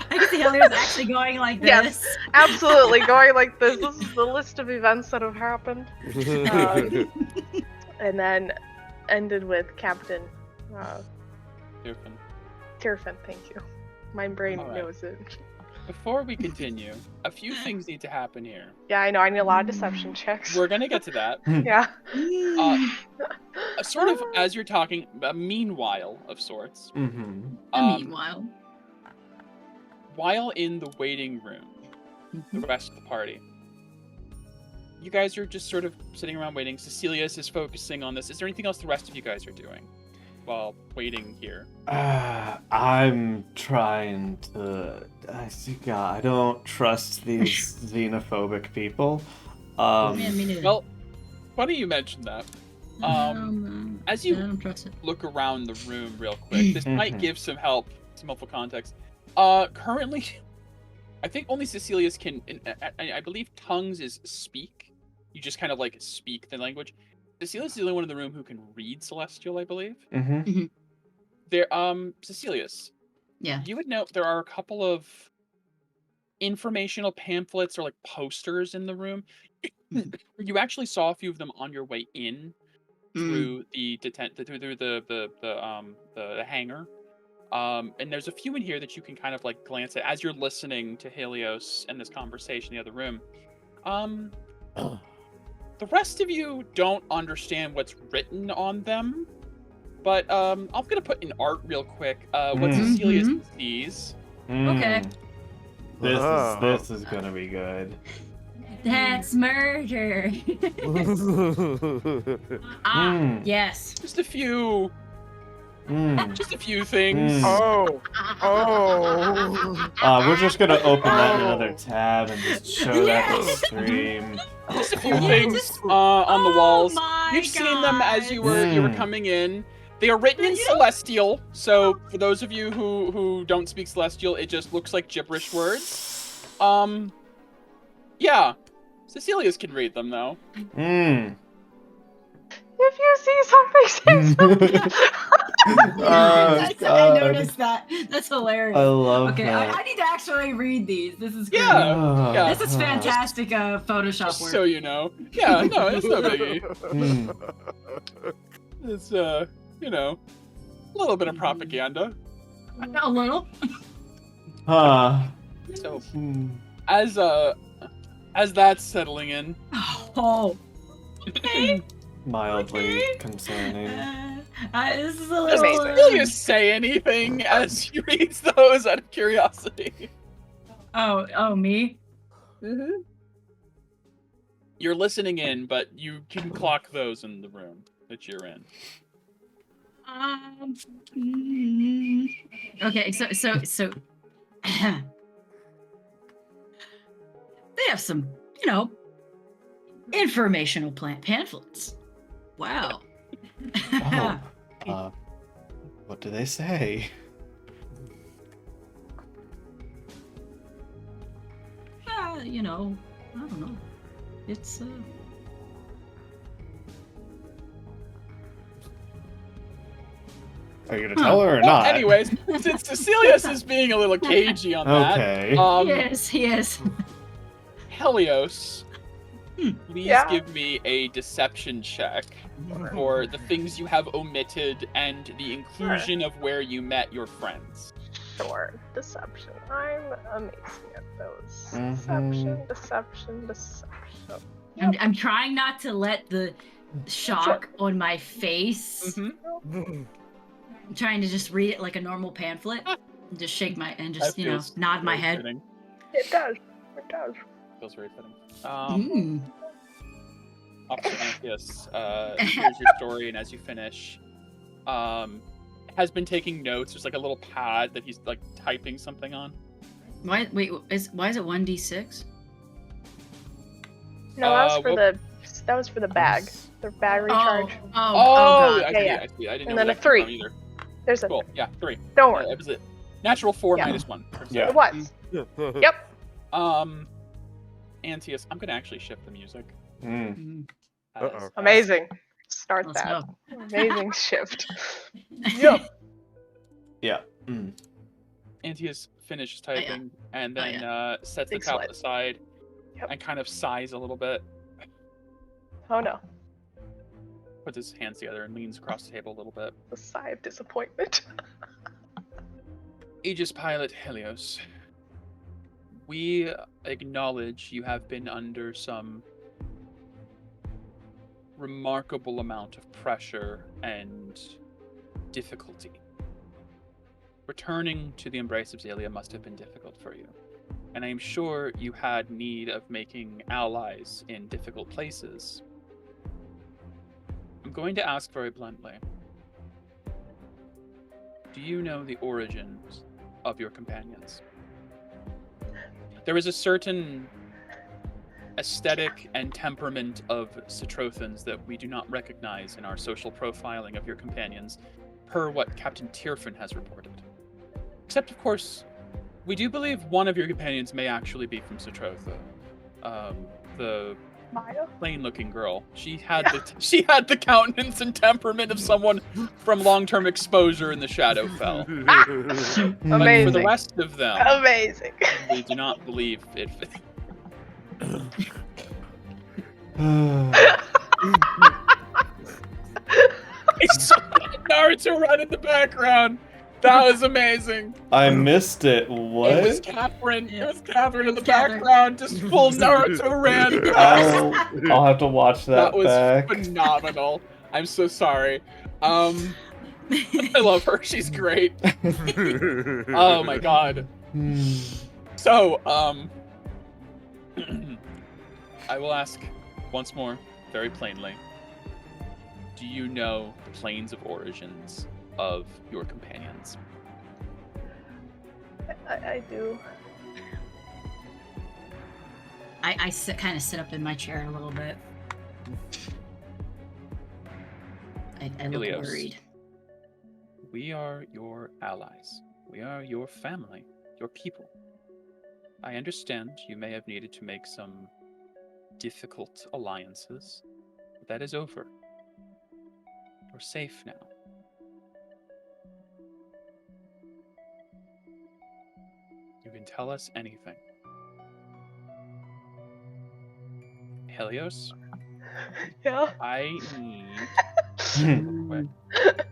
I can see how he was actually going like this. Yes, absolutely going like this. This is the list of events that have happened. And then ended with Captain Tirfin, thank you. My brain knows it. Before we continue, a few things need to happen here. Yeah, I know. I need a lot of deception checks. We're gonna get to that. Yeah. Sort of as you're talking, a meanwhile of sorts. Meanwhile. While in the waiting room, the rest of the party, you guys are just sort of sitting around waiting. Cecilius is focusing on this. Is there anything else the rest of you guys are doing while waiting here? I'm trying to... I don't trust these xenophobic people. Me neither. Well, funny you mentioned that. As I you don't trust it. look around the room real quick, this might give some helpful context. Currently, I think only Cecilius can, I believe tongues is speak. You just kind of like speak the language. Cecilius is the only one in the room who can read Celestial, I believe. Mm-hmm. There, Cecilius. Yeah. You would note there are a couple of informational pamphlets or like posters in the room. You actually saw a few of them on your way in through the hangar. And there's a few in here that you can kind of like glance at as you're listening to Helios and this conversation in the other room. The rest of you don't understand what's written on them, but I'm gonna put in art real quick what Cecilia sees. Okay. This is gonna be good. That's murder. Yes. Just a few things. Oh. We're just gonna open that in another tab and just show that to the stream. Just a few things on the walls. My You've seen them as you were God. coming in. They are written in Celestial, so for those of you who don't speak Celestial, it just looks like gibberish words. Yeah. Cecilia's can read them though. If you see something, say something. I noticed that. That's hilarious. I love Okay, that. I need to actually read these. This is great. Yeah. This is fantastic Photoshop Just work. so you know. Yeah, no, it's no biggie. It's a little bit of propaganda. A little. So as that's settling in. Oh. Okay. Mildly concerning. This is a Does little. Cecilia say anything as she reads those out of curiosity? Oh, me? Mm-hmm. You're listening in, but you can clock those in the room that you're in. Okay, so they have some, informational pamphlets. Wow. What do they say? I don't know. It's Are you gonna tell her or Well, not? anyways, since Cecilius is being a little cagey on that, Okay. he is. Helios, please Yeah. give me a deception check for the things you have omitted and the inclusion of where you met your friends. Sure. Deception. I'm amazing at those. Mhm. Deception. I'm trying not to let the shock on my face. Mm-hmm. I'm trying to just read it like a normal pamphlet. And just shake my and just That feels nod my very head. fitting. It does. It does. Feels very fitting. Officer Antius, here's your story, and as you finish, has been taking notes. There's like a little pad that he's like typing something on. Why is it 1d6? No, that was for the bag. The bag recharge. Oh, God. Yeah. I see. I didn't And know then where a that came 3. from either. There's a Cool. Yeah, 3. Don't worry. It was a natural 4 Yeah. minus 1. Yeah. It was. Yep. Antius, I'm gonna actually shift the music. Uh-oh. Amazing. Start Let's that. go. Amazing shift. Yep. Yeah. Antius finishes typing and then sets the Big tablet sweat. aside Yep. and kind of sighs a little bit, Oh no. puts his hands together and leans across the table a little bit. The sigh of disappointment. Aegis Pilot Helios, we acknowledge you have been under some remarkable amount of pressure and difficulty. Returning to the embrace of Xalia must have been difficult for you, and I am sure you had need of making allies in difficult places. I'm going to ask very bluntly, do you know the origins of your companions? There is a certain aesthetic and temperament of Citrothans that we do not recognize in our social profiling of your companions, per what Captain Tierfin has reported. Except, of course, we do believe one of your companions may actually be from Citrotha. The Maya? plain-looking girl. She had the countenance and temperament of someone from long-term exposure in the Shadowfell. But Amazing. for the rest of them, Amazing. we do not believe it. It's Naruto right in the background. That was amazing. I missed it. It was What? Catherine. It was Catherine in the Catherine. background, just full Naruto ran. I'll have to watch that was back. phenomenal. I'm so sorry. I love her. She's great. Oh my god. So, I will ask once more, very plainly. Do you know the planes of origins of your companions? I do. I kind of sit up in my chair a little bit. I look Ilios. worried. We are your allies. We are your family, your people. I understand you may have needed to make some difficult alliances, but that is over. You're safe now. You can tell us anything. Helios, Yeah. I need real quick.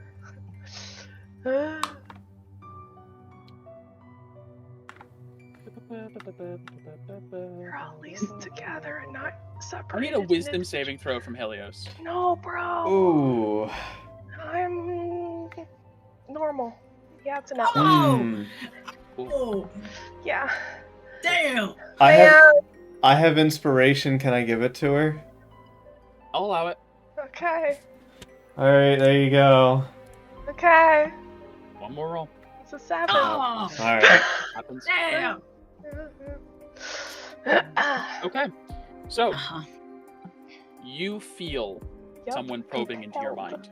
We're all at least together and not I separated. need a wisdom saving throw from Helios. No, bro. Ooh. I'm normal. Yeah, it's an outlet. Oh! Cool. Oh! Yeah. Damn! I have inspiration. Can I give it to her? I'll allow it. Okay. All right, there you go. Okay. One more roll. It's a 7. Oh! All right. Happens. Damn! Okay. So, Uh-huh. you feel Yep, someone I probing into your felt. mind.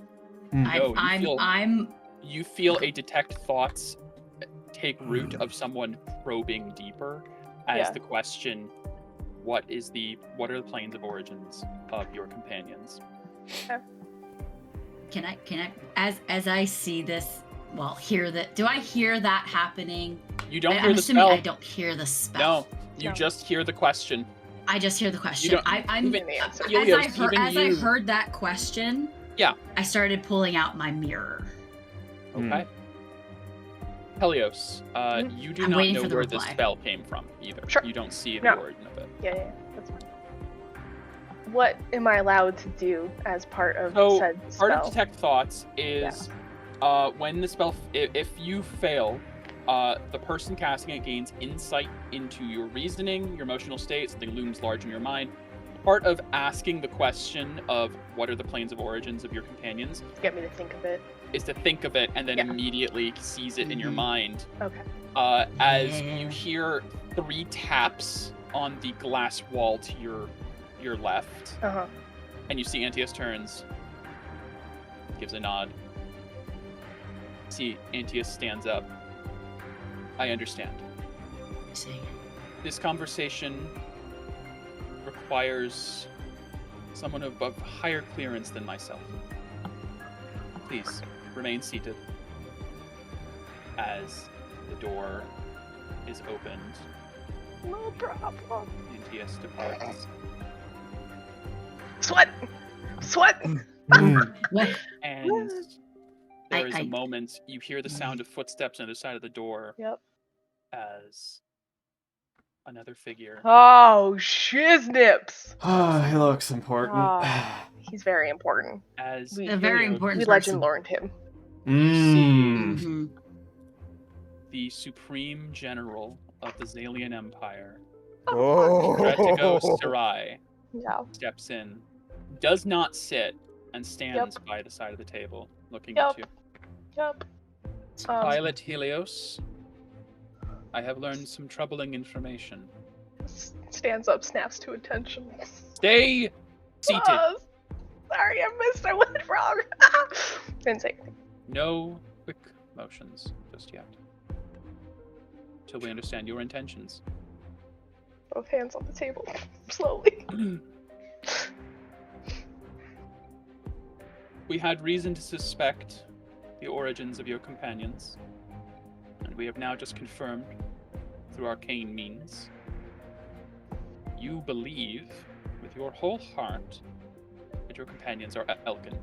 Hmm. You feel a detect thoughts take root of someone probing deeper as Yeah. the question, what are the planes of origins of your companions? Can I as I see this, hear that? Do I hear that happening? You don't I'm hear the assuming spell. I don't hear the spell. No, you No. just hear the question. I just hear the question. don't- I'm even the answer. Helios, as even I you- heard that question. Yeah. I started pulling out my mirror. Okay. Helios, you do I'm not waiting know for the where the reply. spell came from either. Sure. You don't see the No. origin of it. Yeah, that's fine. What am I allowed to do as part of So, said part spell? of detect thoughts is when the spell, if you fail, the person casting it gains insight into your reasoning, your emotional state. Something looms large in your mind. Part of asking the question of what are the planes of origins of your companions Get me to think of it. is to think of it and then Yeah. immediately seize it in your mind. Okay. As Yeah. you hear 3 taps on the glass wall to your left, Uh-huh. and you see Antius turns, gives a nod. See, Antius stands up. I understand. See. This conversation requires someone of higher clearance than myself. Please, remain seated. As the door is opened, No problem. Antius departs. Sweat! Sweat! What? And there is I- a moment, you hear the sound of footsteps on the other side of the door Yep. as another figure. Oh, shiznips! He looks important. Ah. He's very important. As We- A very Helios, important We legend person. learned him. Mmm. Mhm. the supreme general of the Zalian Empire, Oh. Odigós Sarai, Yeah. steps in, does not sit, and stands by the side of the table, looking Yep. at you. Yep. Pilot Helios, I have learned some troubling information. Stands up, snaps to attention. Stay seated. Oh, sorry, I missed. I went wrong. Didn't say anything. No quick motions just yet. Till we understand your intentions. Both hands on the table, slowly. We had reason to suspect the origins of your companions, and we have now just confirmed through arcane means. You believe with your whole heart that your companions are Elkin.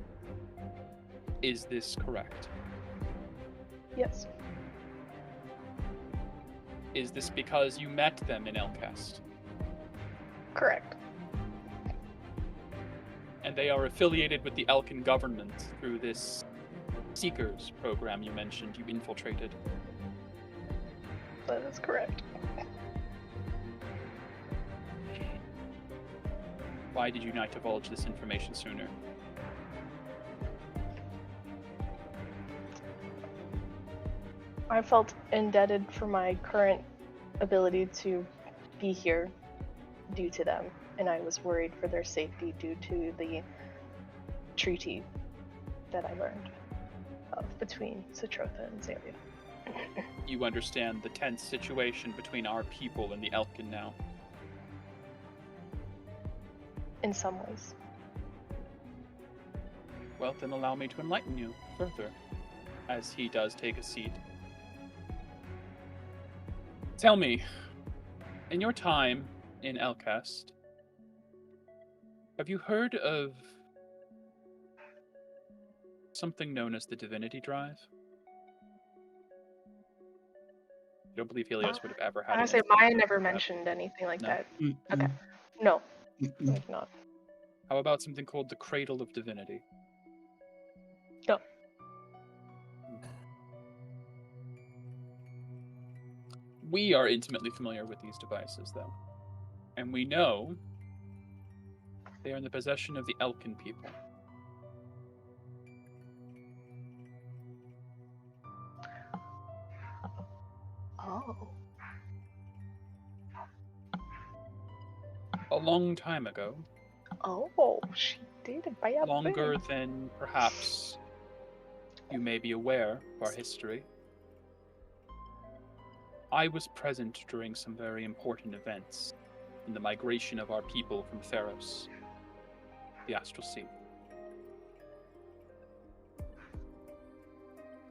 Is this correct? Yes. Is this because you met them in Elcast? Correct. And they are affiliated with the Elkin government through this Seekers program you mentioned you infiltrated? That is correct. Why did you not divulge this information sooner? I felt indebted for my current ability to be here due to them, and I was worried for their safety due to the treaty that I learned of between Citrotha and Zalia. You understand the tense situation between our people and the Elkin now. In some ways. Well, then allow me to enlighten you further, as he does take a seat. Tell me, in your time in Elcast, have you heard of something known as the Divinity Drive? I don't believe Helios would have ever had I an say instance Maya of never that. mentioned anything like No? that. Mm-mm. Okay. No, Mm-mm. like not. How about something called the Cradle of Divinity? No. We are intimately familiar with these devices, though. And we know they are in the possession of the Elkin people. Oh. A long time ago, Oh, she did a bad longer thing. than perhaps you may be aware of our history, I was present during some very important events in the migration of our people from Theros, the Astral Sea.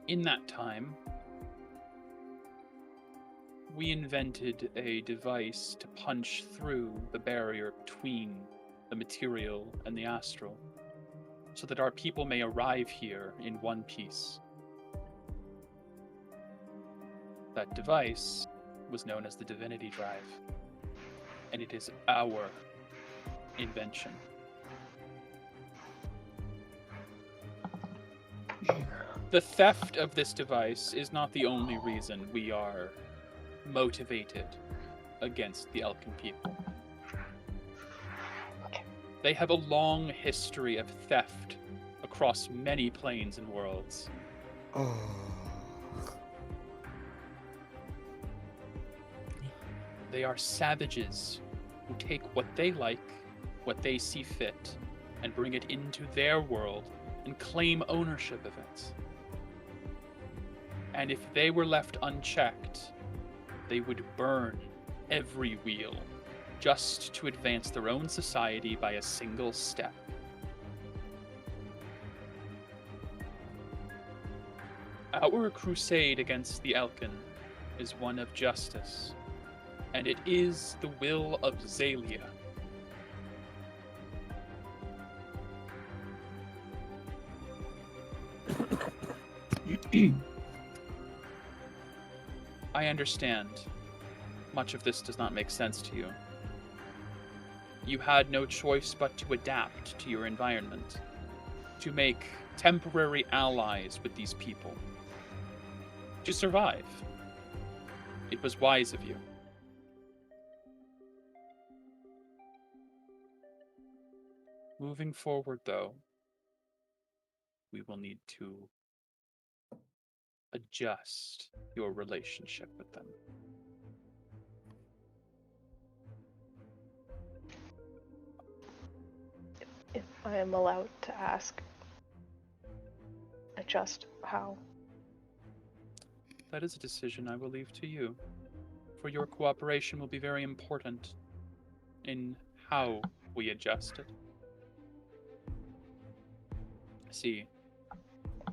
In that time, we invented a device to punch through the barrier between the material and the astral, so that our people may arrive here in one piece. That device was known as the Divinity Drive, and it is our invention. The theft of this device is not the only reason we are motivated against the Elkin people. They have a long history of theft across many planes and worlds. Oh. They are savages who take what they like, what they see fit, and bring it into their world and claim ownership of it. And if they were left unchecked, they would burn every wheel just to advance their own society by a single step. Our crusade against the Elkin is one of justice, and it is the will of Zalia. I understand. Much of this does not make sense to you. You had no choice but to adapt to your environment, to make temporary allies with these people, to survive. It was wise of you. Moving forward, though, we will need to adjust your relationship with them. If I am allowed to ask, adjust how? That is a decision I will leave to you, for your cooperation will be very important in how we adjust it. See,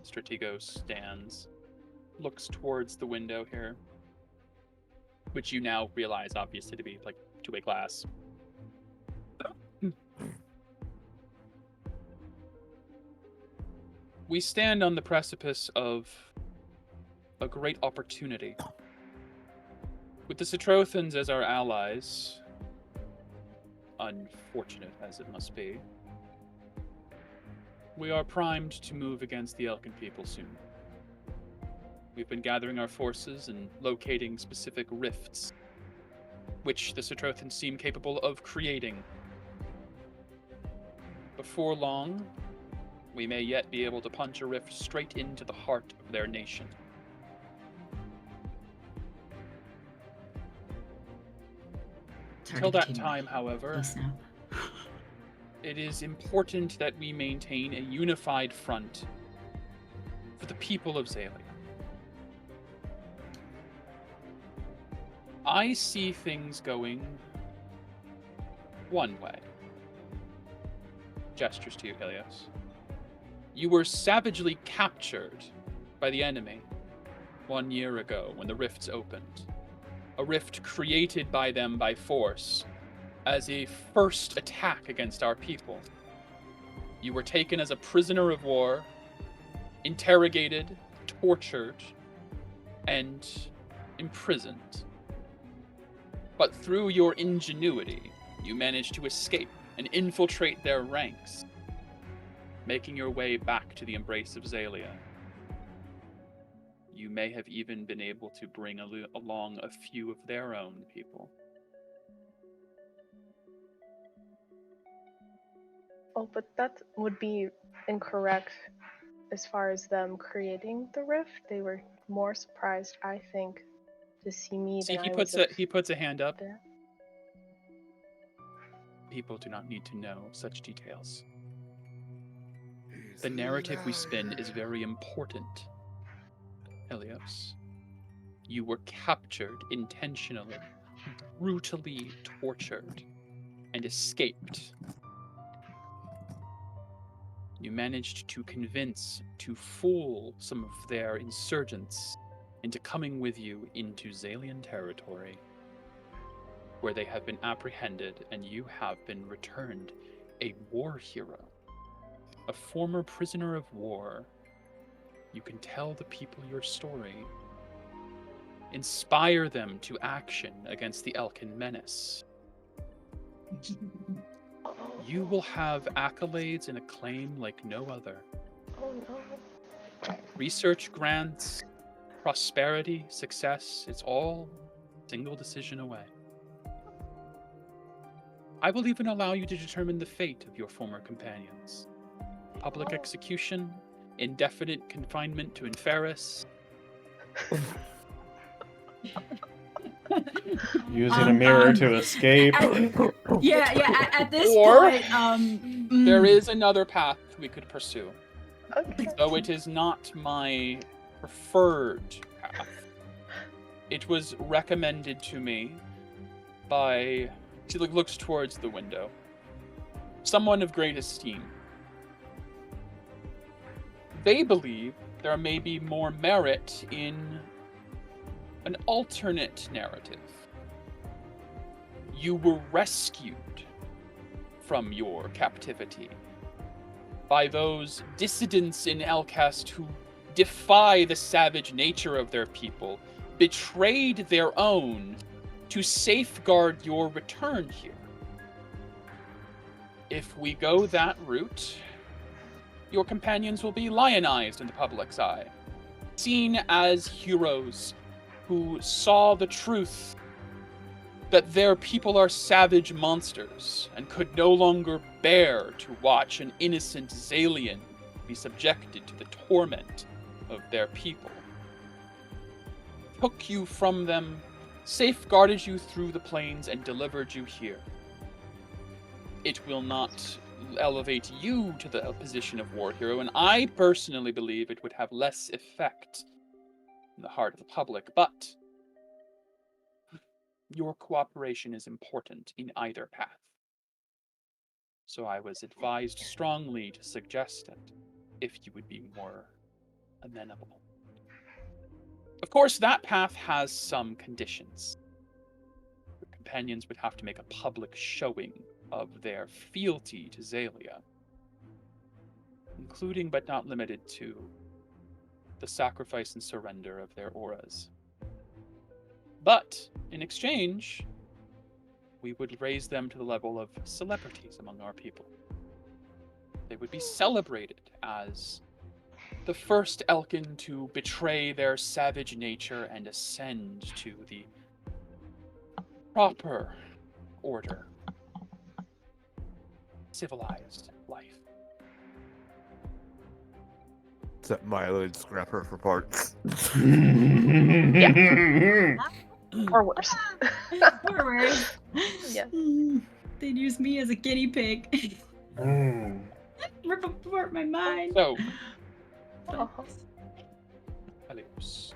Strategos stands, looks towards the window here, which you now realize obviously to be like two-way glass. We stand on the precipice of a great opportunity. With the Citrothans as our allies, unfortunate as it must be, we are primed to move against the Elkin people soon. We've been gathering our forces and locating specific rifts, which the Citrothans seem capable of creating. Before long, we may yet be able to punch a rift straight into the heart of their nation. Until that time, however, it is important that we maintain a unified front for the people of Zalia. I see things going one way. Gestures to you, Helios. You were savagely captured by the enemy 1 year ago when the rifts opened. A rift created by them by force as a first attack against our people. You were taken as a prisoner of war, interrogated, tortured, and imprisoned. But through your ingenuity, you managed to escape and infiltrate their ranks, making your way back to the embrace of Zalia. You may have even been able to bring along a few of their own people. Oh, but that would be incorrect as far as them creating the rift. They were more surprised, I think, to see me See, than he I puts was. he puts a hand up. There. People do not need to know such details. The narrative we spin is very important, Helios. You were captured intentionally, brutally tortured, and escaped. You managed to convince, to fool some of their insurgents into coming with you into Zalian territory, where they have been apprehended and you have been returned a war hero, a former prisoner of war. You can tell the people your story, inspire them to action against the Elkin menace. You will have accolades and acclaim like no other. Oh no. Research grants, prosperity, success, it's all a single decision away. I will even allow you to determine the fate of your former companions. Public execution, indefinite confinement to Inferis. Using a mirror to escape. At this Or point, there is another path we could pursue. Okay. Though it is not my preferred path. It was recommended to me by... She looks towards the window. Someone of great esteem. They believe there may be more merit in an alternate narrative. You were rescued from your captivity by those dissidents in Elcast who defy the savage nature of their people, betrayed their own to safeguard your return here. If we go that route, your companions will be lionized in the public's eye, seen as heroes who saw the truth that their people are savage monsters and could no longer bear to watch an innocent Zalian be subjected to the torment of their people. Took you from them, safeguarded you through the plains, and delivered you here. It will not elevate you to the position of war hero, and I personally believe it would have less effect in the heart of the public, but your cooperation is important in either path. So I was advised strongly to suggest it. if you would be more amenable. Of course, that path has some conditions. Your companions would have to make a public showing of their fealty to Zalia, including but not limited to the sacrifice and surrender of their auras. But in exchange, we would raise them to the level of celebrities among our people. They would be celebrated as the first Elkin to betray their savage nature and ascend to the proper order, civilized life. Except Milo and scrap her for parts. Or worse. Or worse. Yeah. They'd use me as a guinea pig. Rip apart my mind. So, Uh-huh. Odigós,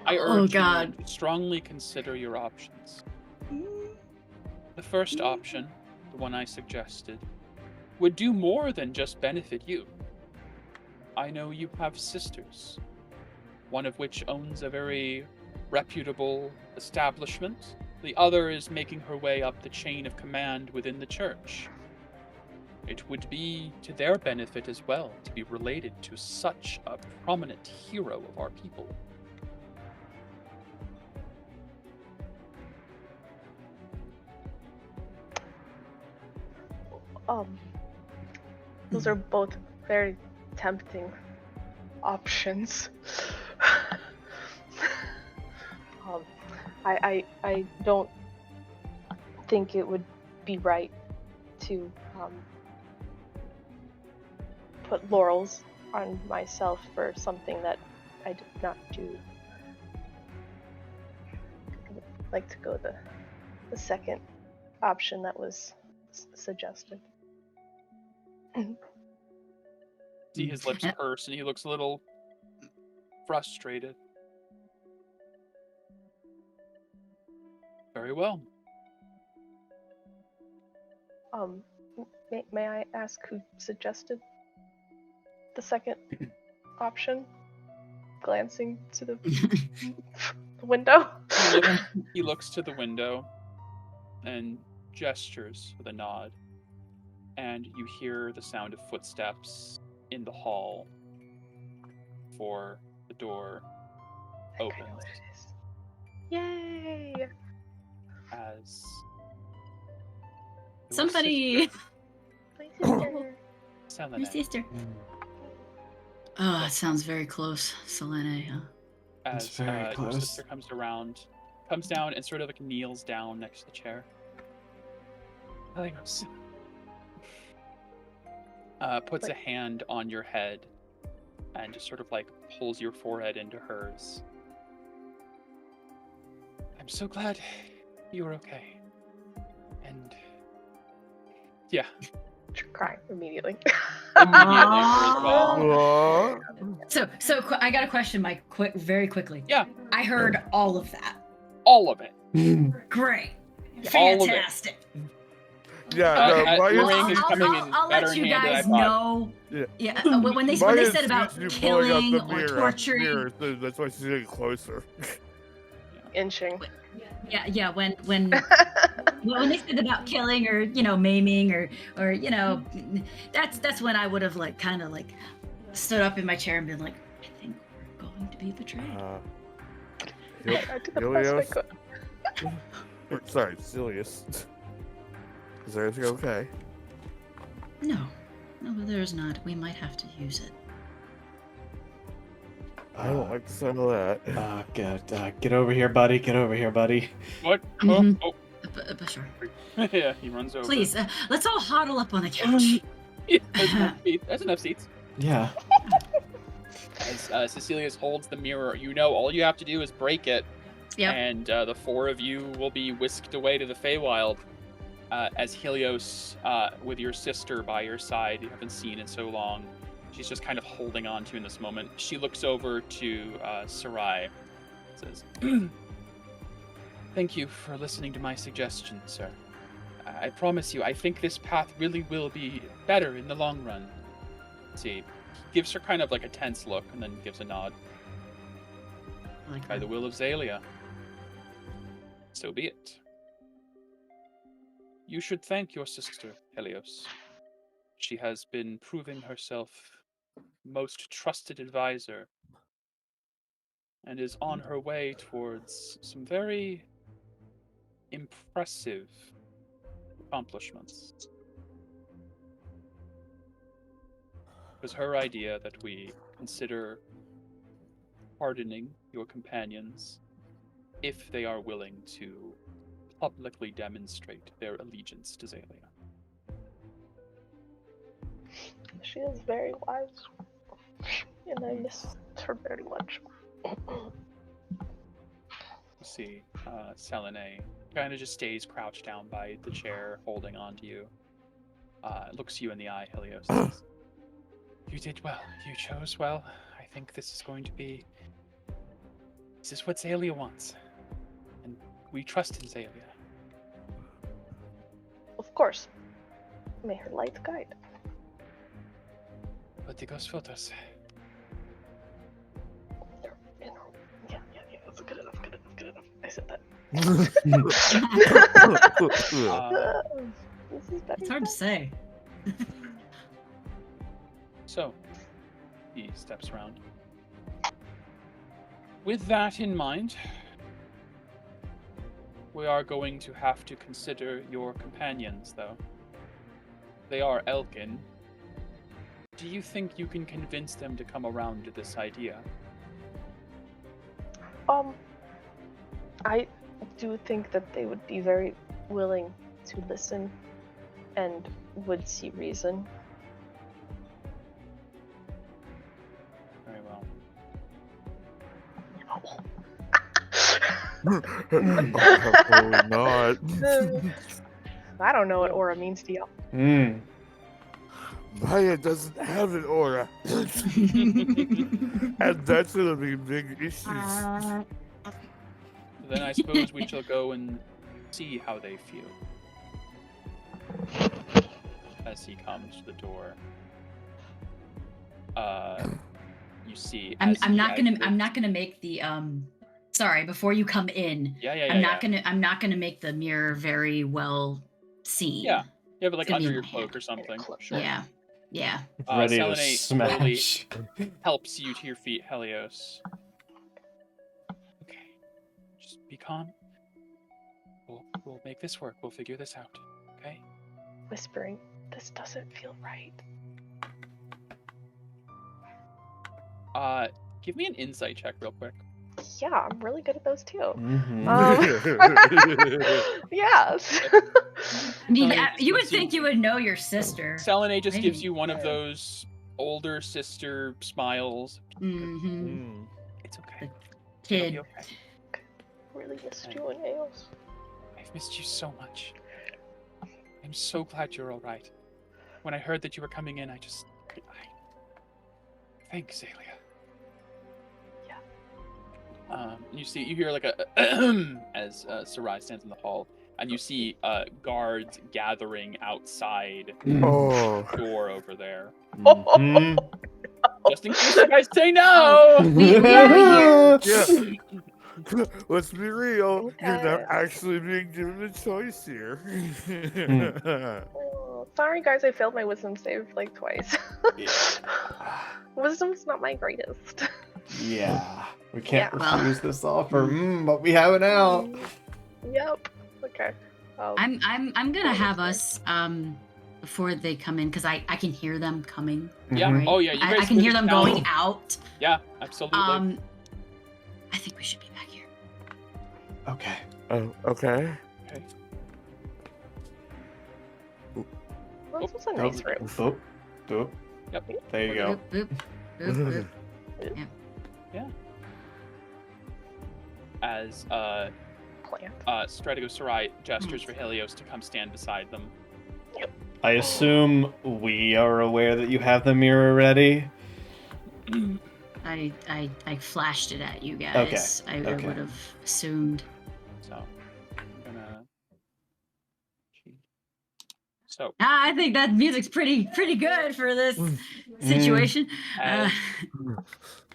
I urge God. you to strongly consider your options. The first option, the one I suggested, would do more than just benefit you. I know you have sisters, one of which owns a very reputable establishment. The other is making her way up the chain of command within the church. It would be to their benefit as well to be related to such a prominent hero of our people. Those are both very tempting options. I don't think it would be right to put laurels on myself for something that I did not do. I'd like to go the second option that was suggested. See his lips purse and he looks a little frustrated. Very well. May I ask who suggested the second option? Glancing to the window. He looks to the window and gestures with a nod. And you hear the sound of footsteps in the hall before the door I know opens what it is. Yay! as your Somebody. sister, My sister. Selene, My sister. Oh, that sounds very close. Selene, huh? as It's very your close. sister comes down and sort of like kneels down next to the chair. Odigós. Puts a hand on your head and just sort of like pulls your forehead into hers. I'm so glad you're okay. And yeah, Cry immediately. immediately as well. So I got a question, Mike. Very quickly. Yeah, I heard all of that. all of it. Great. All of it. Fantastic. Yeah, no, your my ring is coming in I'll better let you in hand than I guys thought. know. Yeah. When they Maya said about sees you pulling killing up the or mirror, torturing. so that's why she's getting closer. Inching. Yeah. When they said about killing or maiming or that's when I would have like kind of like stood up in my chair and been like, I think we're going to be betrayed. I did the best I could. Sorry, Cilius. Is everything okay? No, there's not. We might have to use it. I don't like the sound of that. Get over here, buddy. Get over here, buddy. What? Mhm. Oh, But sure. yeah, he runs over. Please, let's all huddle up on the couch. There's enough seats. Yeah. As Cecilius holds the mirror, all you have to do is break it, Yep. and the four of you will be whisked away to the Feywild. As Helios, with your sister by your side, you haven't seen in so long. She's just kind of holding on to you in this moment. She looks over to Sarai, says, "Thank you for listening to my suggestion, sir. I promise you, I think this path really will be better in the long run. See, gives her kind of like a tense look and then gives a nod. Like By the will of Zalia. So be it. You should thank your sister, Helios. She has been proving herself most trusted advisor and is on her way towards some very impressive accomplishments. It was her idea that we consider pardoning your companions if they are willing to publicly demonstrate their allegiance to Zalia. She is very wise, and I miss her very much. You see, Selene kind of just stays crouched down by the chair, holding on to you. Looks you in the eye, Helios. Says, you did well. You chose well. I think this is going to be... This is what Zalia wants. And we trust in Zalia. Of course. May her light guide. Odigós Fotós. Yeah, that's good enough, good enough. I said that. This is better. It's hard to say. So, he steps around. With that in mind, we are going to have to consider your companions, though. They are Elkin. Do you think you can convince them to come around to this idea? I do think that they would be very willing to listen and would see reason. Very well. Probably not. I don't know what aura means to y'all. Maya doesn't have an aura. And that's gonna be big issues. Then I suppose we shall go and see how they feel. As he comes to the door, you see. I'm not gonna make the sorry, before you come in. I'm not gonna make the mirror very well seen. Yeah, but like It's gonna under be your in my cloak hand. or something. Sure. Yeah. Ready to Selene slowly smash. helps you to your feet, Helios. Okay, just be calm. We'll make this work. We'll figure this out. Okay. Whispering, this doesn't feel right. Give me an insight check real quick. Yeah, I'm really good at those too. Mhm. Yes. I mean, Selene you would gives you- think you would know your sister. Selene just gives Maybe. you one of those older sister smiles. Mm-hmm. It's okay. It'll Kid. be okay. Really missed you and Nails. I've missed you so much. I'm so glad you're all right. When I heard that you were coming in, thanks, Zalia. Yeah. You hear like a as Sarai stands in the hall, and you see guards gathering outside Oh. the door over there. Mhm. Just in case you guys say no! We are here. Yeah. Let's be real. You're not Okay. actually being given a choice here. Oh, sorry, guys, I failed my wisdom save like twice. Wisdom's not my greatest. Yeah. We can't Yeah. Well. refuse this offer, but we have it out. Yep. Okay. I'm gonna have us before they come in because I can hear them coming. Yeah. Mhm. Oh yeah. You guys I can hear the them sound. going out. Yeah. Absolutely. I think we should be back here. Okay. Oh, okay. Okay. Well, this was a nice room. Boop. Boop. Yep. There you go. Boop, boop, boop. As Plant. Strategos Sarai gestures for Helios to come stand beside them. I assume we are aware that you have the mirror ready. I flashed it at you guys. I would have assumed. So I'm gonna So, I think that music's pretty good for this situation. as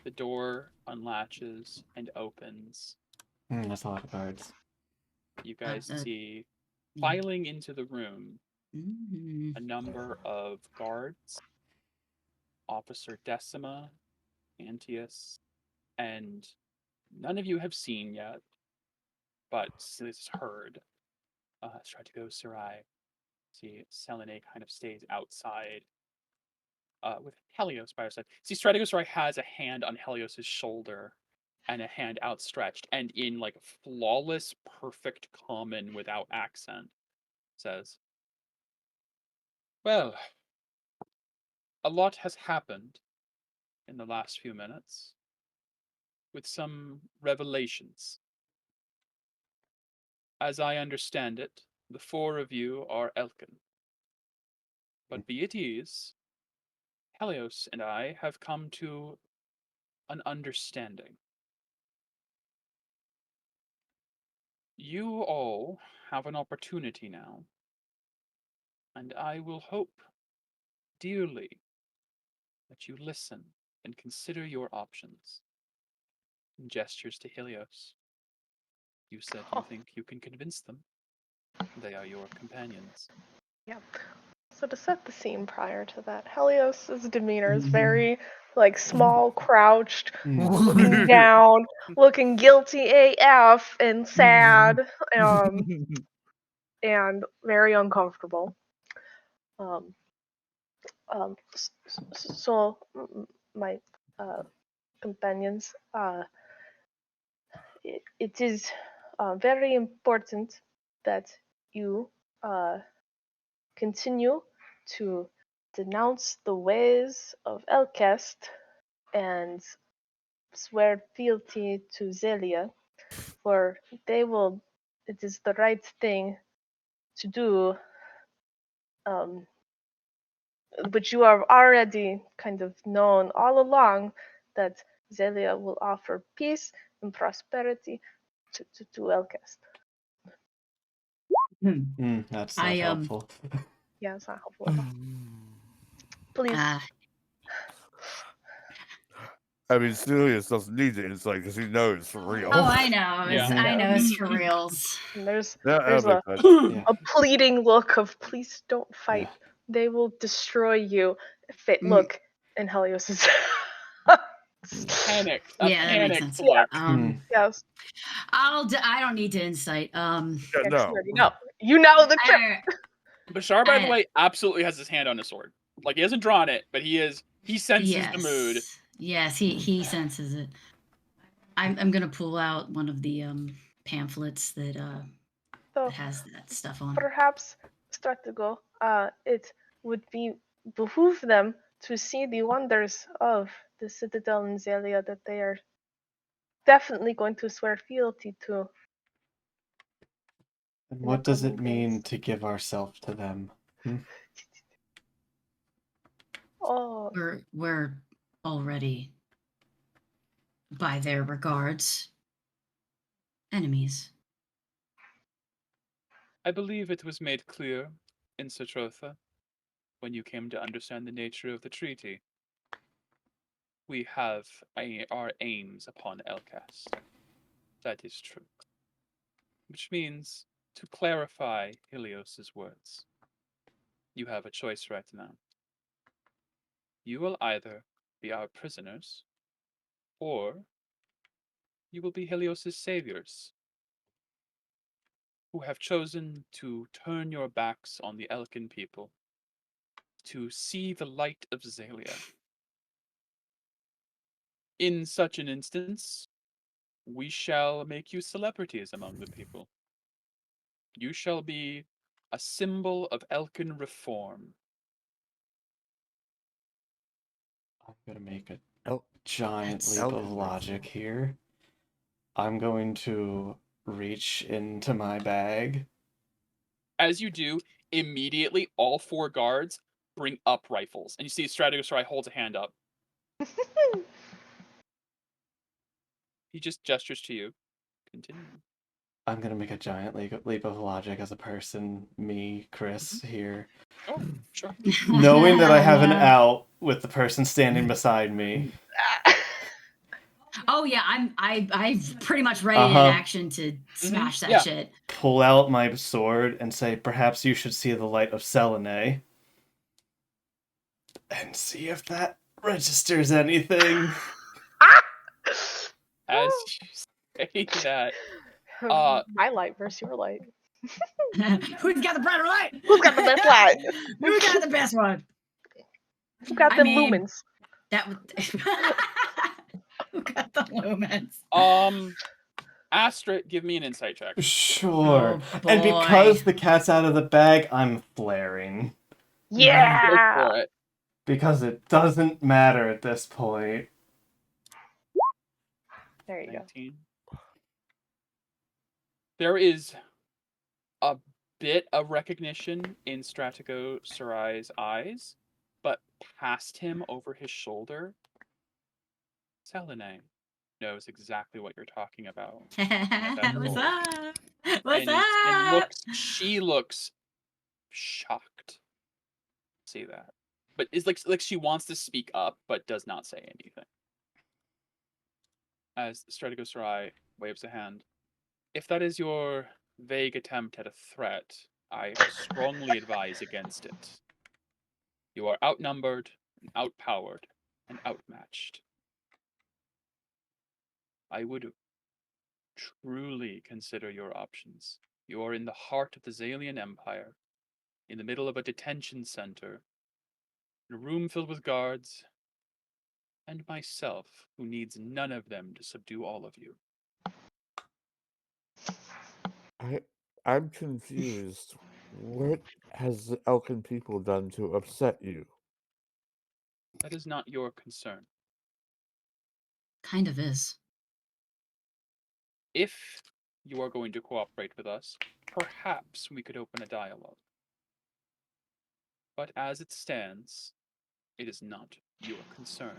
the door unlatches and opens, That's a lot of guards. you guys see filing into the room a number of guards, Officer Decima, Antius, and none of you have seen yet, but it's heard. Stratego Sarai. See, Selene kind of stays outside with Helios by her side. See, Stratego Sarai has a hand on Helios's shoulder and a hand outstretched, and in like flawless, perfect common without accent, says, "Well, a lot has happened in the last few minutes, with some revelations. As I understand it, the four of you are Elkin. But be at ease, Helios and I have come to an understanding. You all have an opportunity now, and I will hope dearly that you listen and consider your options." And gestures to Helios. "You said you think you can convince them. They are your companions." Yeah. So to set the scene prior to that, Helios's demeanor is very like small, crouched, looking down, looking guilty AF and sad, and very uncomfortable. So my companions, it is very important that you continue to denounce the ways of Elkest and swear fealty to Zelia, for it is the right thing to do. But you are already kind of known all along that Zelia will offer peace and prosperity to Elkest. That's not helpful. Yeah, it's not helpful at all. Please. I mean, Sirius doesn't need the insight because he knows for real. Oh, I know. Yeah. I know it's for reals. And there's Yeah, a pleading look of please don't fight. Yeah. They will destroy you. Look, and Helios is Panicked. Yeah, that makes panicked sense. look. yes. I don't need to insight. yeah, Yes, no. you already know. You know the trick. Bashar, by the way, absolutely has his hand on his sword. Like, he hasn't drawn it, but he senses the mood. Yes, he senses it. I'm gonna pull out one of the pamphlets that So has that stuff on. perhaps Stratego, it would behoove them to see the wonders of the Citadel in Zelia that they are definitely going to swear fealty to. And what does it mean to give ourselves to them? Oh, We're already, by their regards, enemies. I believe it was made clear in Satrotha when you came to understand the nature of the treaty. We have our aims upon Elcast. That is true. Which means, to clarify Helios's words, you have a choice right now. You will either be our prisoners, or you will be Helios's saviors, who have chosen to turn your backs on the Elkin people, to see the light of Zelia. In such an instance, we shall make you celebrities among the people. You shall be a symbol of Elkin reform. I'm gonna make a giant leap of logic here. I'm going to reach into my bag. As you do, immediately all four guards bring up rifles, and you see Stratego holds a hand up. He just gestures to you. Continue. I'm gonna make a giant leap of logic as a person, me, Chris, here. Oh, sure. Knowing that I have an out with the person standing beside me. Oh yeah, I've pretty much ready in action to smash that shit. Pull out my sword and say, perhaps you should see the light of Selene. And see if that registers anything. As you say that, my light versus your light. Who's got the brighter light? Who's got the best light? Who got the best one? Who got them lumens? That would. Who got the lumens? Astrid, give me an insight check. Sure. Oh, and because the cat's out of the bag, I'm flaring. Yeah. Go for it. Because it doesn't matter at this point. There you 19. Go. There is a bit of recognition in Stratigo Sarai's eyes, but past him over his shoulder, Selene knows exactly what you're talking about. What's up? What's up? And she looks shocked. See that. But it's like she wants to speak up, but does not say anything. As Stratigo Sarai waves a hand. If that is your vague attempt at a threat, I strongly advise against it. You are outnumbered, and outpowered, and outmatched. I would truly consider your options. You are in the heart of the Zalian Empire, in the middle of a detention center, in a room filled with guards, and myself, who needs none of them to subdue all of you. I'm confused. What has the Elkin people done to upset you? That is not your concern. Kind of is. If you are going to cooperate with us, perhaps we could open a dialogue. But as it stands, it is not your concern.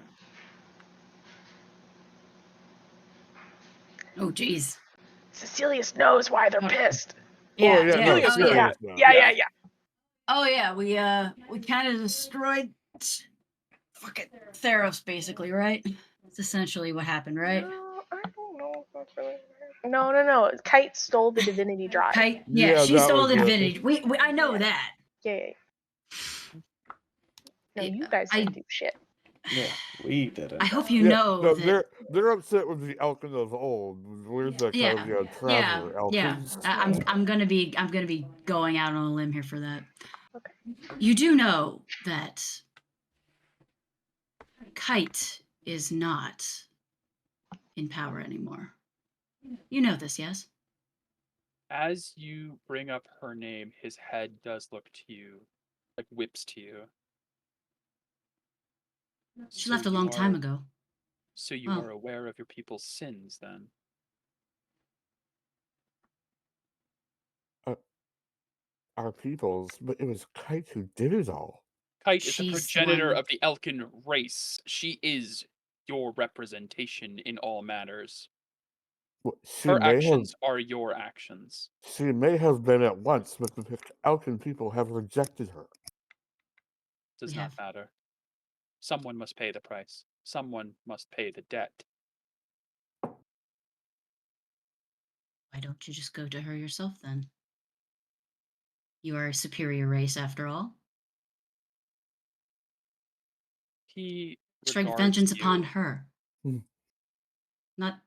Oh, jeez. Cecilius knows why they're pissed. Yeah, Yeah. Oh yeah, we kind of destroyed fucking Theros, basically, right? That's essentially what happened, right? I don't know if that's really right. No. Kite stole the divinity drive. Kite, Yeah, she that stole was the it. divinity. I know that. Yeah. No, you guys didn't do shit. Yeah, we did it. I hope you know no, that. they're upset with the Elkin of old. Where's that kind of traveler Elkins? I'm gonna be going out on a limb here for that. Okay. You do know that Kite is not in power anymore. You know this, yes? As you bring up her name, his head does look to you, like whips to you. She left a long time ago. So you are aware of your people's sins, then? Our people's, but it was Kite who did it all. Kite is the progenitor of the Elkin race. She is your representation in all matters. Her actions are your actions. She may have been at once, but the Elkin people have rejected her. Does not matter. Someone must pay the price. Someone must pay the debt. Why don't you just go to her yourself, then? You are a superior race, after all. Strike vengeance upon her. Not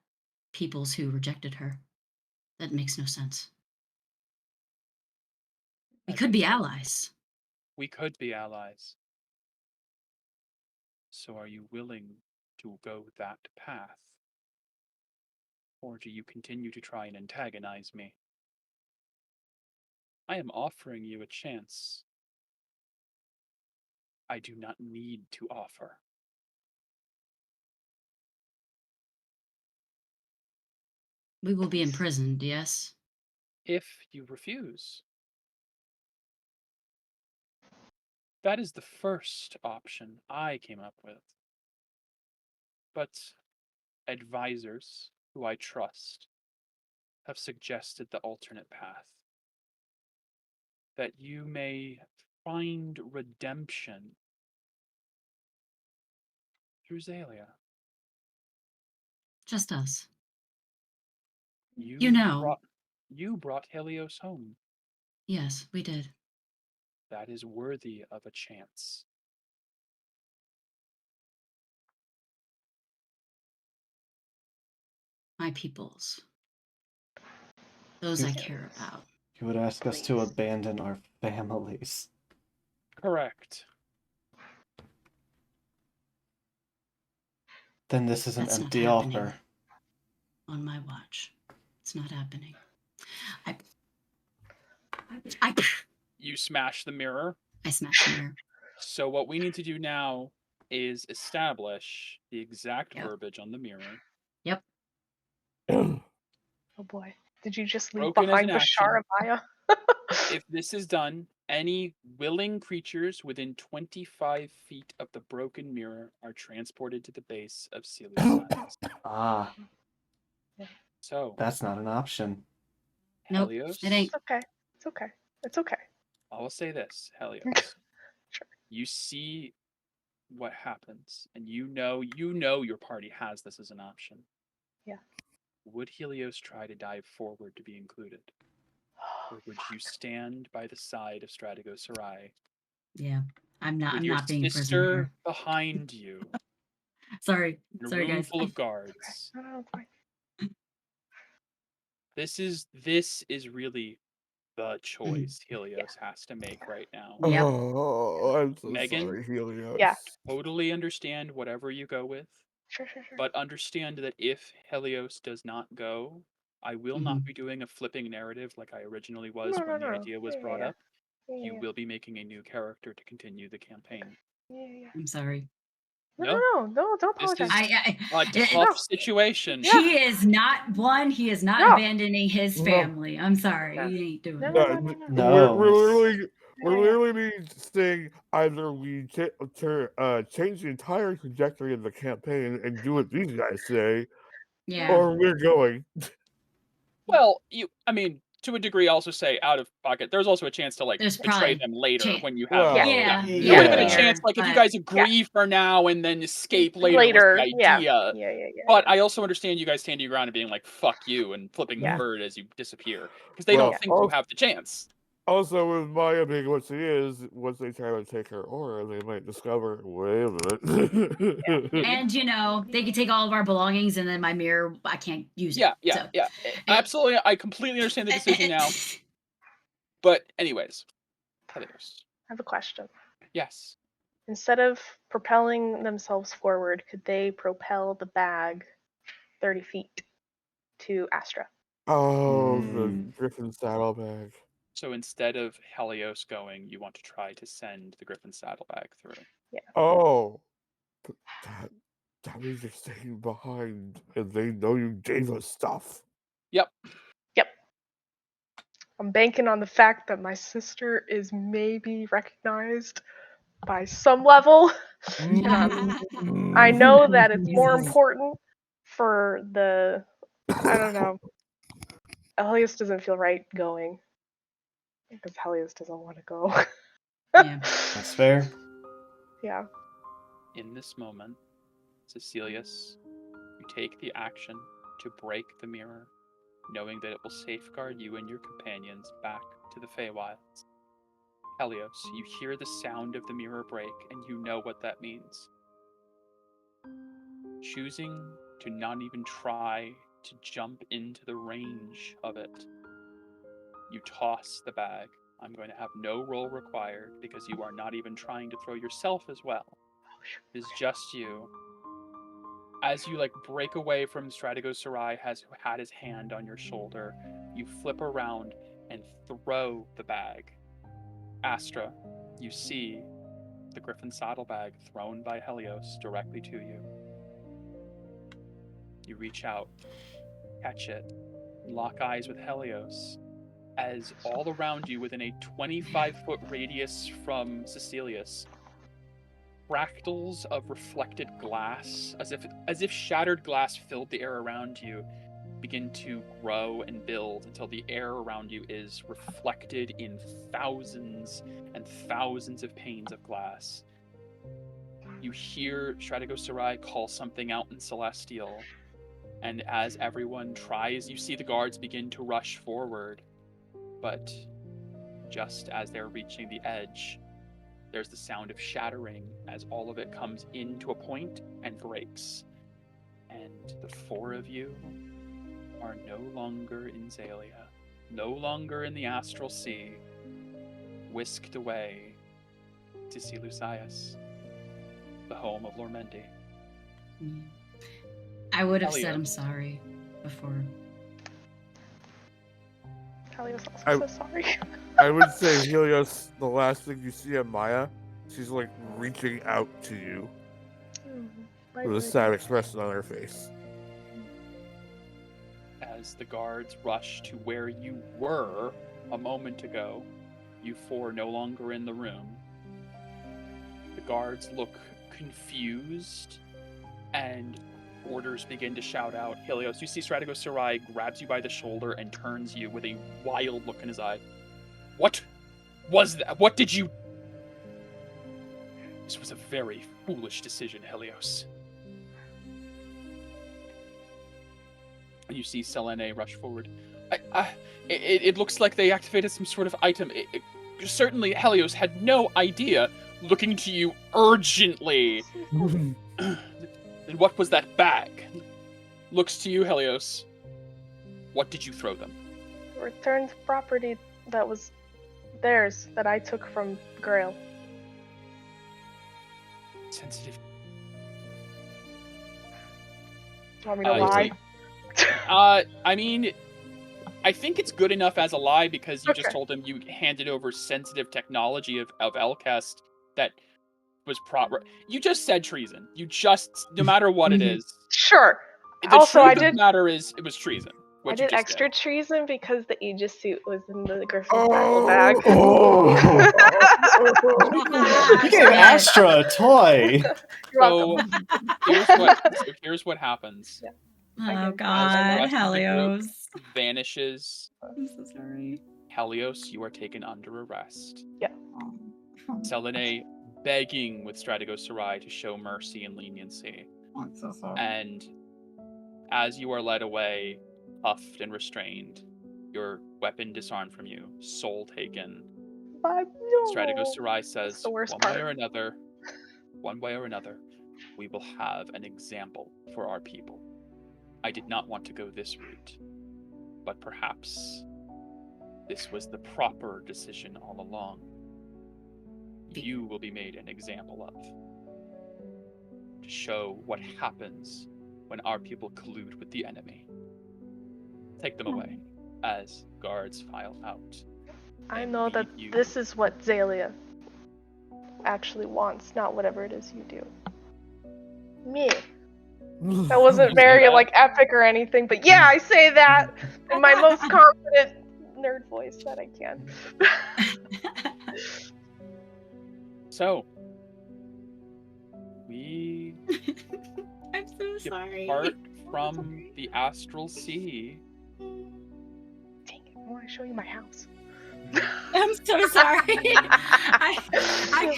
peoples who rejected her. That makes no sense. We could be allies. We could be allies. So are you willing to go that path? Or do you continue to try and antagonize me? I am offering you a chance I do not need to offer. We will be imprisoned, yes? If you refuse. That is the first option I came up with. But advisors who I trust have suggested the alternate path. That you may find redemption through Zalia. Just us. You You know. brought Helios home. Yes, we did. That is worthy of a chance. My peoples. Those I care about. You would ask us to Please. abandon our families. Correct. Then this is an That's not empty happening. offer. On my watch. It's not happening. I You smash the mirror. smashed the mirror. So what we need to do now is establish the exact Yep. verbiage on the mirror. Yep. Oh boy. Did you just leave Broken as behind an the action. Sharamaya? If this is done, any willing creatures within 25 feet of the broken mirror are transported to the base of Celia's Silence. Ah, So, that's not an option. Nope, Helios, it ain't. It's okay. It's okay. It's okay. I will say this, Helios. Sure. You see what happens, and you know your party has this as an option. Yeah. Would Helios try to dive forward to be included? Or would you stand by the side of Stradigo Sarai Yeah. I'm not with I'm your not being a prisoner sister here. behind you Sorry. in a Sorry room guys. full of guards? No, it's fine. This is really the choice Helios has to make right now. Yep. Oh, I'm so Megan? sorry, Helios. Yeah. Totally understand whatever you go with, Sure. but understand that if Helios does not go, I will not be doing a flipping narrative like I originally was No, when the no. idea was Yeah, brought yeah. up. You Yeah. will be making a new character to continue the campaign. Yeah. I'm sorry. No, No, don't this apologize. is a it- tough situation. Yeah. He is not No. abandoning his No. family. I'm sorry. No. He ain't doing No, it. no, Yeah, no, no. No, we're Yeah. literally saying either we change the entire trajectory of the campaign and do what these guys say, Yeah. or we're going. Well, to a degree, also say out of pocket. There's also a chance to There's betray probably them later chan- when you have. Well, Yeah. There would have been a Yeah. chance, if you but- guys agree for now and then escape later, was the Yeah. idea. Yeah. But I also understand you guys standing around and being like, fuck you, and flipping Yeah. the bird as you disappear. Because they don't Well, think you have the chance. Also, with Maya being what she is, once they try to take her aura, they might discover, wait a minute. And they could take all of our belongings and then my mirror, I can't use it. Yeah. So. Absolutely. I completely understand the decision now. But anyways, Helios. I have a question. Yes. Instead of propelling themselves forward, could they propel the bag 30 feet to Astra? Oh, the Griffin saddlebag. So instead of Helios going, you want to try to send the Griffin saddlebag through. Yeah. Oh, but that means you're staying behind, and they know you gave us stuff. Yep. I'm banking on the fact that my sister is maybe recognized by some level. I know that it's more important for the, I don't know. Helios doesn't feel right going. Because Helios doesn't want to go. Yeah. That's fair. Yeah. In this moment, Cecilius, you take the action to break the mirror, knowing that it will safeguard you and your companions back to the Feywilds. Helios, you hear the sound of the mirror break, and you know what that means. Choosing to not even try to jump into the range of it, you toss the bag. I'm going to have no roll required because you are not even trying to throw yourself as well. It is just you. As you break away from Stradigo Sarai, who had his hand on your shoulder, you flip around and throw the bag. Astra, you see the Griffin saddlebag thrown by Helios directly to you. You reach out, catch it, and lock eyes with Helios, as all around you, within a 25-foot radius from Cecilius, fractals of reflected glass, as if shattered glass filled the air around you, begin to grow and build until the air around you is reflected in thousands and thousands of panes of glass. You hear Stradigo Sarai call something out in Celestial, and as everyone tries, you see the guards begin to rush forward, but just as they're reaching the edge, there's the sound of shattering as all of it comes into a point and breaks. And the four of you are no longer in Zalia, no longer in the Astral Sea, whisked away to see Lucius, the home of Lormendi. I would have Helios. said I'm sorry before. Helios I- also so sorry. I would say, Helios, the last thing you see of Maya, she's like reaching out to you with a sad expression on her face. As the guards rush to where you were a moment ago, you four no longer in the room. The guards look confused, and orders begin to shout out. Helios, you see Stradigo Sarai grabs you by the shoulder and turns you with a wild look in his eye. What was that? What did you... This was a very foolish decision, Helios. And you see Selene rush forward. It looks like they activated some sort of item. Certainly, Helios had no idea. Looking to you urgently. And what was that bag? Looks to you, Helios. What did you throw them? Returned property that was theirs that I took from Grail. Sensitive. Want me to you lie? say- I mean, I think it's good enough as a lie because you just Okay. told him you handed over sensitive technology of Elcast that was proper. You just said treason. You just, no matter what it is, Sure. the Also, truth I of the did. matter is it was treason. What I you did just extra did. treason because the Aegis suit was in the Griffin's battle bag. You gave Astra a toy. You're welcome. So here's what happens. Oh As God, the rest of the group Helios. vanishes. I'm so sorry. Helios, you are taken under arrest. Oh. Selene begging with Stradigo Sarai to show mercy and leniency. I'm so sorry. And as you are led away, cuffed and restrained, your weapon disarmed from you, soul taken, Stradigo Sarai says, the worst one way or another, we will have an example for our people. I did not want to go this route, but perhaps this was the proper decision all along. You will be made an example of, to show what happens when our people collude with the enemy. Take them away as guards file out. I and know that leave you- this is what Zalia actually wants, not whatever it is you do. Me. That wasn't very like epic or anything, but yeah, I say that in my most confident nerd voice that I can. So, we I'm so sorry. depart from the Astral Sea. Dang it, I want to show you my house. I'm so sorry. I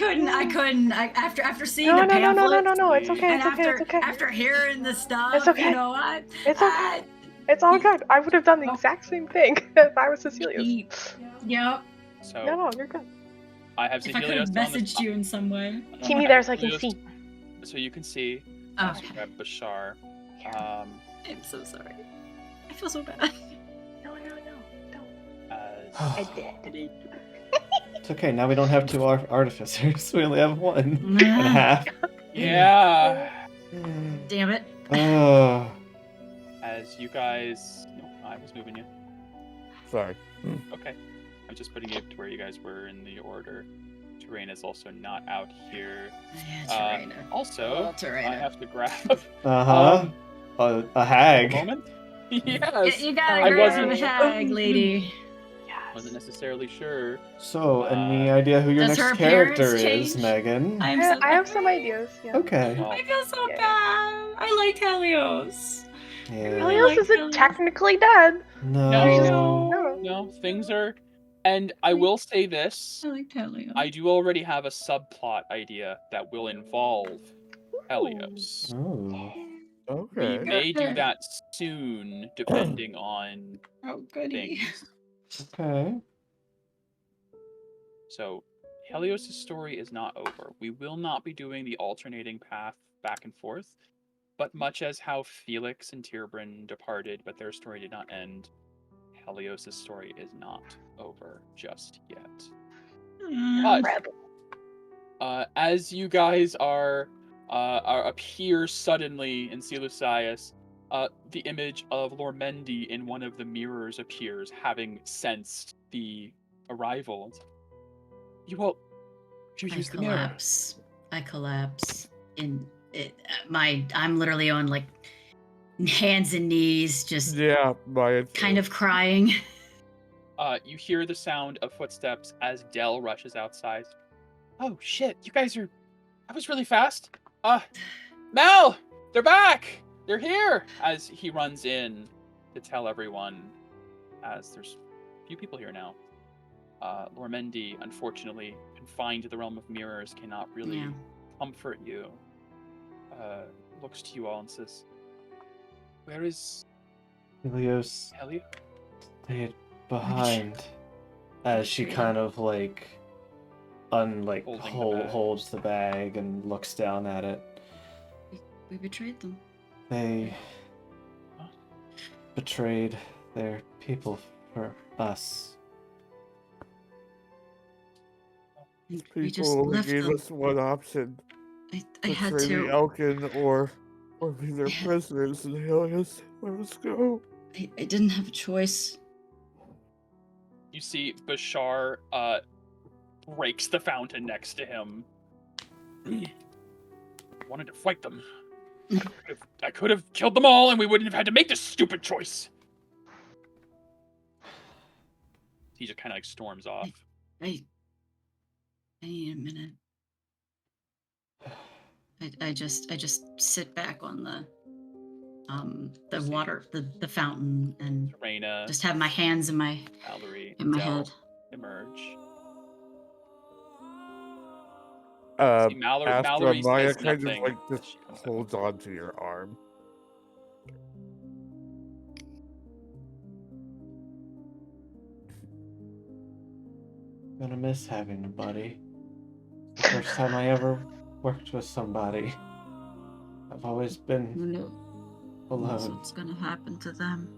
couldn't. After seeing No, the pamphlet. no, it's okay, And it's okay. after hearing the stuff, It's okay. you know what? It's okay. It's all good. I would have done the exact same thing if I was Cecilius. Yep. So, No, you're good. I have If I could have Cecilius on the messaged you in some way. Keep me there so I can see. So you can see. Oh, As you grab Bashar. I'm so sorry. I feel so bad. No, don't. As I did. It's okay, now we don't have two artificers. We only have one and a Nah. half. yeah. Damn it. Oh. As you guys, no, I was moving you. Sorry. Okay, I'm just putting it to where you guys were in the order. Terrain is also not out here. Yeah, Terena. Also, Terena. I have to grab Uh-huh. A a hag. moment. Yes. You gotta I grab wasn't- the hag, lady. Wasn't necessarily sure. So, any idea who your Does her next character appearance is, change? Megan? I'm so I have some ideas. Yeah. Okay. Well, I feel so Yeah. bad. I liked Helios. Yeah. Helios isn't technically dead. No. No, things are... And I will say this, I like Helios. I do already have a subplot idea that will involve Helios. Oh. We Okay. may do that soon, depending on Oh, goody. things. Okay. So, Helios' story is not over. We will not be doing the alternating path back and forth, but much as how Felix and Tyrbryn departed, but their story did not end, Helios' story is not over just yet. But as you guys are appear suddenly in Seleucius, the image of Lormendi in one of the mirrors appears, having sensed the arrival. You will use the mirror. I collapse in it. I'm literally on like hands and knees, just kind of crying. You hear the sound of footsteps as Dell rushes outside. Oh shit! You guys are... That was really fast. Mel, they're back. They're here. As he runs in to tell everyone, as there's a few people here now. Lormendi, unfortunately, confined to the realm of mirrors, cannot really comfort you. Looks to you all and says, "Where is Helios stayed behind." As she kind of like holds the bag and looks down at it. We betrayed them. They betrayed their people for us. People only gave us one option. I had betray to. the Elkin or be their prisoners and Helios let us go. I didn't have a choice. You see Bashar breaks the fountain next to him. Wanted to fight them. I could have killed them all and we wouldn't have had to make this stupid choice. He just kind of like storms off. I need a minute. I just sit back on the water, the fountain, and Serena, just have my hands in my Valerie, head. Emerge. Astra, Mallory Maya says kind nothing. of like just holds on to your arm. I'm gonna miss having a buddy. It's the first time I ever worked with somebody. I've always been alone. What's gonna happen to them?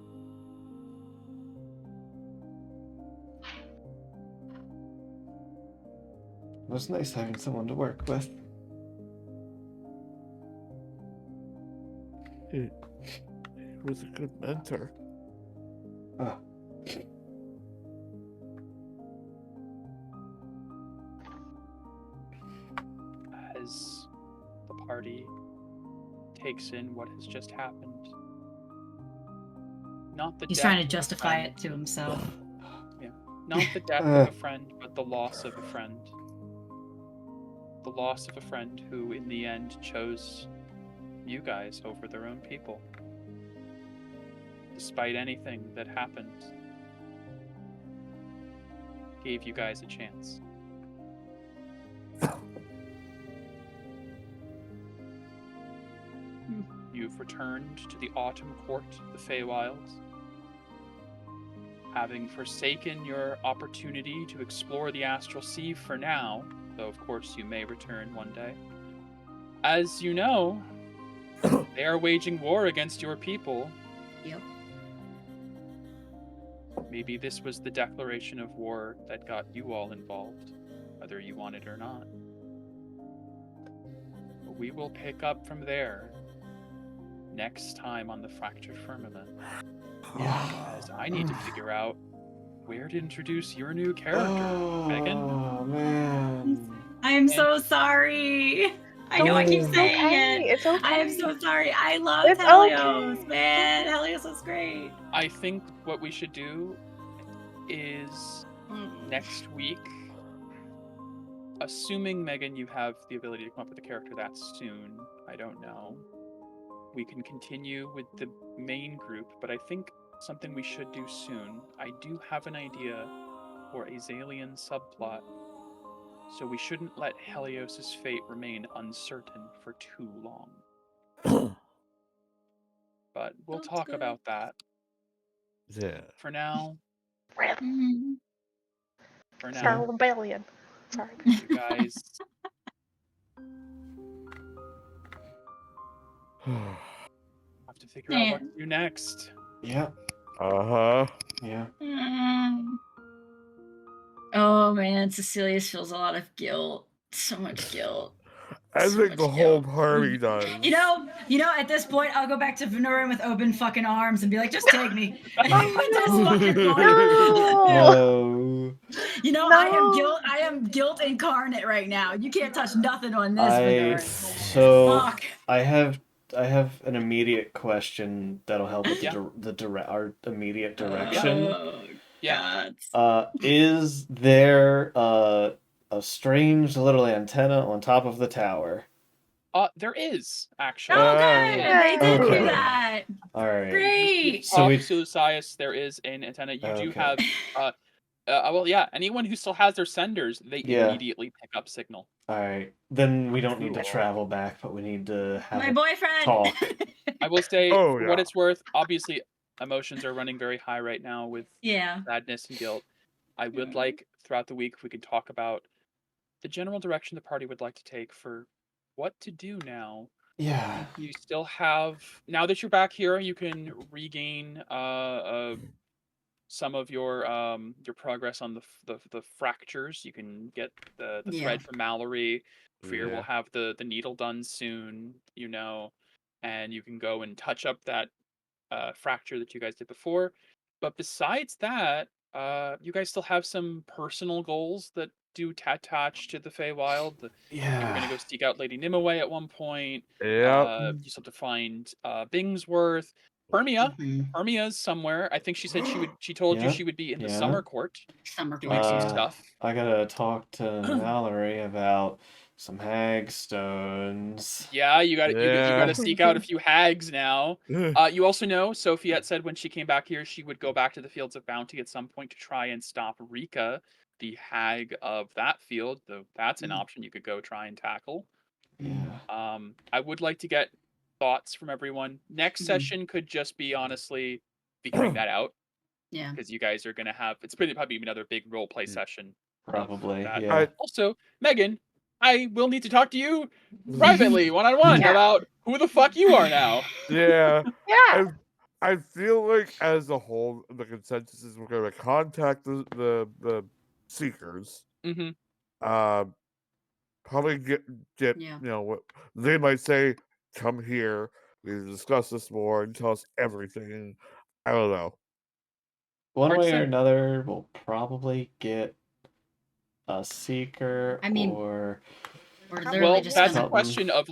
It was nice having someone to work with. He was a good mentor. As the party takes in what has just happened. He's trying to justify it to himself. Yeah. Not the death of a friend, but the loss of a friend. The loss of a friend who, in the end, chose you guys over their own people. Despite anything that happened, gave you guys a chance. You've returned to the Autumn Court of the Feywilds, having forsaken your opportunity to explore the Astral Sea for now, though of course you may return one day. As you know, they are waging war against your people. Yep. Maybe this was the declaration of war that got you all involved, whether you want it or not. But we will pick up from there next time on the Fractured Firmament. As I need to figure out where to introduce your new character, Megan. Oh, man. I am so sorry. I know I keep saying it. It's okay. I am so sorry. I love It's Helios, okay. man. Helios was great. I think what we should do is next week, assuming, Megan, you have the ability to come up with a character that soon, I don't know. we can continue with the main group, but I think something we should do soon. I do have an idea for a Zalian subplot, so we shouldn't let Helios's fate remain uncertain for too long. But we'll Sounds talk good. about that. Yeah. For now, Start a rebellion. Sorry. you guys. Have to figure out what to do next. Yeah. Uh-huh. Yeah. Oh man, Cecilia feels a lot of guilt. So much guilt. I So think much the whole guilt. party does. You know, at this point, I'll go back to Venurin with open fucking arms and be like, just take me. At this fucking point. No. You know, I am guilt incarnate right now. You can't touch nothing on this, Venurin. So Fuck. I have an immediate question that'll help with Yeah. our immediate direction. Oh, Yeah. God. Is there a strange little antenna on top of the tower? There is actually. Oh, good. They did Okay. do that. All right. Great. So we. Lucius, there is an antenna. You do Okay. have. Well, yeah. Anyone who still has their senders, they immediately pick up signal. All right. Then we don't need to travel back, but we need to have My a boyfriend. talk. I will say, Oh, for what yeah. it's worth, obviously emotions are running very high right now with Yeah. sadness and guilt. I would like throughout the week if we could talk about the general direction the party would like to take for what to do now. Yeah. You still have, now that you're back here, you can regain some of your progress on the fractures. You can get the thread from Mallory. Fear will have the needle done soon, and you can go and touch up that fracture that you guys did before. But besides that, you guys still have some personal goals that do attach to the Feywild. You were gonna go seek out Lady Nimue at one point. Yeah. You still have to find Bingsworth. Hermia's somewhere. I think she said she told you she would be in the summer court doing some stuff. I gotta talk to Mallory about some hagstones. Yeah, you gotta seek out a few hags now. You also know Sophie had said when she came back here she would go back to the Fields of Bounty at some point to try and stop Rika, the hag of that field. Though that's an option you could go try and tackle. Yeah. I would like to get thoughts from everyone. Next session could just be honestly figuring that out. Yeah. Because you guys are gonna have probably another big role play session. Probably. That. Yeah. Also, Megan, I will need to talk to you privately, one-on-one, about who the fuck you are now. Yeah. Yeah. I feel like as a whole, the consensus is we're gonna contact the seekers. Mm-hmm. Probably get what they might say. Come here. We discuss this more and tell us everything. I don't know. One way or another, we'll probably get a seeker or that's a question of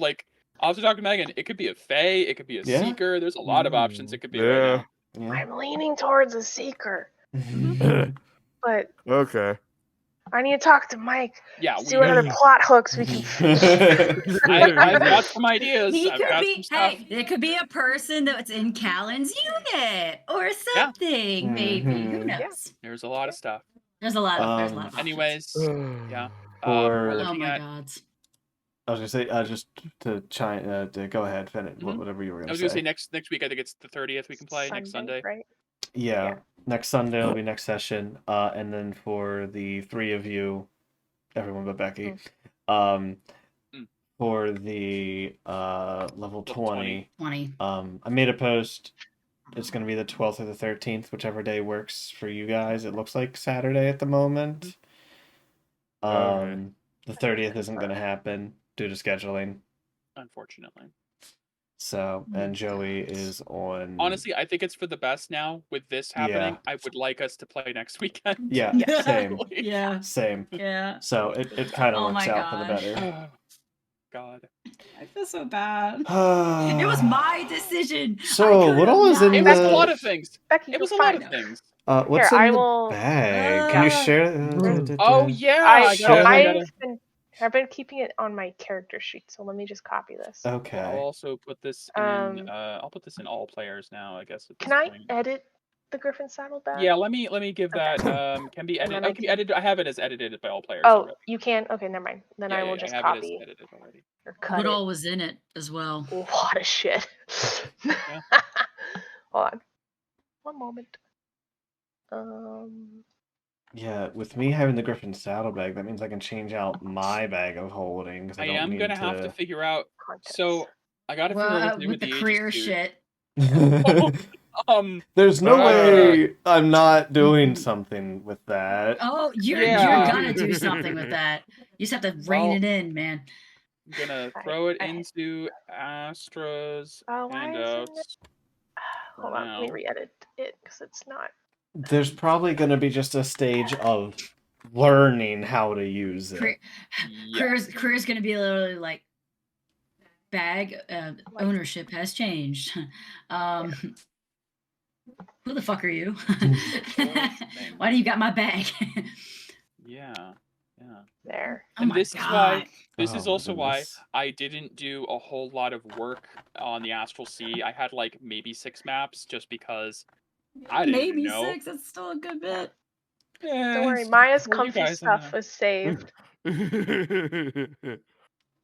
I'll have to talk to Megan. It could be a fae, it could be a seeker. There's a lot of options it could be right now. I'm leaning towards a seeker. But okay. I need to talk to Mike. Yeah, see what other plot hooks we can. I've got some ideas. It could be a person that's in Callan's unit or something. Maybe who knows? Yeah. There's a lot of stuff. There's a lot of anyways, yeah. Oh my god. I was gonna say just to go ahead, finish whatever you were gonna say. I was gonna say next week. I think it's the 30th. We can play next Sunday, right? Yeah, next Sunday will be next session, and then for the three of you, everyone but Becky, for the level 20. I made a post. It's gonna be the 12th or the 13th, whichever day works for you guys. It looks like Saturday at the moment. The 30th isn't gonna happen due to scheduling, unfortunately. So, and Joey is on... Honestly, I think it's for the best now with this happening. I would like us to play next weekend. Yeah, same. Same. Yeah. So it kind of works out for the better. God. I feel so bad. It was my decision. So, what all is in the... It was a lot of things. Becky, it was a lot of things. What's in the bag? Can you share? Oh, yeah. I've been I've been keeping it on my character sheet, so let me just copy this. Okay. I'll also put this in. I'll put this in all players now. I guess. At this Can I point. edit the Griffin Saddlebag? Yeah, let me give that. Can be And edited. then Oh, can be edited. I have it as edited by all players. Oh, already. you can? Okay, never mind. Then Yeah, I will yeah, just I have copy it as edited already. or cut What it. all was in it as well? A lot of shit. Yeah. Hold on. One moment. Yeah, with me having the Griffin saddlebag, that means I can change out my bag of holding. 'Cause I don't need gonna have to figure out. Contents. So I gotta figure out what to do With the Aegis career suit. shit. There's no way I'm not doing something with that. Oh, you're Yeah. gonna do something with that. You just have to rein it in, man. I'm gonna throw it into Astra's why isn't handouts. it? Hold on, let me re-edit it because it's not. There's probably going to be just a stage of learning how to use it. Career's gonna be literally like bag ownership has changed. Who the fuck are you? Why do you got my bag? Yeah. There. And Oh this my is why. God. This is Oh, also why goodness. I didn't do a whole lot of work on the Astral Sea. I had like maybe 6 maps just because I didn't Maybe know. 6. That's still a good bit. Yeah, Don't worry, it's- Maya's well, you comfy guys, stuff was saved.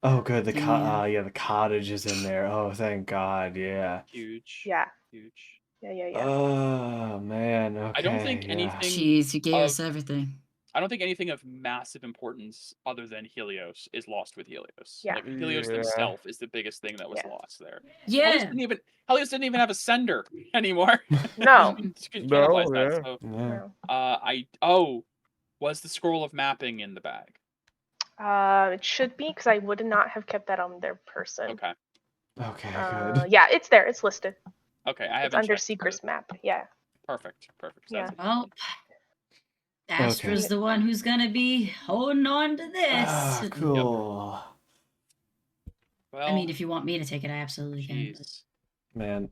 Oh, good. The Damn. the cottage is in there. Oh, thank God. Yeah. Huge. Yeah. Huge. Yeah. Oh man. Okay. I don't think yeah. anything. Jeez, you gave of- us everything. I don't think anything of massive importance other than Helios is lost with Helios. Yeah. Like Helios Yeah. himself is the biggest thing that was Yeah. lost there. Yeah. Helios didn't even have a sender anymore. No. You could No, cannibalize that. yeah. So, No. was the scroll of mapping in the bag? It should be because I would not have kept that on their person. Okay. Okay. Good. Yeah, it's there. It's listed. Okay, I haven't. It's under checked Secret's the- map. Yeah. Perfect. Yeah. Well, Astra's the one who's gonna be holding on to this. Ah, cool. Well, I mean, if you want me to take it, I absolutely can. jeez. Man.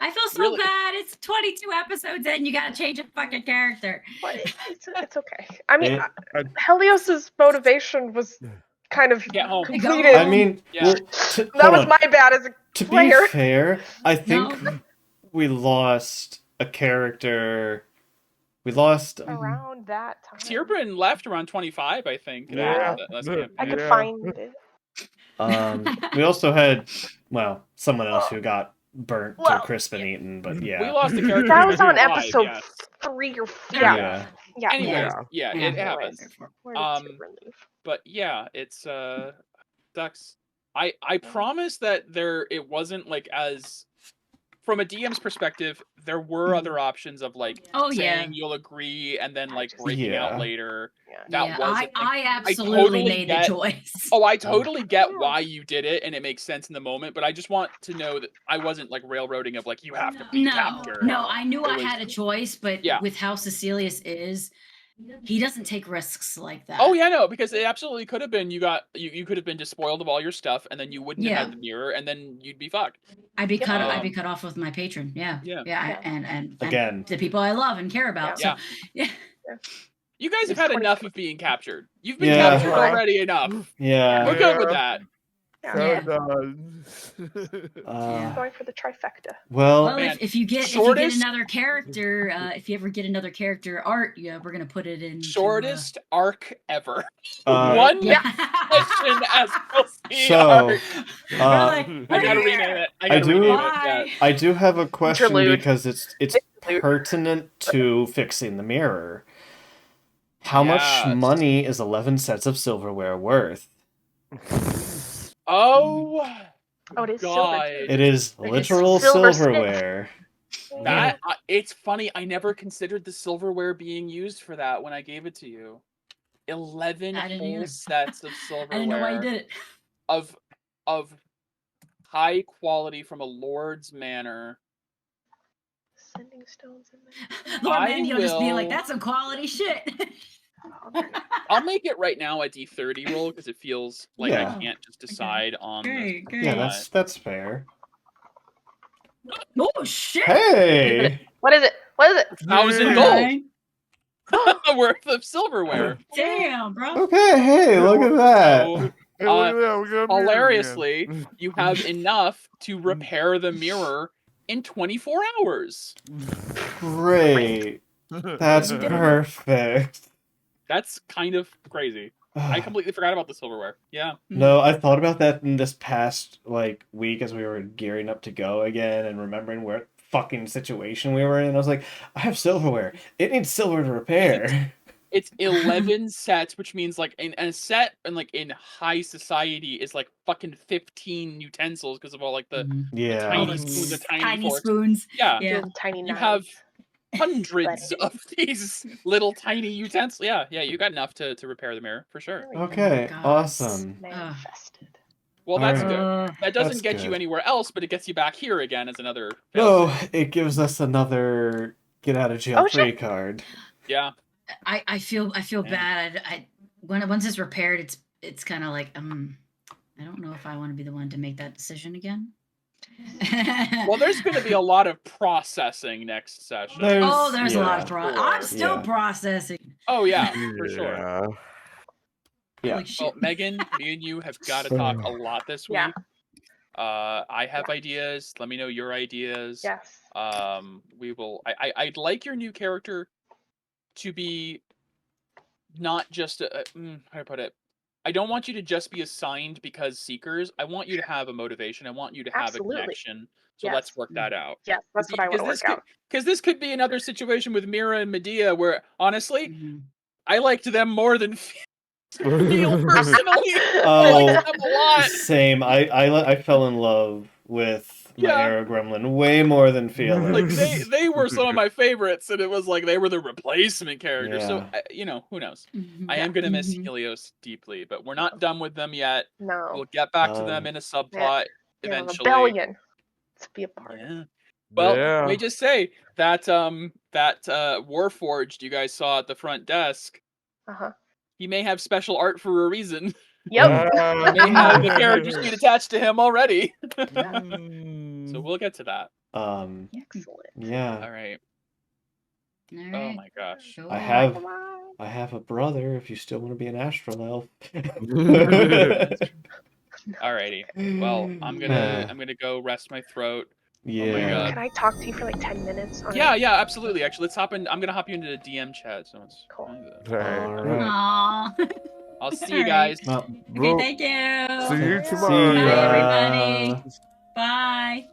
I feel so Really? bad. It's 22 episodes in. You gotta change a fucking character. But it's okay. I mean, It- Helios's motivation was kind of Get home. completed. I mean, Yeah. well, that was my bad as a To player. be fair, I think No. we lost a character. We lost. Around that time. Tierbrin left around 25, I think. Yeah. That's Yeah. I could Yeah. find it. We also had, well, someone else who got burnt to Well, crisp and eaten, but yeah. We lost the character. That was on 25, episode yes. 3 or 4. Yeah. Yeah. Anyways, Yeah. it happens. Where did Tierbrin leave? But yeah, it's sucks. I promise that it wasn't like as from a DM's perspective, there were other options of like saying you'll agree and then like breaking out later. Yeah. That was a thing. I absolutely totally made the choice. Oh, I totally get why you did it, and it makes sense in the moment. But I just want to know that I wasn't like railroading of like you have to be captured. No, I knew I had a choice, but Yeah. with how Cecilius is, he doesn't take risks like that. Oh yeah, no, because it absolutely could have been you could have been despoiled of all your stuff, and then you wouldn't have Yeah. had the mirror, and then you'd be fucked. I'd be cut off with my patron. Yeah. And Again. the people I love and care about. Yeah. So yeah. You guys have It's had 20. enough of being captured. You've been Yeah. captured already enough. Yeah. We're good with that. Yeah. Going for the trifecta. Well, man, if you get shortest- another character, if you ever get another character art, we're gonna put it in Shortest arc ever. Uh, One Yeah. session as we'll see so, arc. uh, I gotta rename it. I do- Yeah. I do have a question Interlude. because it's pertinent to fixing the mirror. How much Yes. money is 11 sets of silverware worth? Oh, Oh, it is God. silver. It is Like literal it's silver silverware. That it's funny. I never considered the silverware being used for that when I gave it to you. 11 I didn't whole either. sets of silverware I didn't know why you did it. of high quality from a lord's manor. Sending stones in there. Lord I Mandy will just be like, will- that's some quality shit. I'll make it right now a D30 roll because it feels like Yeah. I can't just decide on Great, great. Yeah, that's fair. Oh shit! Hey! What is it? What is it? 1,000 Yeah. gold. Nine. worth of silverware. Damn, bro. Okay, hey, look at that. So, Hey, look at that, we got a mirror hilariously, again. you have enough to repair the mirror in 24 hours. Great. That's perfect. That's kind of crazy. I completely forgot about the silverware. Yeah. No, I thought about that in this past week as we were gearing up to go again and remembering what fucking situation we were in. I was like, I have silverware. It needs silver to repair. It's 11 sets, which means in a set and in high society is fucking 15 utensils because of all the Yeah. tiny spoons, the tiny forks. spoons. Yeah. Yeah. Tiny You knives. have hundreds of these little tiny utensils. Yeah, you got enough to repair the mirror for sure. Okay, God. awesome. Manifested. Well, that's Alright. good. That doesn't That's get you good. anywhere else, but it gets you back here again as another. No, fail-safe. it gives us another get out of jail free card. Yeah. I feel bad. Once it's repaired, it's kind of I don't know if I want to be the one to make that decision again. Well, there's going to be a lot of processing next session. There's a lot of I'm still processing. Oh yeah, for sure. Yeah. Holy shit. Well, Megan, me and you have got to talk a lot this week. Yeah. I have ideas. Let me know your ideas. Yes. We will. I'd like your new character to be not just how do I put it? I don't want you to just be assigned because seekers. I want you to have a motivation. I want you to have a connection. So let's work that out. Yes, that's what I want to work out. Because this could be another situation with Mira and Medea where, honestly, I liked them more than Feel personally. I liked them a lot. Same. I fell in love with my Arrow Gremlin way more than Felix. They were some of my favorites, and it was they were the replacement characters. So who knows? I am gonna miss Helios deeply, but we're not done with them yet. No, we'll get back to them in a subplot eventually. Rebellion. Let's be a part. Yeah. Well, let me just say that Warforged you guys saw at the front desk. He may have special art for a reason. Yep. He may have the character sheet attached to him already. So we'll get to that. Excellent. Yeah. All right. Oh my gosh. I have a brother if you still want to be an astral elf. Alrighty. Well, I'm gonna go rest my throat. Yeah. Oh my God. Can I talk to you for 10 minutes? Yeah, absolutely. Actually, let's hop in. I'm gonna hop you into the DM chat. So it's cool. All right. I'll see you guys. Well, Okay, thank you. See you tomorrow. Bye, everybody. Bye.